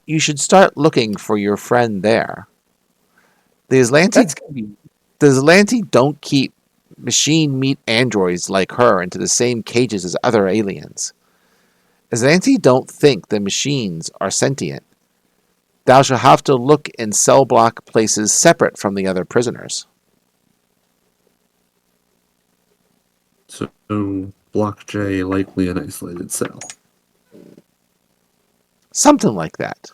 You should start looking for your friend there. The That's Islanti, gonna be the Islanti don't keep machine meat androids like her into the same cages as other aliens. Islanti don't think the machines are sentient. Thou shalt have to look in cell block places separate from the other prisoners. So, Block J likely an isolated cell. Something like that.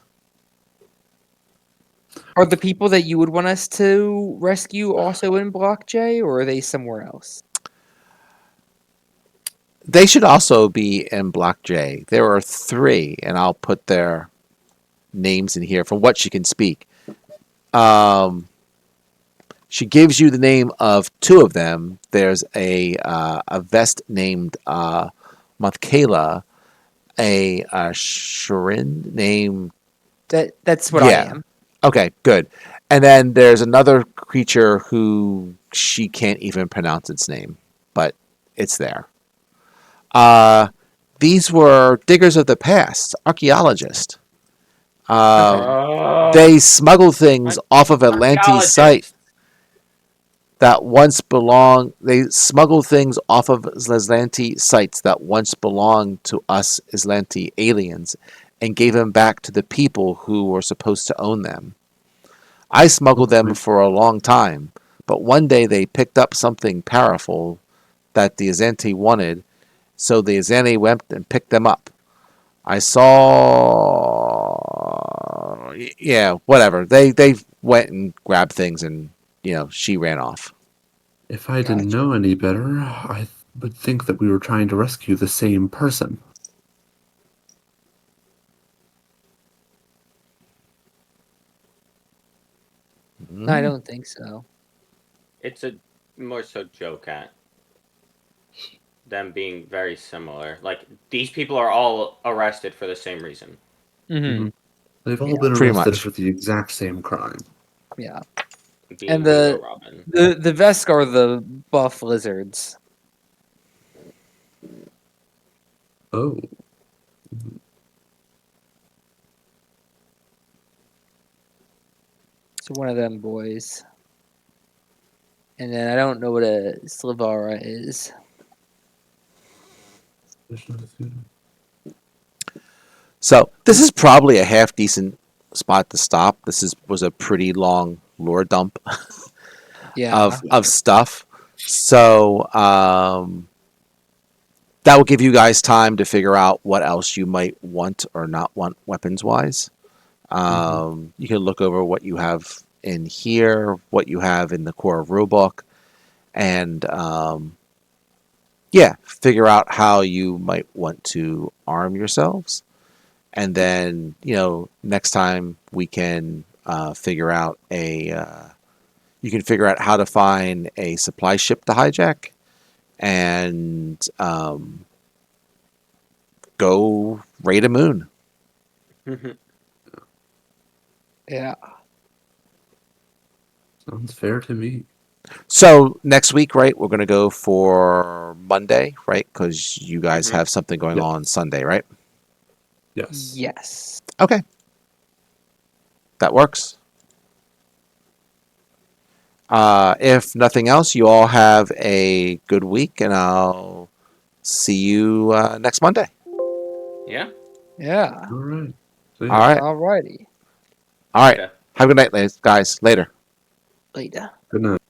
Are the people that you would want us to rescue also in Block J, or are they somewhere else? They should also be in Block J. There are 3, and I'll put their names in here from what she can speak. She gives you the name of 2 of them. There's a vest named Mathkala, a Shirin named That's what I am. Okay, good. And then there's another creature who she can't even pronounce its name, but it's there. These were diggers of the past, archaeologists. They smuggled things off of Atlantis' site Archaeologist. that once belonged. They smuggled things off of Islanti sites that once belonged to us Islanti aliens, and gave them back to the people who were supposed to own them. I smuggled them for a long time, but one day they picked up something powerful that the Azanti wanted, so the Azanti went and picked them up. I saw, yeah, whatever. They went and grabbed things, and she ran off. If I didn't know any better, I would think that we were trying to rescue the same person. I don't think so. It's a more so joke at them being very similar. Like these people are all arrested for the same reason. Mm-hmm. They've all Yeah. been Pretty arrested much. for the exact same crime. Yeah. Being And Ringo Robin. the Vesk are the buff lizards. Oh, So one of them boys. And then I don't know what a Slivara is. So this is probably a half decent spot to stop. Was a pretty long lore dump Yeah. of stuff. So that will give you guys time to figure out what else you might want or not want weapons wise. You can look over what you have in here, what you have in the core rulebook, and figure out how you might want to arm yourselves. And then next time we can figure out you can figure out how to find a supply ship to hijack and go raid a moon. Yeah. sounds fair to me. So next week, right? We're going to go for Monday, right? Because you guys have something going Yes. on Sunday, right? Yes. Yes. Okay, that works. If nothing else, you all have a good week, and I'll see you next Monday. Yeah. Yeah. All right. See All ya. right. Alrighty. All right. Okay. Have a good night, guys. Later. Later. Good night.